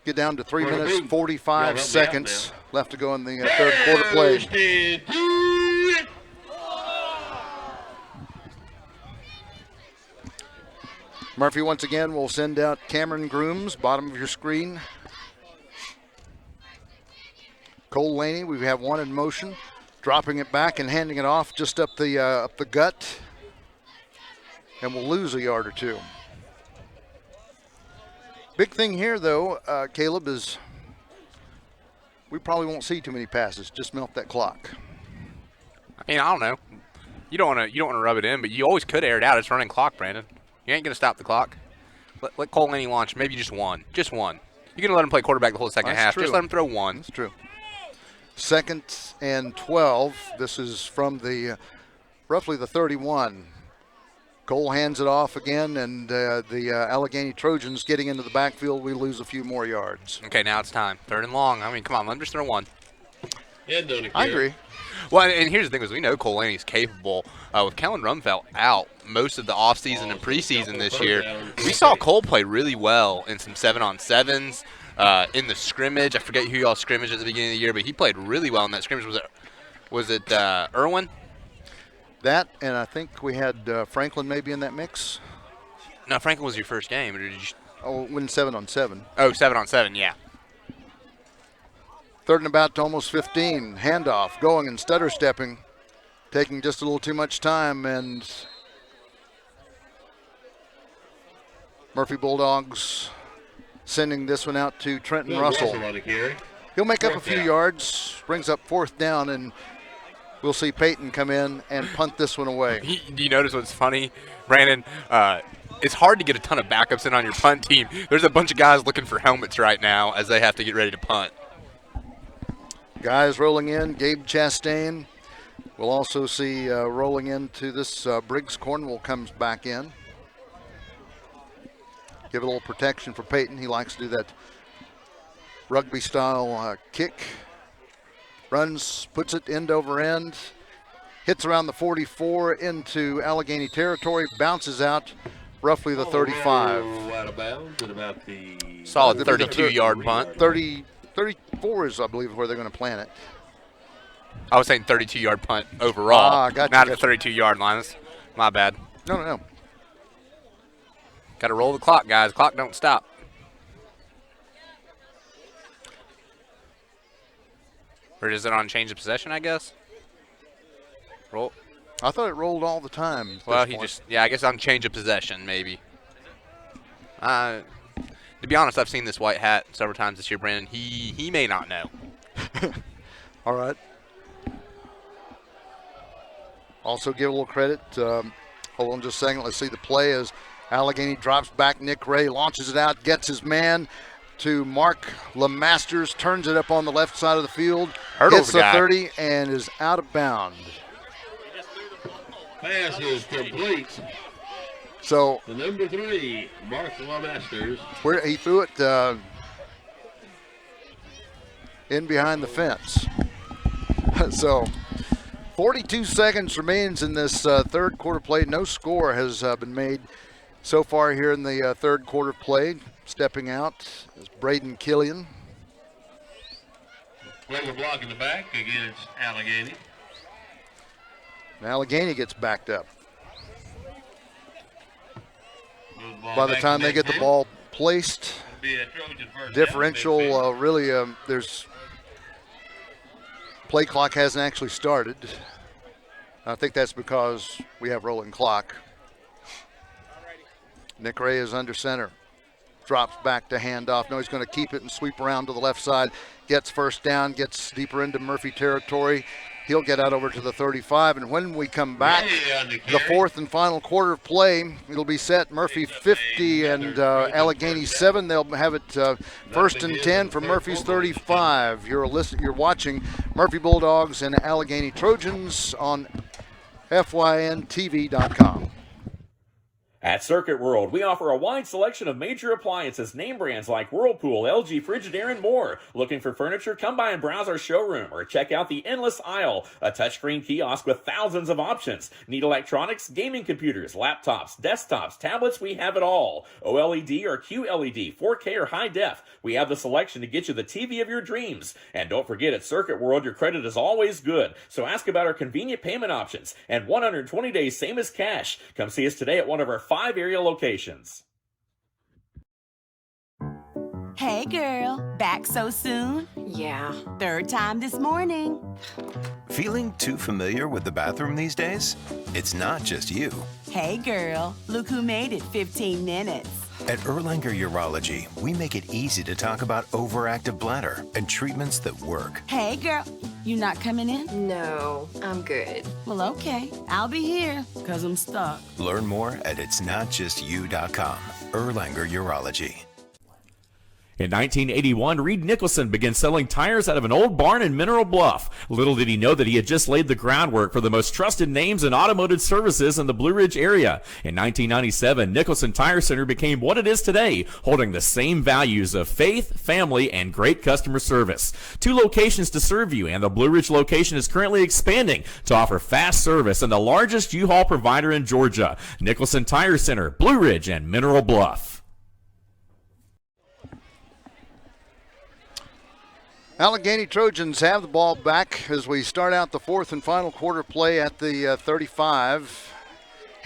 get down to 3 minutes, 45 seconds left to go in the third quarter play. Murphy once again will send out Cameron Grooms, bottom of your screen. Cole Laney, we have one in motion, dropping it back and handing it off just up the gut, and we'll lose a yard or two. Big thing here, though, Caleb, is we probably won't see too many passes. Just milk that clock. I mean, I don't know. You don't want to rub it in, but you always could air it out. It's running clock, Brandon. You ain't going to stop the clock. Let Cole Laney launch maybe just one. Just one. You're going to let him play quarterback the whole second half. True. Just let him throw one. That's true. 2nd and 12. This is from the roughly the 31. Cole hands it off again, and the Alleghany Trojans getting into the backfield. We lose a few more yards. Okay, now it's time. 3rd and long. I mean, come on. Let him just throw one. I agree. Well, and here's the thing is we know Cole Laney's capable. With Kellen Rumfeld out most of the offseason and preseason this year, we saw Cole play really well in some 7-on-7s, in the scrimmage. I forget who y'all scrimmaged at the beginning of the year, but he played really well in that scrimmage. Was it Irwin? That, and I think we had Franklin maybe in that mix. No, Franklin was your first game. Or did you? Oh, win 7-on-7. Oh, 7-on-7, yeah. 3rd and about to almost 15. Handoff, going and stutter stepping, taking just a little too much time, and Murphy Bulldogs sending this one out to Trenton Russell. He'll make up a few yards, brings up 4th down, and we'll see Peyton come in and punt this one away. Do you notice what's funny, Brandon? It's hard to get a ton of backups in on your punt team. There's a bunch of guys looking for helmets right now as they have to get ready to punt. Guys rolling in, Gabe Chastain. We'll also see rolling into this Briggs Cornwall comes back in. Give it a little protection for Peyton. He likes to do that rugby-style kick. Runs, puts it end over end. Hits around the 44 into Alleghany territory. Bounces out roughly the 35. Solid 32-yard punt. 34 is, I believe, where they're going to plant it. I was saying 32-yard punt overall, gotcha, not at the 32-yard line. That's my bad. No. Got to roll the clock, guys. Clock don't stop. Or is it on change of possession, I guess? Roll. I thought it rolled all the time. Well, I guess on change of possession, maybe. To be honest, I've seen this white hat several times this year, Brandon. He may not know. All right. Also give a little credit. Hold on just a second. Let's see the play as Alleghany drops back. Nick Ray launches it out, gets his man to Mark LeMasters, turns it up on the left side of the field, gets the 30, and is out of bounds. Pass is complete. So the number 3, Mark LeMasters. Where he threw it in behind the fence. So 42 seconds remains in this third quarter play. No score has been made so far here in the third quarter play. Stepping out is Braden Killian. Play the block in the back against Alleghany. And Alleghany gets backed up. By the time they get the ball placed, differential really, there's play clock hasn't actually started. I think that's because we have rolling clock. Nick Ray is under center. Drops back to handoff. No, he's going to keep it and sweep around to the left side. Gets first down, gets deeper into Murphy territory. He'll get out over to the 35. And when we come back, the fourth and final quarter of play, it'll be set Murphy 50 and Alleghany 7. They'll have it first and 10 from Murphy's 35. You're watching Murphy Bulldogs and Alleghany Trojans on FYNTV.com. At Circuit World, we offer a wide selection of major appliances, name brands like Whirlpool, LG, Frigidaire, and more. Looking for furniture? Come by and browse our showroom or check out the endless aisle, a touchscreen kiosk with thousands of options. Need electronics, gaming computers, laptops, desktops, tablets? We have it all. OLED or QLED, 4K or high def. We have the selection to get you the TV of your dreams. And don't forget, at Circuit World, your credit is always good. So ask about our convenient payment options and 120 days, same as cash. Come see us today at one of our 5 area locations. Hey girl, back so soon? Yeah. Third time this morning. Feeling too familiar with the bathroom these days? It's not just you. Hey girl, look who made it 15 minutes. At Erlanger Urology, we make it easy to talk about overactive bladder and treatments that work. Hey girl, you not coming in? No, I'm good. Well, okay, I'll be here, 'cause I'm stuck. Learn more at itsnotjustyou.com. Erlanger Urology. In 1981, Reed Nicholson began selling tires out of an old barn in Mineral Bluff. Little did he know that he had just laid the groundwork for the most trusted names in automotive services in the Blue Ridge area. In 1997, Nicholson Tire Center became what it is today, holding the same values of faith, family, and great customer service. 2 locations to serve you, and the Blue Ridge location is currently expanding to offer fast service and the largest U-Haul provider in Georgia. Nicholson Tire Center, Blue Ridge, and Mineral Bluff. Alleghany Trojans have the ball back as we start out the fourth and final quarter play at the 35.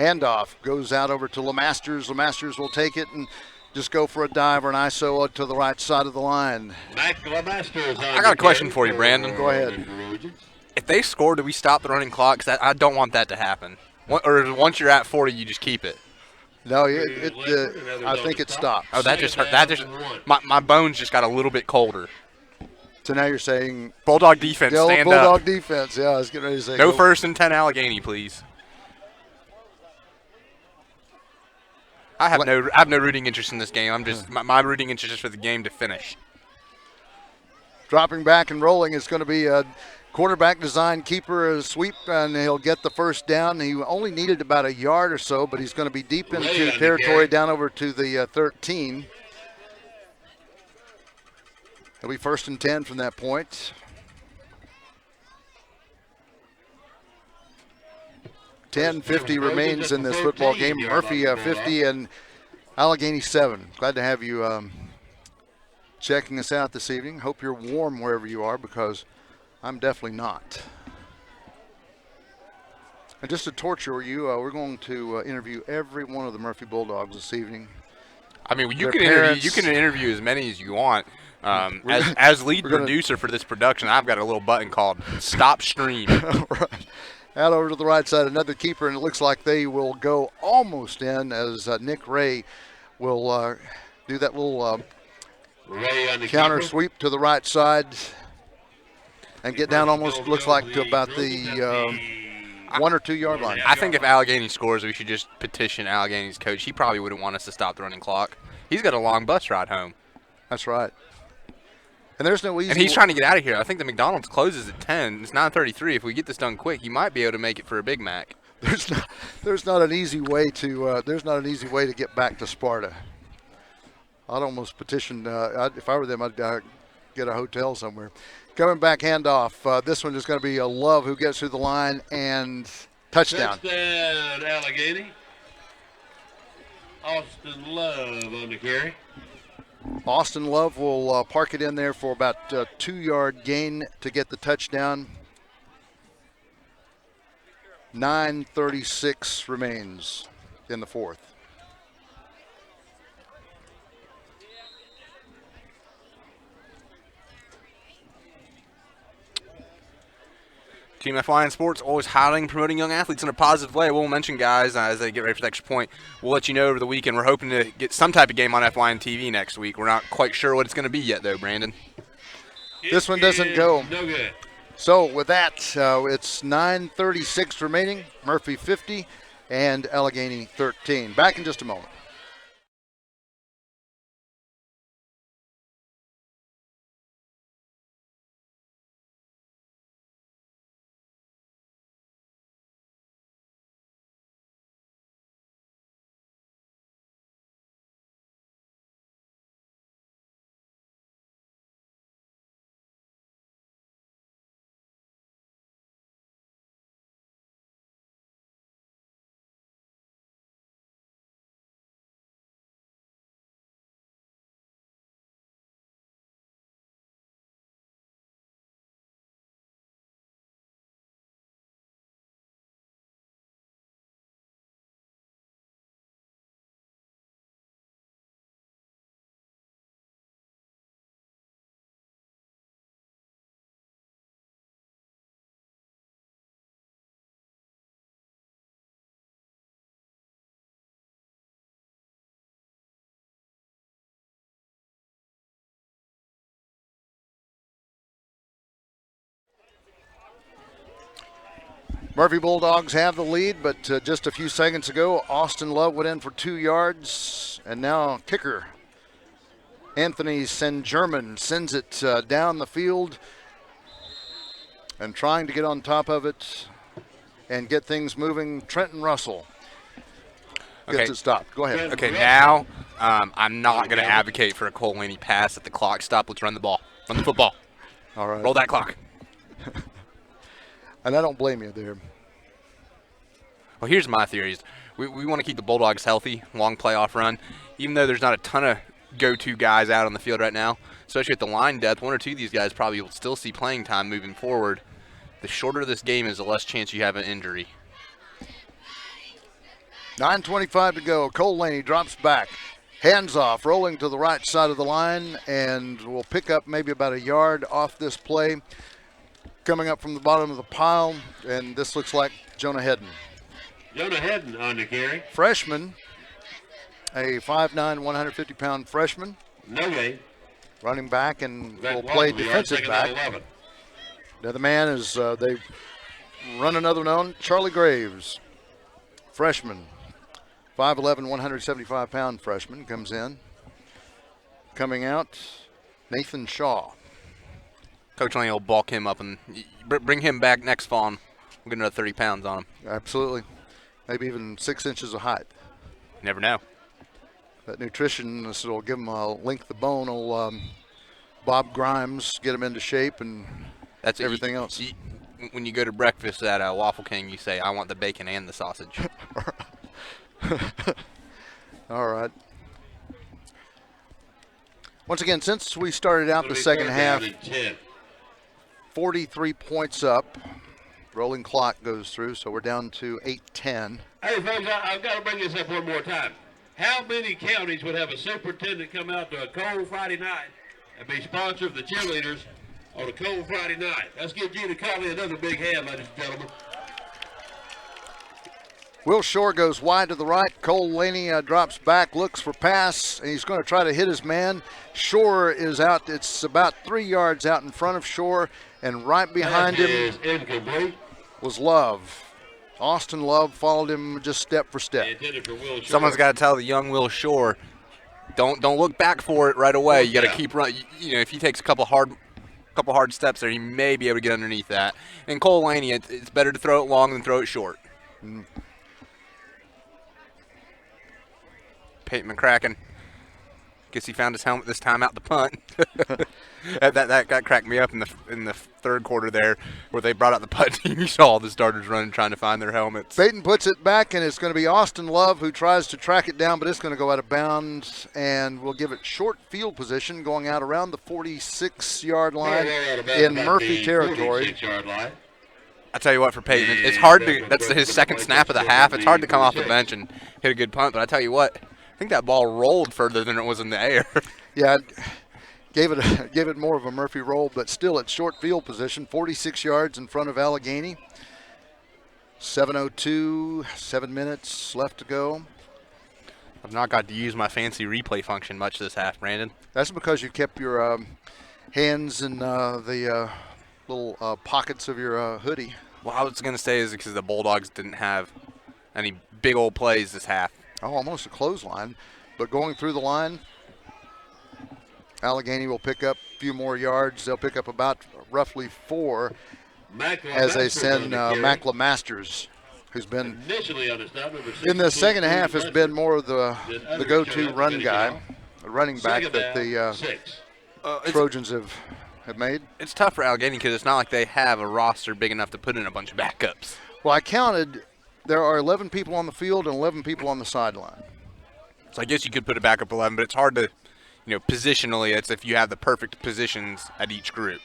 Handoff goes out over to LeMasters. LeMasters will take it and just go for a dive or an ISO to the right side of the line. I got a question for you, Brandon. Go ahead. If they score, do we stop the running clock? 'Cause I don't want that to happen. Or once you're at 40, you just keep it? No, I think it stops. Oh, that just hurt. My bones just got a little bit colder. So now you're saying Bulldog defense, stand up. Bulldog defense, yeah. I was getting ready to say. No first and 10 Alleghany, please. I have no rooting interest in this game. I'm just my rooting interest is for the game to finish. Dropping back and rolling is going to be a quarterback design keeper, a sweep, and he'll get the first down. He only needed about a yard or so, but he's going to be deep into territory down over to the 13. It'll be first and 10 from that point. $10.50 remains in this football game. Murphy 50 and Alleghany 7. Glad to have you checking us out this evening. Hope you're warm wherever you are, because I'm definitely not. And just to torture you, we're going to interview every one of the Murphy Bulldogs this evening. I mean, you can interview as many as you want. As lead producer for this production, I've got a little button called Stop Stream. Right. Out over to the right side, another keeper, and it looks like they will go almost in as Nick Ray will do that little counter sweep to the right side and get down almost, looks like, to about the 1 or 2 yard line. I think if Alleghany scores, we should just petition Allegany's coach. He probably wouldn't want us to stop the running clock. He's got a long bus ride home. That's right. And there's no easy. And he's trying to get out of here. I think the McDonald's closes at 10. It's 9:33. If we get this done quick, he might be able to make it for a Big Mac. There's not an easy way to get back to Sparta. I'd almost petition. If I were them, I'd get a hotel somewhere. Coming back handoff. This one is going to be a Love who gets through the line and touchdown. Touchdown, Alleghany. Austin Love on the carry. Austin Love will park it in there for about a 2-yard gain to get the touchdown. 9:36 remains in the fourth. Team FY in sports always highlighting, promoting young athletes in a positive way. We'll mention guys as they get ready for the extra point. We'll let you know over the weekend. We're hoping to get some type of game on FYN TV next week. We're not quite sure what it's going to be yet, though, Brandon. This one doesn't go. No good. So with that, it's 9:36 remaining. Murphy 50 and Alleghany 13. Back in just a moment. Murphy Bulldogs have the lead, but just a few seconds ago, Austin Love went in for 2 yards, and now kicker Anthony St-Germain sends it down the field and trying to get on top of it and get things moving. Trenton Russell gets it stopped. Go ahead. Okay, now I'm not going to advocate for a Cole Laney pass at the clock stop. Let's run the ball. Run the football. All right. Roll that clock. And I don't blame you there. Well, here's my theories. We want to keep the Bulldogs healthy, long playoff run. Even though there's not a ton of go-to guys out on the field right now, especially at the line depth, 1 or 2 of these guys probably will still see playing time moving forward. The shorter this game is, the less chance you have an injury. 9:25 to go. Cole Laney drops back. Hands off, rolling to the right side of the line, and will pick up maybe about a yard off this play. Coming up from the bottom of the pile, and this looks like Jonah Hedden. Jonah Hedden on the carry. Freshman, a 5'9", 150-pound freshman. No way. Running back and will play defensive back. The other man is, they run another one on, Charlie Graves. Freshman, 5'11", 175-pound freshman, comes in. Coming out, Nathan Shaw. Coach Lane will bulk him up and bring him back next fall. And we'll get another 30 pounds on him. Absolutely. Maybe even 6 inches of height. Never know. That nutritionist will give him a length of bone. Old Bob Grimes, get him into shape and that's everything else. When you go to breakfast at Waffle King, you say, I want the bacon and the sausage. All right. Once again, since we started out the second half, 43 points up. Rolling clock goes through, so we're down to 8:10. Hey, folks, I've got to bring this up one more time. How many counties would have a superintendent come out to a cold Friday night and be sponsor of the cheerleaders on a cold Friday night? Let's give Gina Conley another big hand, ladies and gentlemen. Will Shore goes wide to the right. Cole Laney drops back, looks for pass, and he's going to try to hit his man. Shore is out. It's about 3 yards out in front of Shore, and right behind him was Love. Austin Love followed him just step for step. Someone's got to tell the young Will Shore, don't look back for it right away. You got to keep running. If he takes a couple hard steps there, he may be able to get underneath that. And Cole Laney, it's better to throw it long than throw it short. Peyton McCracken. Guess he found his helmet this time out the punt. that cracked me up in the third quarter there, where they brought out the punt team. You saw all the starters running, trying to find their helmets. Peyton puts it back, and it's going to be Austin Love who tries to track it down, but it's going to go out of bounds, and we'll give it short field position, going out around the 46-yard line in Murphy territory. I tell you what, for Peyton, it's hard to. That's his second snap of the half. It's hard to come off the bench and hit a good punt, but I tell you what, I think that ball rolled further than it was in the air. Yeah, gave it more of a Murphy roll, but still at short field position, 46 yards in front of Alleghany. 7:02, 7 minutes left to go. I've not got to use my fancy replay function much this half, Brandon. That's because you kept your hands in the little pockets of your hoodie. Well, I was going to say is because the Bulldogs didn't have any big old plays this half. Oh, almost a clothesline, but going through the line, Alleghany will pick up a few more yards. They'll pick up about roughly 4 as they send Mackla Masters, who's been in the second half has been more of the go-to run guy, the running back that the Trojans have made. It's tough for Alleghany because it's not like they have a roster big enough to put in a bunch of backups. Well, I counted. There are 11 people on the field and 11 people on the sideline. So I guess you could put a backup 11, but it's hard to, positionally, it's if you have the perfect positions at each group.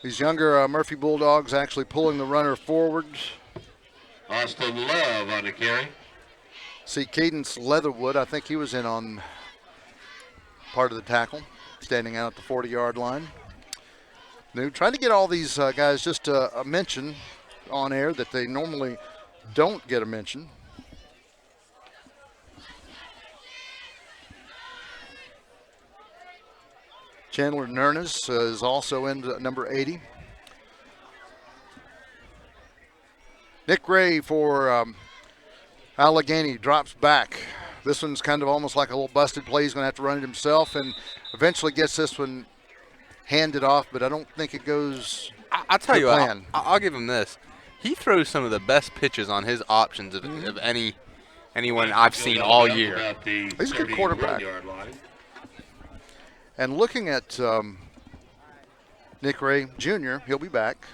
These younger Murphy Bulldogs actually pulling the runner forward. Austin Love on the carry. See Cadence Leatherwood, I think he was in on part of the tackle, standing out at the 40-yard line. They're trying to get all these guys just a mention on air that they normally don't get a mention. Chandler Nerness is also in number 80. Nick Ray for Alleghany drops back. This one's kind of almost like a little busted play. He's going to have to run it himself and eventually gets this one handed off, but I don't think it goes I'll tell you what, I'll give him this. He throws some of the best pitches on his options of anyone I've seen all year. He's a good quarterback. And looking at Nick Ray Jr., he'll be back.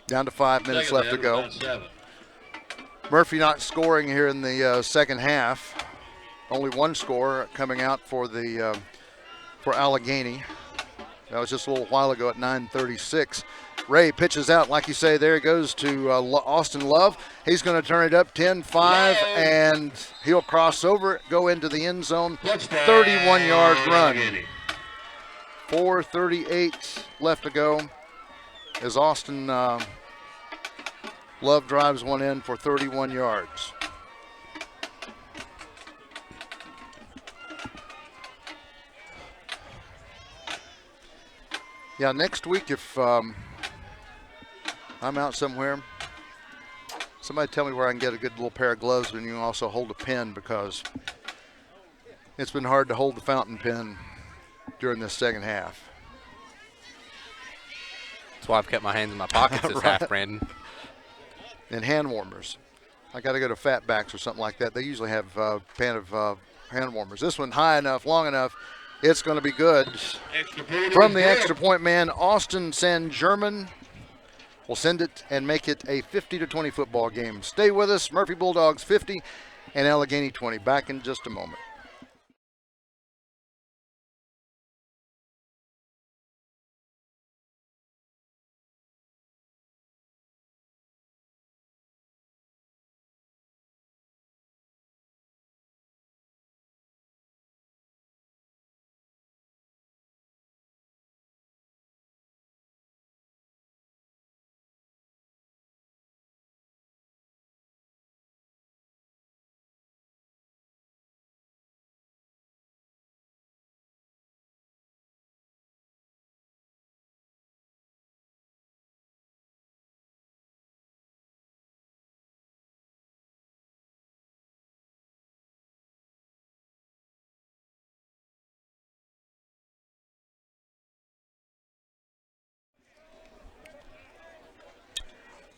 Down to 5 minutes left to go. Murphy not scoring here in the second half. Only one score coming out for Alleghany. That was just a little while ago at 9:36. Ray pitches out, like you say, there he goes to Austin Love. He's going to turn it up 10-5, and he'll cross over, go into the end zone. 31-yard run. 4:38 left to go as Austin Love drives one in for 31 yards. Yeah, next week if I'm out somewhere, somebody tell me where I can get a good little pair of gloves and you can also hold a pen, because it's been hard to hold the fountain pen during this second half. That's why I've kept my hands in my pockets this half, Brandon. And hand warmers. I got to go to Fatbacks or something like that. They usually have a pan of hand warmers. This one high enough, long enough. It's going to be good. From the extra point man, Austin San German will send it and make it a 50-20 football game. Stay with us. Murphy Bulldogs 50 and Alleghany 20. Back in just a moment.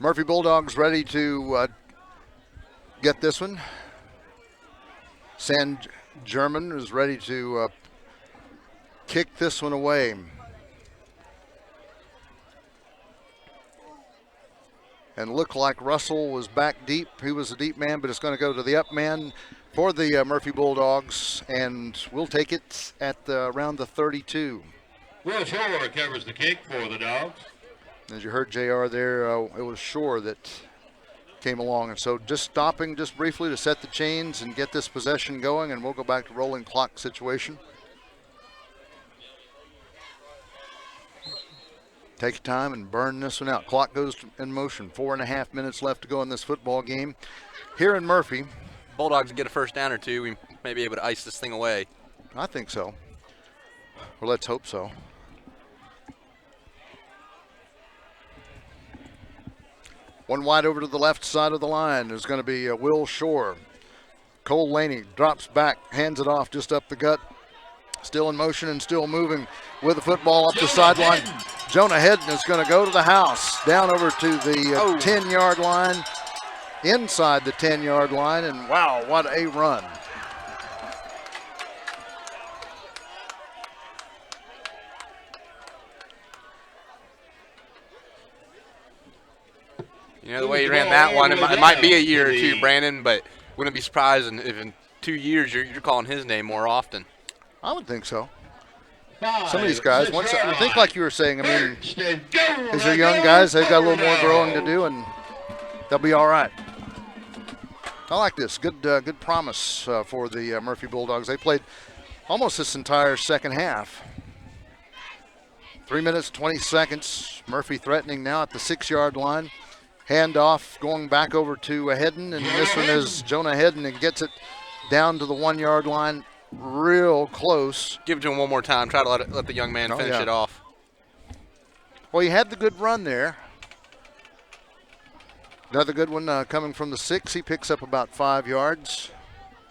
Murphy Bulldogs ready to get this one. San German is ready to kick this one away. And looked like Russell was back deep. He was a deep man, but it's going to go to the up man for the Murphy Bulldogs, and we'll take it at around the 32. Will Shore covers the kick for the Dogs. As you heard JR there, it was Shore that came along. And so just stopping just briefly to set the chains and get this possession going, and we'll go back to rolling clock situation. Take time and burn this one out. Clock goes in motion. 4.5 minutes left to go in this football game. Here in Murphy. Bulldogs get a first down or two. We may be able to ice this thing away. I think so. Or let's hope so. One wide over to the left side of the line is going to be Will Shore. Cole Laney drops back, hands it off just up the gut. Still in motion and still moving with the football up the sideline. Jonah Hedden is going to go to the house, down over to the 10-yard line, inside the 10-yard line, and wow, what a run. You know, the way he ran that one, it might be a year or two, Brandon, but wouldn't be surprised if in 2 years you're calling his name more often. I would think so. Some of these guys, I think like you were saying, I mean, these are young guys. They've got a little more growing to do, and they'll be all right. I like this. Good promise for the Murphy Bulldogs. They played almost this entire second half. 3 minutes, 20 seconds. Murphy threatening now at the 6-yard line. Handoff going back over to Hedden, and this one is Jonah Hedden, and gets it down to the 1-yard line. Real close. Give it to him one more time. Try to let the young man finish it off. Well, he had the good run there. Another good one coming from the 6. He picks up about 5 yards.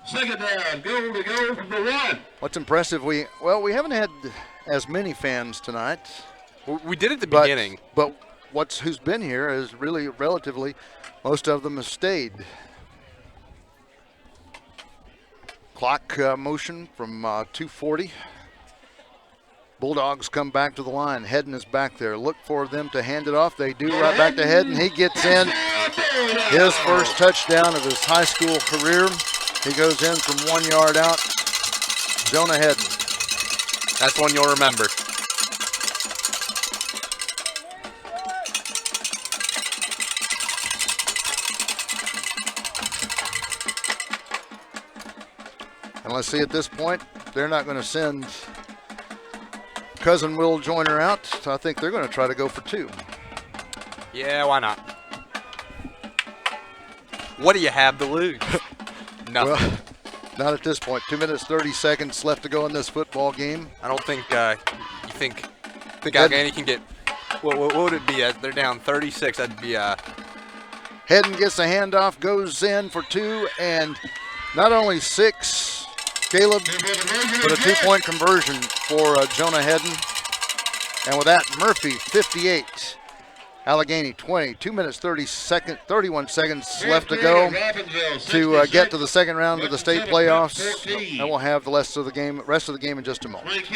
Second down, goal to go from the 1. What's impressive, we haven't had as many fans tonight. We did at the beginning. But who's been here is really relatively, most of them have stayed. Clock motion from 2:40. Bulldogs come back to the line. Hedden is back there. Look for them to hand it off. They do, right back to Hedden. He gets in his first touchdown of his high school career. He goes in from 1 yard out. Jonah Hedden. That's one you'll remember. And let's see, at this point, they're not going to send Cousin Will Joyner out. So I think they're going to try to go for 2. Yeah, why not? What do you have to lose? Nothing. Well, not at this point. 2 minutes, 30 seconds left to go in this football game. I don't think you think Alleghany can get, what would it be? They're down 36. That'd be Hedden gets a handoff, goes in for 2, and not only 6, Caleb, but a 2-point conversion for Jonah Hedden. And with that, Murphy 58, Alleghany 20. 2 minutes, 31 seconds left to go to get to the second round of the state playoffs. And we'll have the rest of the game in just a moment.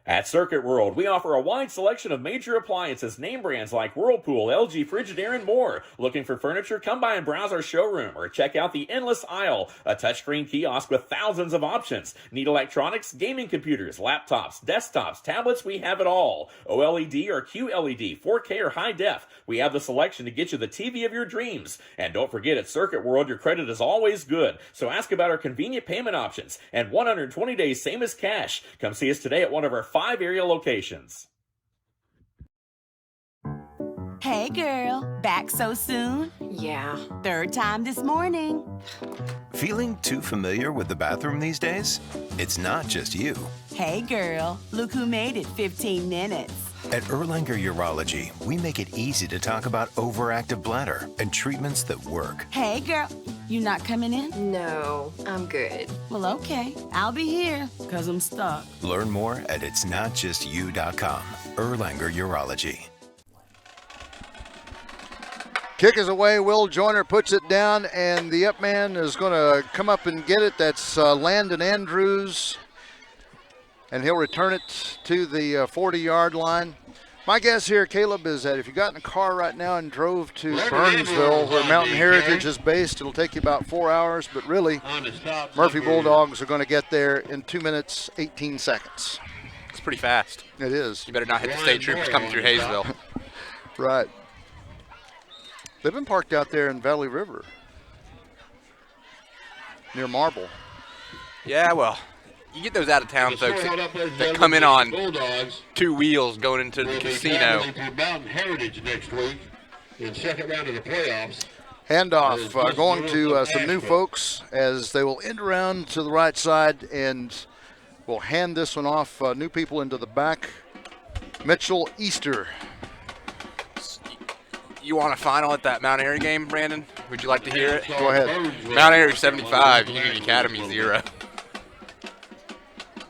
At Circuit World, we offer a wide selection of major appliances, name brands like Whirlpool, LG, Frigidaire, and more. Looking for furniture? Come by and browse our showroom or check out the endless aisle, a touchscreen kiosk with thousands of options. Need electronics, gaming computers, laptops, desktops, tablets? We have it all. OLED or QLED, 4K or high def. We have the selection to get you the TV of your dreams. And don't forget, at Circuit World, your credit is always good. So ask about our convenient payment options and 120 days, same as cash. Come see us today at one of our 5 area locations. Hey girl, back so soon? Yeah. 3rd time this morning. Feeling too familiar with the bathroom these days? It's not just you. Hey girl, look who made it 15 minutes. At Erlanger Urology, we make it easy to talk about overactive bladder and treatments that work. Hey girl, you not coming in? No, I'm good. Well, okay, I'll be here, 'cause I'm stuck. Learn more at itsnotjustyou.com. Erlanger Urology. Kick is away. Will Joyner puts it down, and the up man is going to come up and get it. That's Landon Andrews, and he'll return it to the 40-yard line. My guess here, Caleb, is that if you got in a car right now and drove to Burnsville, where Mountain Heritage is based, it'll take you about 4 hours, but really, Murphy Bulldogs are going to get there in 2 minutes, 18 seconds. It's pretty fast. It is. You better not hit the state troopers coming through Hayesville. Right. They've been parked out there in Valley River, near Marble. Yeah, well, you get those out-of-town folks that come in on 2 wheels going into the casino. Mountain Heritage next week in second round of the playoffs. Handoff going to some new folks as they will end around to the right side and will hand this one off. New people into the back. Mitchell Easter. You want a final at that Mount Airy game, Brandon? Would you like to hear it? Go ahead. Mount Airy 75, Union Academy 0.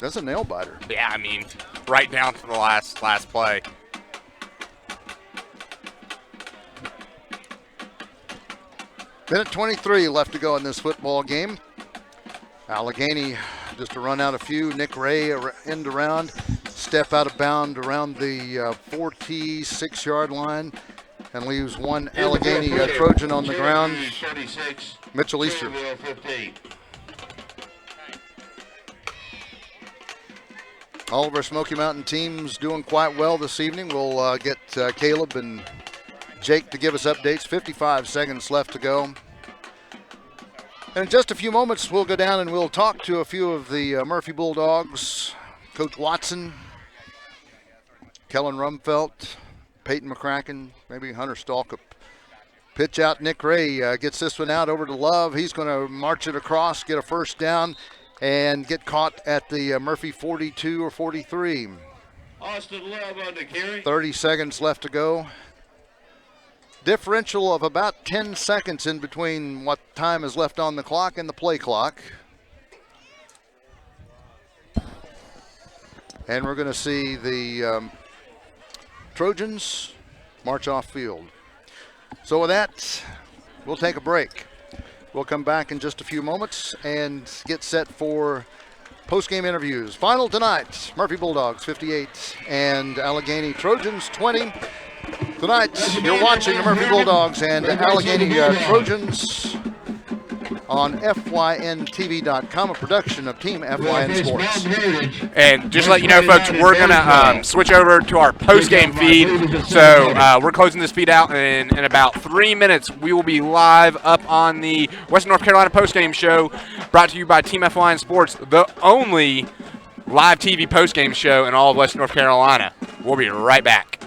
That's a nail biter. Yeah, I mean, right down to the last play. Minute 23 left to go in this football game. Alleghany just to run out a few. Nick Ray end around, step out of bound around the 46-yard line and leaves one Alleghany Trojan on the ground. Mitchell Easter. All of our Smoky Mountain teams doing quite well this evening. We'll get Caleb and Jake to give us updates. 55 seconds left to go. And in just a few moments, we'll go down and we'll talk to a few of the Murphy Bulldogs. Coach Watson, Kellen Rumfelt, Peyton McCracken, maybe Hunter Stalkup. Pitch out, Nick Ray gets this one out over to Love. He's going to march it across, get a first down, and get caught at the Murphy 42 or 43. Austin Love on the carry. 30 seconds left to go. Differential of about 10 seconds in between what time is left on the clock and the play clock. And we're going to see the Trojans march off field. So with that, we'll take a break. We'll come back in just a few moments and get set for post-game interviews. Final tonight, Murphy Bulldogs 58 and Alleghany Trojans 20. Tonight, you're watching the Murphy Bulldogs and Alleghany Trojans on FYNTV.com, a production of Team FYN Sports. And just to let you know, folks, we're going to switch over to our post-game feed. So we're closing this feed out in about 3 minutes. We will be live up on the Western North Carolina post-game show, brought to you by Team FYN Sports, the only live TV post-game show in all of Western North Carolina. We'll be right back.